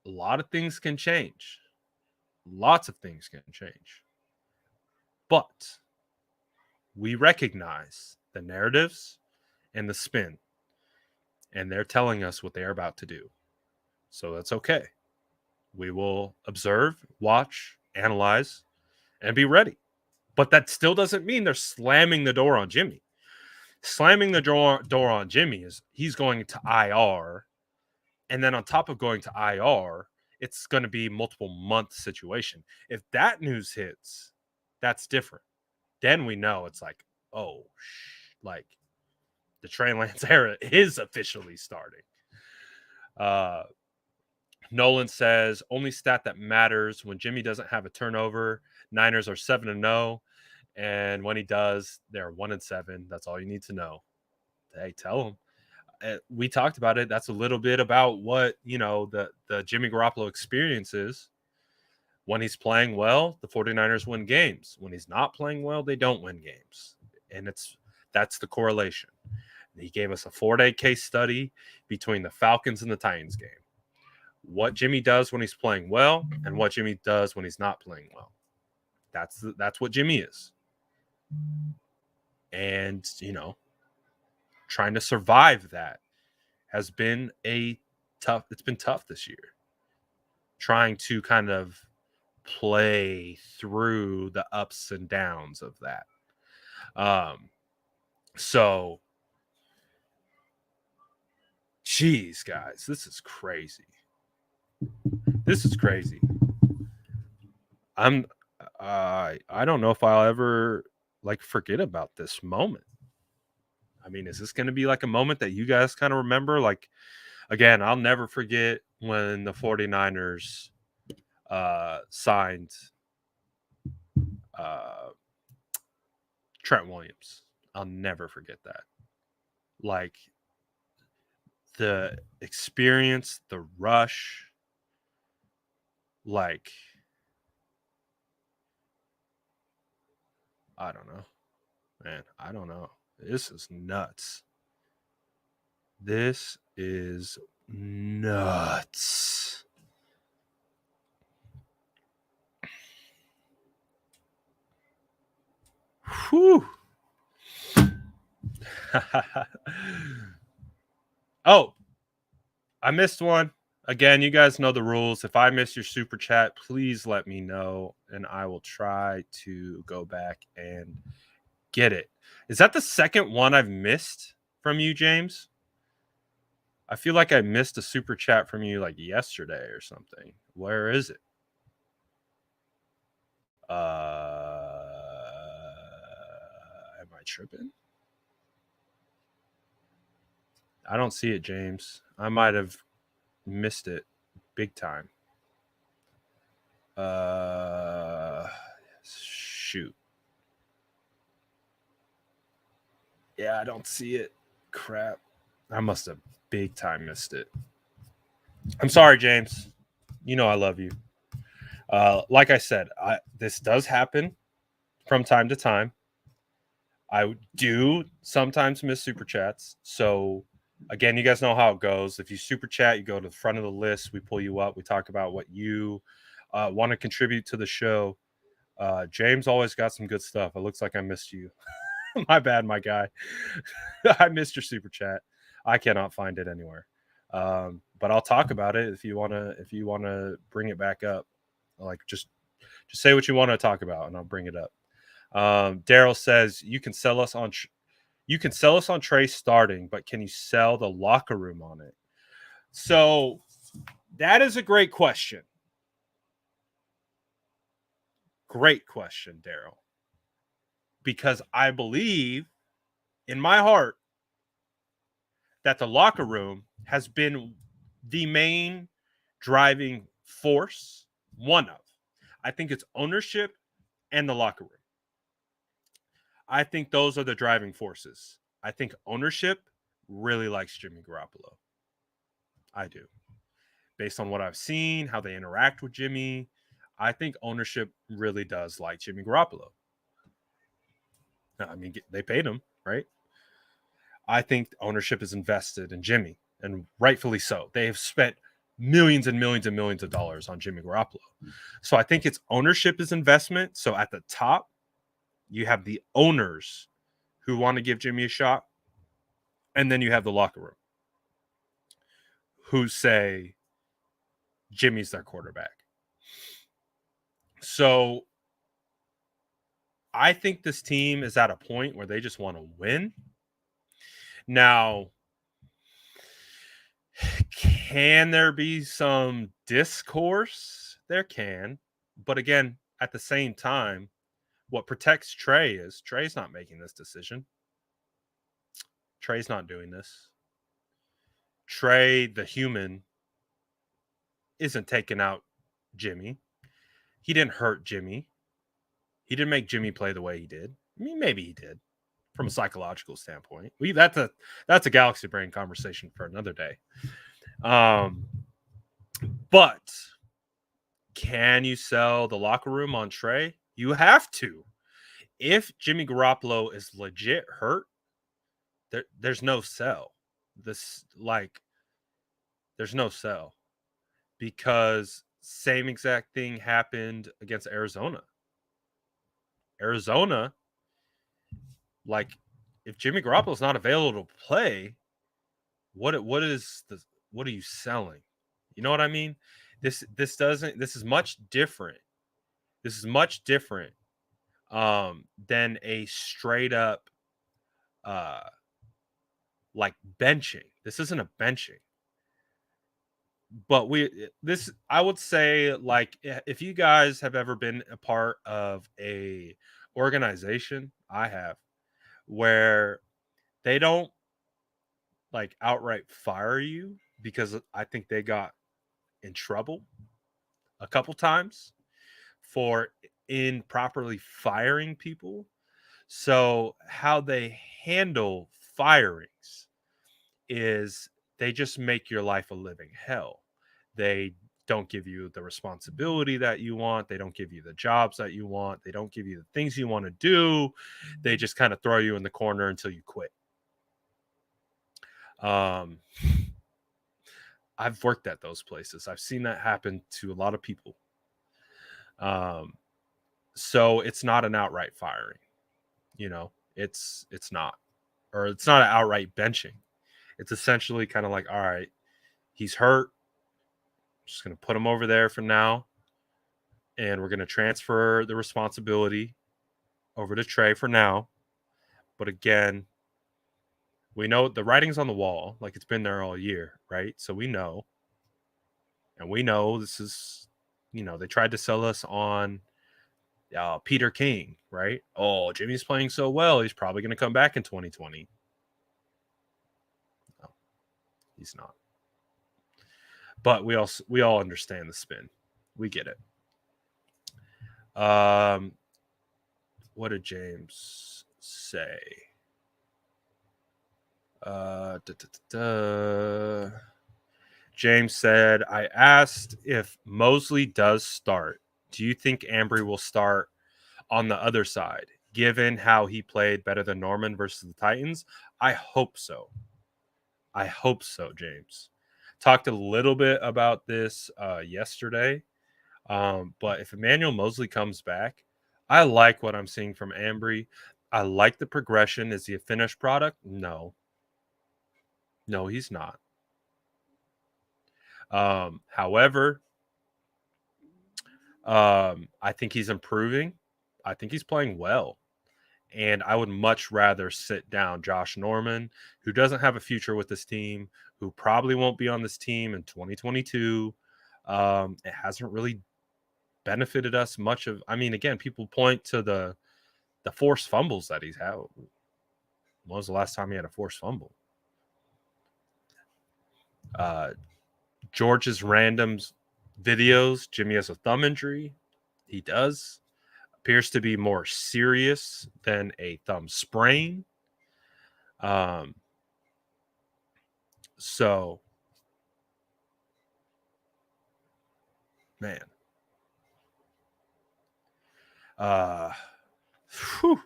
a lot of things can change. Lots of things can change. But we recognize the narratives and the spin, and they're telling us what they're about to do. So that's okay. We will observe, watch, analyze, and be ready. But that still doesn't mean they're slamming the door on Jimmy. Slamming the door on Jimmy is he's going to IR. And then on top of going to IR, it's going to be multiple month situation. If that news hits, that's different. Then we know it's like, oh, like the Trey Lance era is officially starting. Nolan says, only stat that matters when Jimmy doesn't have a turnover. Niners are 7-0. And when he does, they're 1-7. That's all you need to know. Hey, tell him. We talked about it. That's a little bit about what, the Jimmy Garoppolo experience is. When he's playing well, the 49ers win games. When he's not playing well, they don't win games. And that's the correlation. He gave us a 4-day case study between the Falcons and the Titans game. What Jimmy does when he's playing well and what Jimmy does when he's not playing well. That's what Jimmy is. And, trying to survive that has been it's been tough this year. Trying to kind of play through the ups and downs of that. So, geez, guys, this is crazy. I don't know if I'll ever forget about this moment. I mean, is this going to be like a moment that you guys kind of remember? Like, again, I'll never forget when the 49ers signed Trent Williams. I'll never forget that. Like, the experience, the rush, like, I don't know. Man, I don't know. This is nuts. This is nuts. Whew. Oh, I missed one. Again, you guys know the rules. If I miss your super chat, please let me know, and I will try to go back and get it. Is that the second one I've missed from you, James? I feel like I missed a super chat from you like yesterday or something. Where is it? Am I tripping? I don't see it, James. I might have missed it big time. Shoot. Yeah, I don't see it. Crap. I must have big time missed it. I'm sorry, James. You know I love you. Like I said, this does happen from time to time. I do sometimes miss super chats. So again, you guys know how it goes. If you super chat, you go to the front of the list. We pull you up. We talk about what you want to contribute to the show. James always got some good stuff. It looks like I missed you. My bad, my guy. I missed your super chat. I cannot find it anywhere. But I'll talk about it if you wanna bring it back up. Like just say what you want to talk about, and I'll bring it up. Daryl says you can sell us on Trey starting, but can you sell the locker room on it? So that is a great question. Great question, Daryl. Because I believe in my heart that the locker room has been the main driving force. One of, I think it's ownership and the locker room. I think those are the driving forces. I think ownership really likes Jimmy Garoppolo. I do. Based on what I've seen, how they interact with Jimmy, I think ownership really does like Jimmy Garoppolo. I mean, they paid him, right? I think ownership is invested in Jimmy, and rightfully so. They have spent millions and millions and millions of dollars on Jimmy Garoppolo. So I think it's ownership is investment. So at the top, you have the owners who want to give Jimmy a shot, and then you have the locker room who say Jimmy's their quarterback. So I think this team is at a point where they just want to win. Now, can there be some discourse? There can. But again, at the same time, what protects Trey is Trey's not making this decision. Trey's not doing this. Trey, the human, isn't taking out Jimmy. He didn't hurt Jimmy. He didn't make Jimmy play the way he did. I mean, maybe he did from a psychological standpoint. That's a galaxy brain conversation for another day. But can you sell the locker room on Trey? You have to. If Jimmy Garoppolo is legit hurt, there's no sell. There's no sell, because same exact thing happened against Arizona. Like, if Jimmy Garoppolo's not available to play, what are you selling? You know what I mean? This is much different. This is much different than a straight up like benching. This isn't a benching. But I would say, like, if you guys have ever been a part of a organization, I have, where they don't like outright fire you, because I think they got in trouble a couple times for improperly firing people. So how they handle firings is they just make your life a living hell. They don't give you the responsibility that you want. They don't give you the jobs that you want. They don't give you the things you want to do. They just kind of throw you in the corner until you quit. I've worked at those places. I've seen that happen to a lot of people. So it's not an outright firing. It's not. Or it's not an outright benching. It's essentially kind of like, all right, he's hurt. Just going to put him over there for now. And we're going to transfer the responsibility over to Trey for now. But again, we know the writing's on the wall. Like, it's been there all year, right? So we know. And we know this is, they tried to sell us on Peter King, right? Oh, Jimmy's playing so well, he's probably going to come back in 2020. No, he's not. But we all understand the spin. We get it. What did James say? James said, I asked if Mosley does start, Do you think Ambry will start on the other side, given how he played better than Norman versus the Titans? I hope so. I hope so, James. Talked a little bit about this yesterday, but if Emmanuel Mosley comes back, I like what I'm seeing from Ambry. I like the progression. Is he a finished product? No. No, he's not. However, I think he's improving. I think he's playing well. And I would much rather sit down Josh Norman, who doesn't have a future with this team, who probably won't be on this team in 2022. It hasn't really benefited us much of. I mean, again, people point to the forced fumbles that he's had. When was the last time he had a forced fumble? George's random videos. Jimmy has a thumb injury. He does. Appears to be more serious than a thumb sprain. So, man. Whew,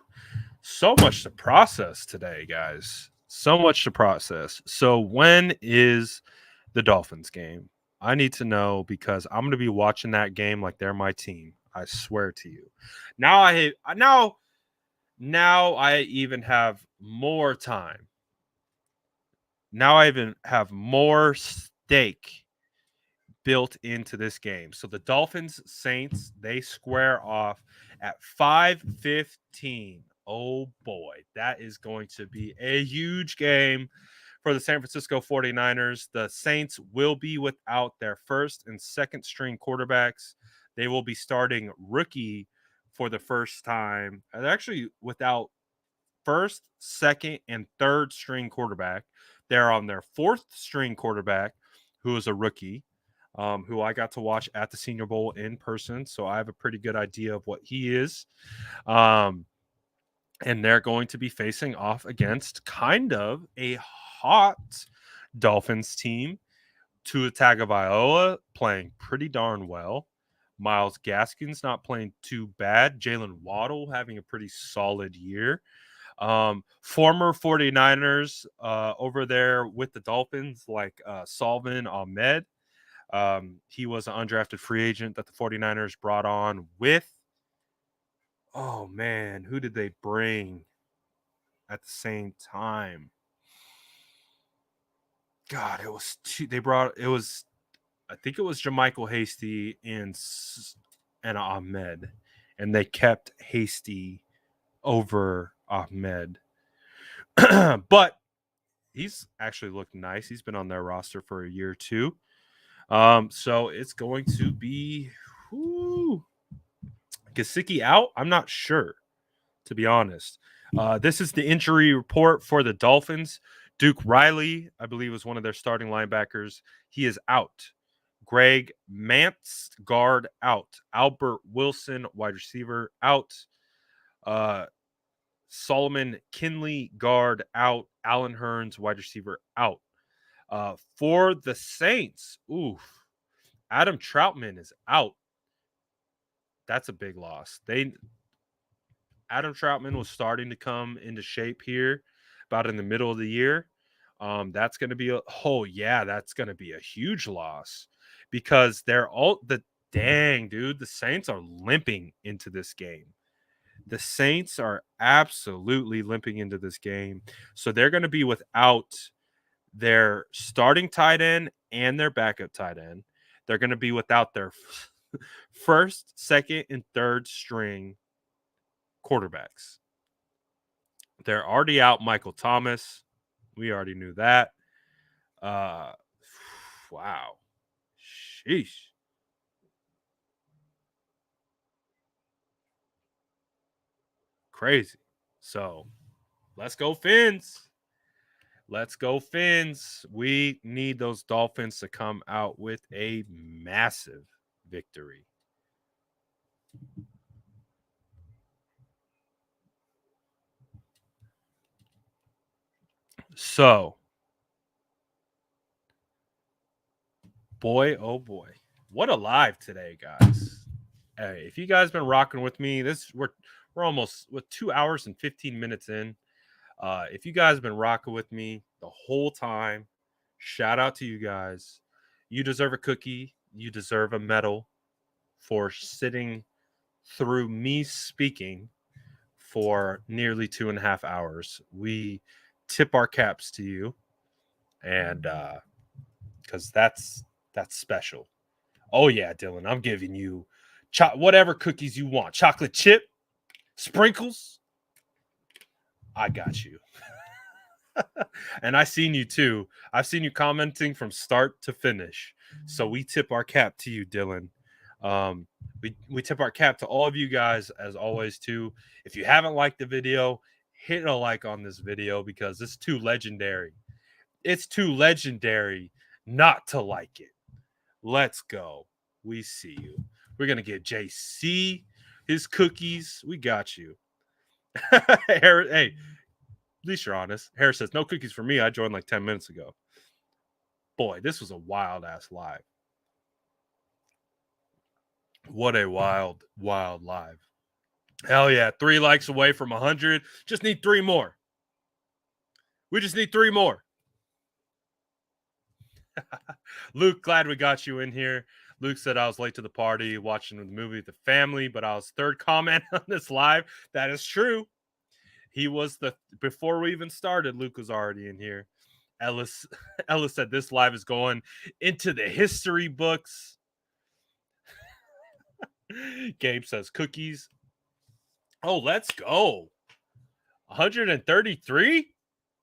so much to process today, guys. So much to process. So when is the Dolphins game? I need to know because I'm going to be watching that game like they're my team. I swear to you. Now I even have more time. Now I even have more stake built into this game. So the Dolphins Saints, they square off at 5:15. Oh boy, that is going to be a huge game for the San Francisco 49ers. The Saints will be without their first and second string quarterbacks. They will be starting rookie for the first time. And actually without first, second, and third string quarterback. They're on their fourth string quarterback, who is a rookie, who I got to watch at the Senior Bowl in person. So I have a pretty good idea of what he is. And they're going to be facing off against kind of a hot Dolphins team. Tua Tagovailoa playing pretty darn well. Myles Gaskin's not playing too bad. Jalen Waddle having a pretty solid year. Former 49ers over there with the Dolphins, like Salvin Ahmed. He was an undrafted free agent that the 49ers brought on with, oh man, who did they bring at the same time? God, it was I think it was Jermichael Hasty and Ahmed, and they kept Hasty over Ahmed. But he's actually looked nice. He's been on their roster for a year or two. So it's going to be Gesicki out. I'm not sure, to be honest. This is the injury report for the Dolphins. Duke Riley, I believe, was one of their starting linebackers. He is out. Greg Mance, guard, out. Albert Wilson, wide receiver, out. Solomon Kinley, guard, out. Allen Hurns, wide receiver, out. For the Saints, Adam Troutman is out. That's a big loss. Adam Troutman was starting to come into shape here about in the middle of the year. That's going to be that's going to be a huge loss because the Saints are limping into this game. The Saints are absolutely limping into this game. So they're going to be without their starting tight end and their backup tight end. They're going to be without their first, second, and third string quarterbacks. They're already out Michael Thomas. We already knew that. Wow. Sheesh. Crazy. So let's go Fins. Let's go Fins. We need those Dolphins to come out with a massive victory. So, boy, oh boy. What a live today, guys. Hey, if you guys been rocking with me, we're almost with 2 hours and 15 minutes in. If you guys been rocking with me the whole time, shout out to you guys. You deserve a cookie. You deserve a medal for sitting through me speaking for nearly 2.5 hours. We tip our caps to you, and because that's special. Oh yeah, Dylan, I'm giving you whatever cookies you want. Chocolate chip, sprinkles. I got you. And I seen you too. I've seen you commenting from start to finish. So we tip our cap to you, Dylan. Um, we tip our cap to all of you guys as always too. If you haven't liked the video, hit a like on this video because it's too legendary. It's too legendary not to like it. Let's go. We see you. We're gonna get JC his cookies. We got you. Hey, at least you're honest. Harris says, no cookies for me. I joined like 10 minutes ago. Boy, this was a wild ass live. What a wild, wild live. Hell yeah. 3 likes away from 100. Just need 3 more. We just need 3 more. Luke, glad we got you in here. Luke said I was late to the party watching the movie with the family, but I was third comment on this live. That is true. He was before we even started, Luke was already in here. Ellis said this live is going into the history books. Gabe says cookies. Oh, let's go. 133.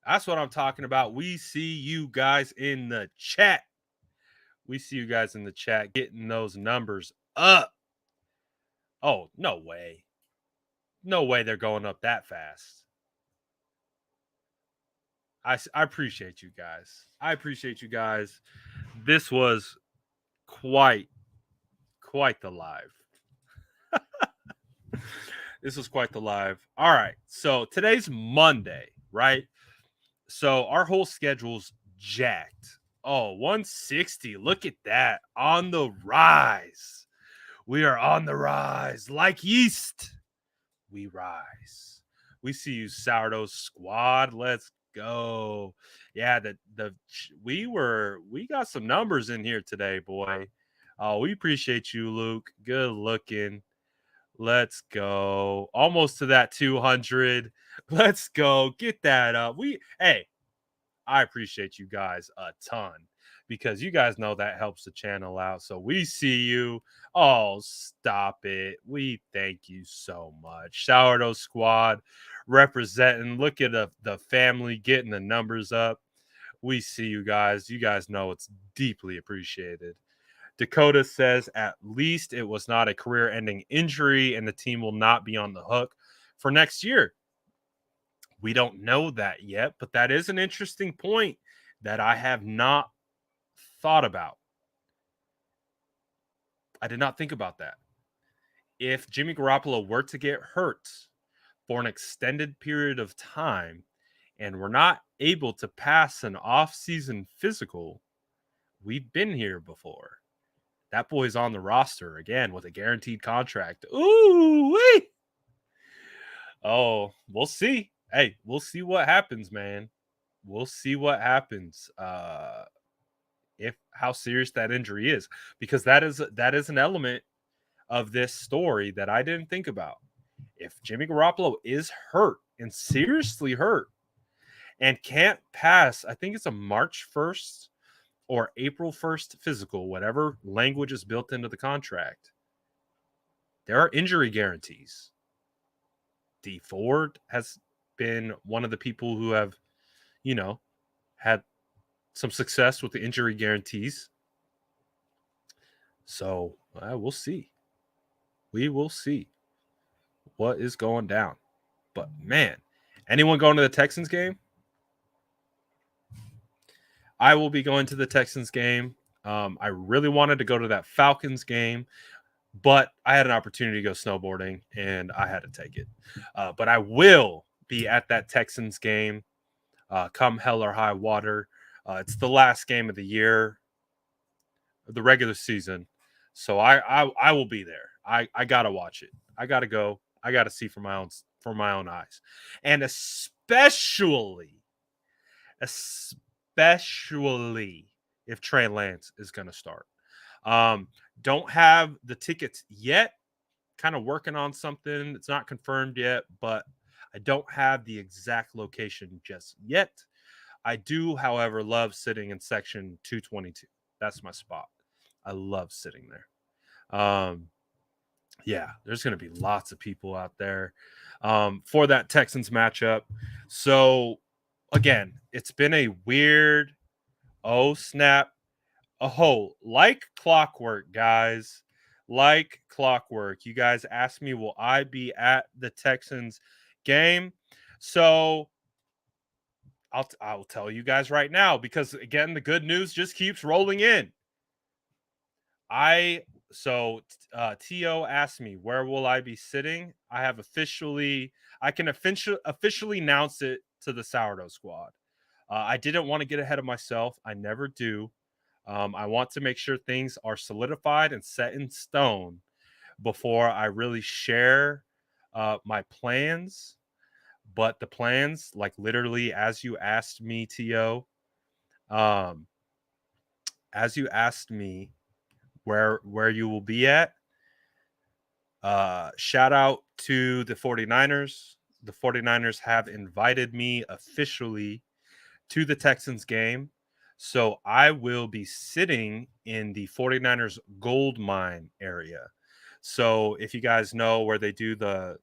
That's what I'm talking about. We see you guys in the chat. We see you guys in the chat getting those numbers up. Oh, no way. No way they're going up that fast. I appreciate you guys. I appreciate you guys. This was quite the live. This was quite the live. All right. So today's Monday, right? So our whole schedule's jacked. Oh, 160. Look at that. On the rise. We are on the rise. Like yeast, we rise. We see you, Sourdough Squad. Let's go. Yeah, we got some numbers in here today, boy. Oh, we appreciate you, Luke. Good looking. Let's go. Almost to that 200. Let's go. Get that up. Hey, I appreciate you guys a ton because you guys know that helps the channel out. So we see you. Oh, stop it. We thank you so much. Sourdough Squad representing. Look at the family getting the numbers up. We see you guys. You guys know it's deeply appreciated. Dakota says at least it was not a career-ending injury and the team will not be on the hook for next year. We don't know that yet, but that is an interesting point that I have not thought about. I did not think about that. If Jimmy Garoppolo were to get hurt for an extended period of time and we're not able to pass an off-season physical, we've been here before. That boy's on the roster again with a guaranteed contract. Ooh, wee. Oh, we'll see. Hey, we'll see what happens, man. We'll see what happens. If how serious that injury is, because that is an element of this story that I didn't think about. If Jimmy Garoppolo is hurt and seriously hurt and can't pass, I think it's a March 1st or April 1st physical, whatever language is built into the contract, there are injury guarantees. D Ford has been one of the people who have, had some success with the injury guarantees. So we'll see. We will see what is going down. But man, anyone going to the Texans game? I will be going to the Texans game. I really wanted to go to that Falcons game, but I had an opportunity to go snowboarding and I had to take it. But I will be at that Texans game come hell or high water. It's the last game of the year, the regular season. So I will be there. I gotta watch it. I gotta go. I gotta see for my own eyes, and especially if Trey Lance is gonna start. Don't have the tickets yet. Kind of working on something. It's not confirmed yet, but I don't have the exact location just yet. I do, however, love sitting in section 222. That's my spot. I love sitting there. Yeah, there's going to be lots of people out there for that Texans matchup. So, again, it's been a weird, oh, snap, like clockwork, guys. Like clockwork. You guys asked me, will I be at the Texans game? So, I'll tell you guys right now, because again, the good news just keeps rolling in. T.O. asked me, where will I be sitting? I can officially announce it to the Sourdough Squad. I didn't want to get ahead of myself. I never do. I want to make sure things are solidified and set in stone before I really share my plans. But the plans, like literally, as you asked me, T.O., as you asked me where you will be at, shout out to the 49ers. The 49ers have invited me officially to the Texans game. So I will be sitting in the 49ers gold mine area. So if you guys know where they do the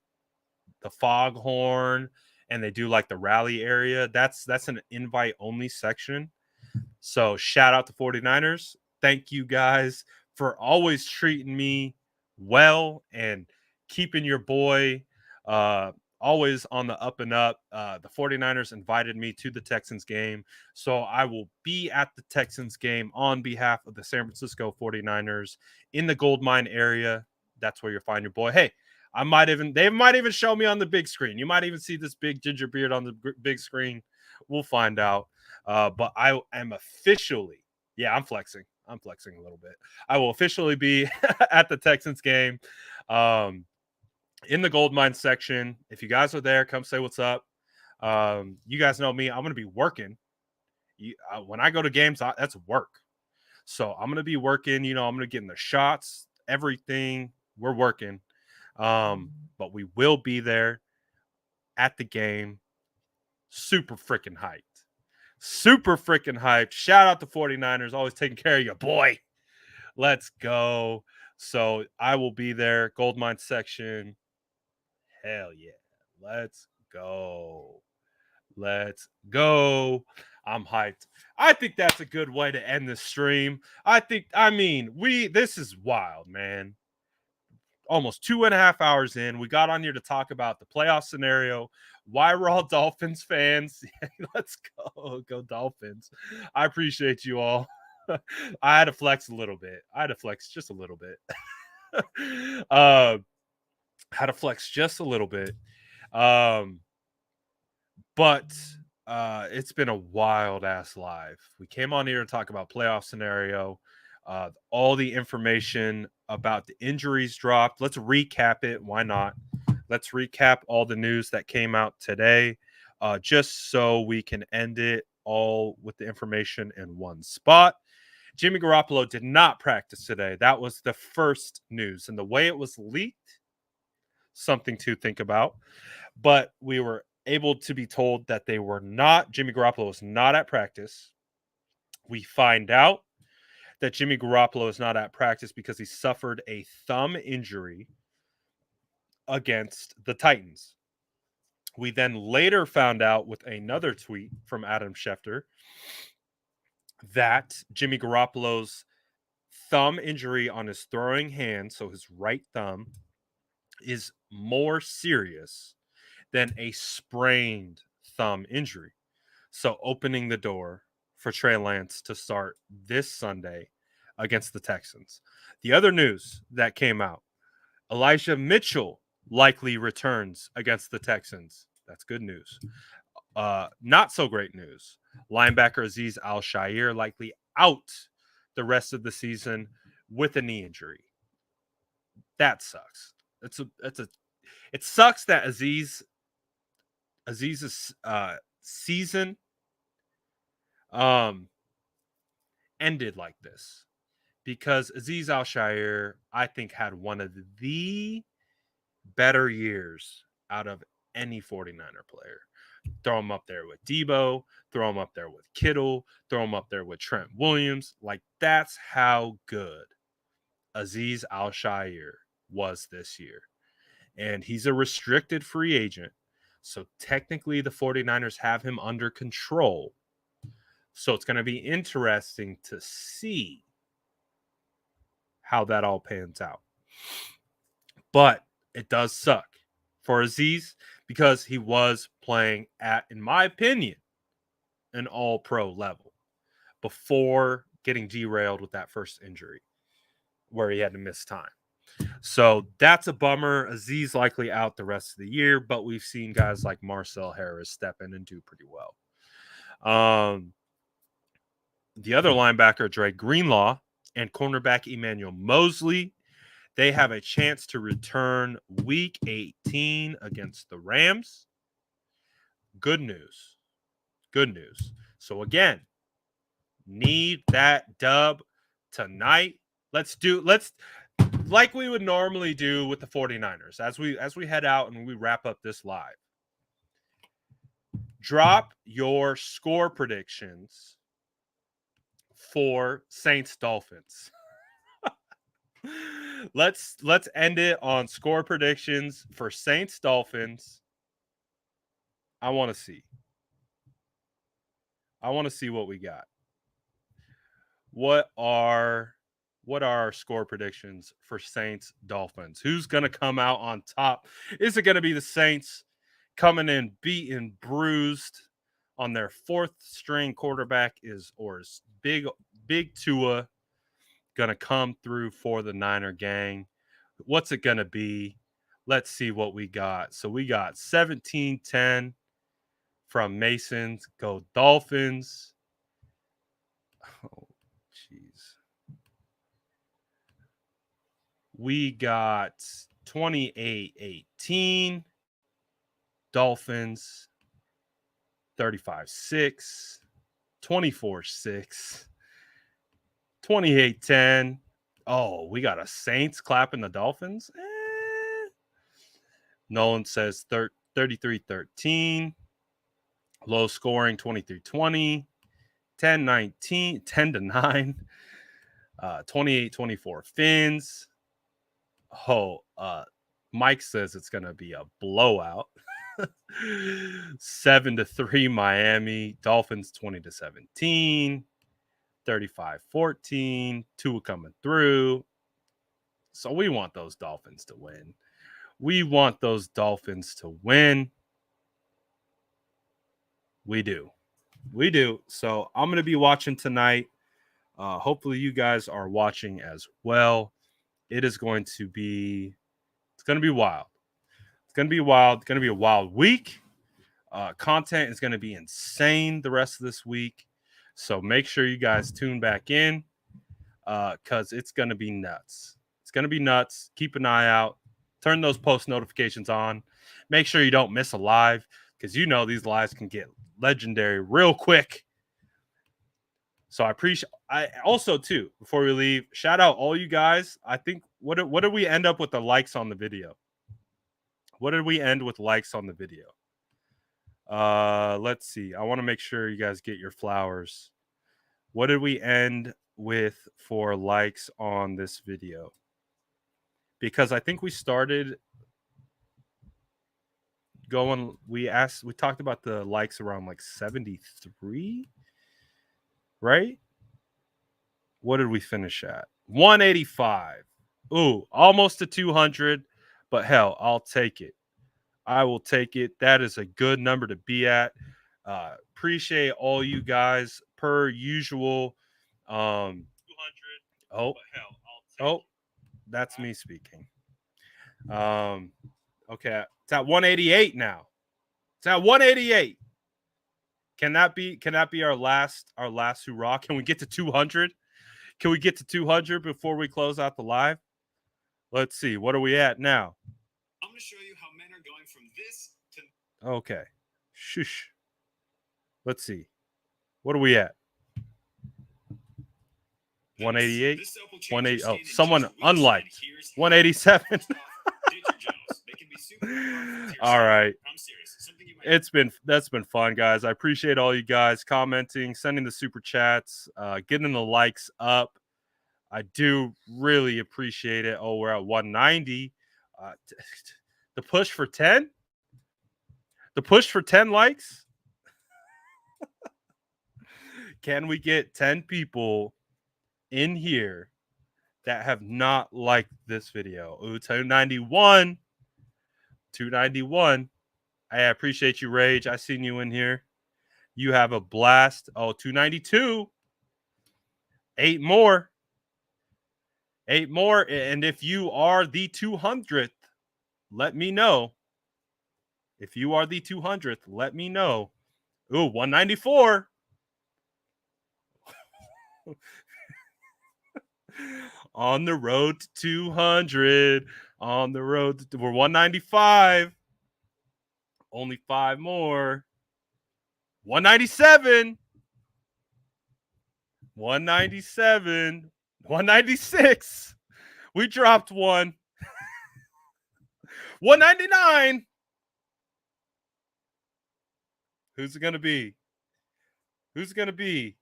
foghorn and they do like the rally area, that's an invite only section. So shout out to 49ers. Thank you guys for always treating me well and keeping your boy always on the up and up. The 49ers invited me to the Texans game. So I will be at the Texans game on behalf of the San Francisco 49ers in the gold mine area. That's where you'll find your boy. Hey, they might even show me on the big screen. You might even see this big ginger beard on the big screen. We'll find out. But I am officially, I'm flexing. I'm flexing a little bit. I will officially be at the Texans game in the gold mine section. If you guys are there, come say what's up. You guys know me. I'm going to be working. When I go to games, that's work. So I'm going to be working. I'm going to get in the shots, everything. We're working. But we will be there at the game. Super freaking hyped. Super freaking hyped. Shout out to 49ers, always taking care of your boy. Let's go. So I will be there. Goldmine section. Hell yeah. Let's go. Let's go. I'm hyped. I think that's a good way to end this stream. This is wild, man. Almost 2.5 hours in. We got on here to talk about the playoff scenario. Why we're all Dolphins fans. Let's go Dolphins. I appreciate you all. I had to flex a little bit. I had to flex just a little bit. But it's been a wild ass live. We came on here to talk about playoff scenario. All the information about the injuries dropped. Let's recap it. Why not? Let's recap all the news that came out today, just so we can end it all with the information in one spot. Jimmy Garoppolo did not practice today. That was the first news. And the way it was leaked, something to think about. But we were able to be told that Jimmy Garoppolo was not at practice. We find out that Jimmy Garoppolo is not at practice because he suffered a thumb injury against the Titans. We then later found out with another tweet from Adam Schefter that Jimmy Garoppolo's thumb injury on his throwing hand, so his right thumb, is more serious than a sprained thumb injury. So opening the door for Trey Lance to start this Sunday against the Texans. The other news that came out, Elijah Mitchell likely returns against the Texans. That's good news. Not so great news. Linebacker Azeez Al-Shaair likely out the rest of the season with a knee injury. That sucks. It sucks that Aziz's season ended like this, because Azeez Al-Shaair, I think, had one of the better years out of any 49er player. Throw him up there with Debo, throw him up there with Kittle, throw him up there with Trent Williams. Like, that's how good Azeez Al-Shaair was this year. And he's a restricted free agent. So technically the 49ers have him under control. So it's going to be interesting to see how that all pans out. But it does suck for Azeez, because he was playing at, in my opinion, an all-pro level before getting derailed with that first injury where he had to miss time. So that's a bummer. Azeez likely out the rest of the year, but we've seen guys like Marcel Harris step in and do pretty well. The other linebacker, Dre Greenlaw, and cornerback Emmanuel Mosley, they have a chance to return week 18 against the Rams. Good news. Good news. So again, need that dub tonight. Let's like we would normally do with the 49ers as we head out and we wrap up this live. Drop your score predictions for Saints Dolphins. Let's end it on score predictions for Saints Dolphins. I want to see what we got. What are our score predictions for Saints Dolphins? Who's going to come out on top? Is it going to be the Saints coming in beaten, bruised on their fourth string quarterback? Is big Tua going to come through for the Niner gang? What's it going to be? Let's see what we got. So we got 17-10 from Masons. Go Dolphins. Oh, jeez. We got 28-18. Dolphins. 35-6. 24-6. 28-10. Oh, we got a Saints clapping the Dolphins. Nolan says 33-13. Low scoring 23-20. 10-19. 10-9. 28-24 Fins. Oh, Mike says it's going to be a blowout. 7-3 Miami. Dolphins 20-17. 35-14. Tua coming through. So we want those Dolphins to win. We do. So I'm going to be watching tonight. Hopefully you guys are watching as well. It's going to be wild. It's going to be wild. It's going to be a wild week. Content is going to be insane the rest of this week. So make sure you guys tune back in, because it's going to be nuts. It's going to be nuts. Keep an eye out. Turn those post notifications on. Make sure you don't miss a live, because these lives can get legendary real quick. So I also too, before we leave, shout out all you guys. I think what did we end up with the likes on the video? What did we end with likes on the video? Let's see. I want to make sure you guys get your flowers. What did we end with for likes on this video? Because I think we started going, we talked about the likes around like 73, right? What did we finish at? 185. Ooh, almost to 200, but hell, I'll take it. I will take it. That is a good number to be at. Appreciate all you guys per usual. 200. Oh, that's me speaking. Okay, it's at 188 now. It's at 188. Can that be our last hurrah? Can we get to 200? Can we get to 200 before we close out the live? Let's see. What are we at now? I'm going to show you how men are going from this to. Okay. Shush. Let's see. What are we at? 188? 180. Oh, someone unliked. 187. All right. That's been fun, guys. I appreciate all you guys commenting, sending the super chats, getting the likes up. I do really appreciate it. Oh, we're at 190. The push for 10? The push for 10 likes? Can we get 10 people in here that have not liked this video? Ooh, 291. 291. I appreciate you, Rage. I seen you in here. You have a blast. Oh, 292. 8 more. 8 more. And if you are the 200th, let me know. If you are the 200th, let me know. Ooh, 194. On the road to 200. On the road to, we're 195. Only 5 more. 197. 197. 196. We dropped one. 199. Who's it going to be? Who's it going to be?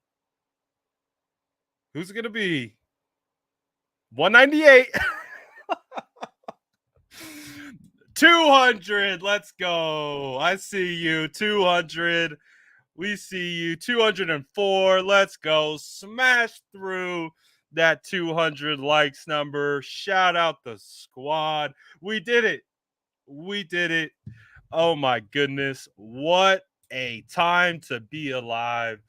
Who's it going to be? 198. 200. Let's go. I see you. 200. We see you. 204. Let's go. Smash through that 200 likes number. Shout out the squad. We did it. We did it. Oh my goodness. What a time to be alive.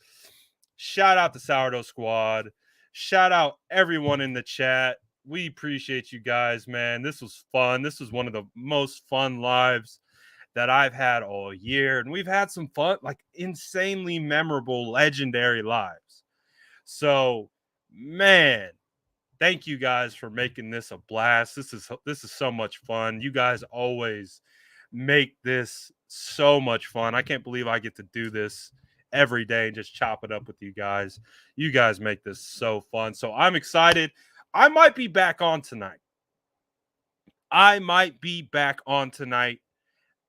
Shout out the Sourdough Squad. Shout out everyone in the chat. We appreciate you guys, man. This was fun. This was one of the most fun lives that I've had all year. And we've had some fun, like insanely memorable, legendary lives. So, man, thank you guys for making this a blast. This is so much fun. You guys always make this so much fun. I can't believe I get to do this every day and just chop it up with you guys. You guys make this so fun. So I'm excited. I might be back on tonight.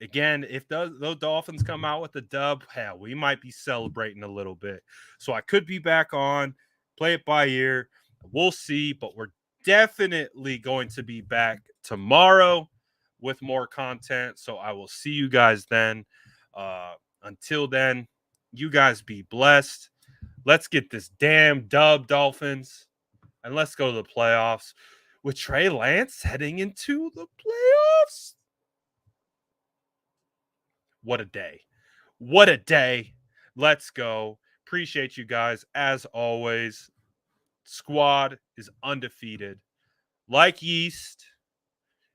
Again, if those Dolphins come out with a dub, hell, we might be celebrating a little bit. So I could be back on, play it by ear. We'll see, but we're definitely going to be back tomorrow with more content. So I will see you guys then. Until then, you guys be blessed. Let's get this damn dub, Dolphins, and let's go to the playoffs with Trey Lance heading into the playoffs. What a day. What a day. Let's go. Appreciate you guys. As always, squad is undefeated. Like yeast,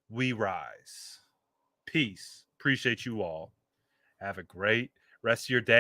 we rise. Peace. Appreciate you all. Have a great rest of your day.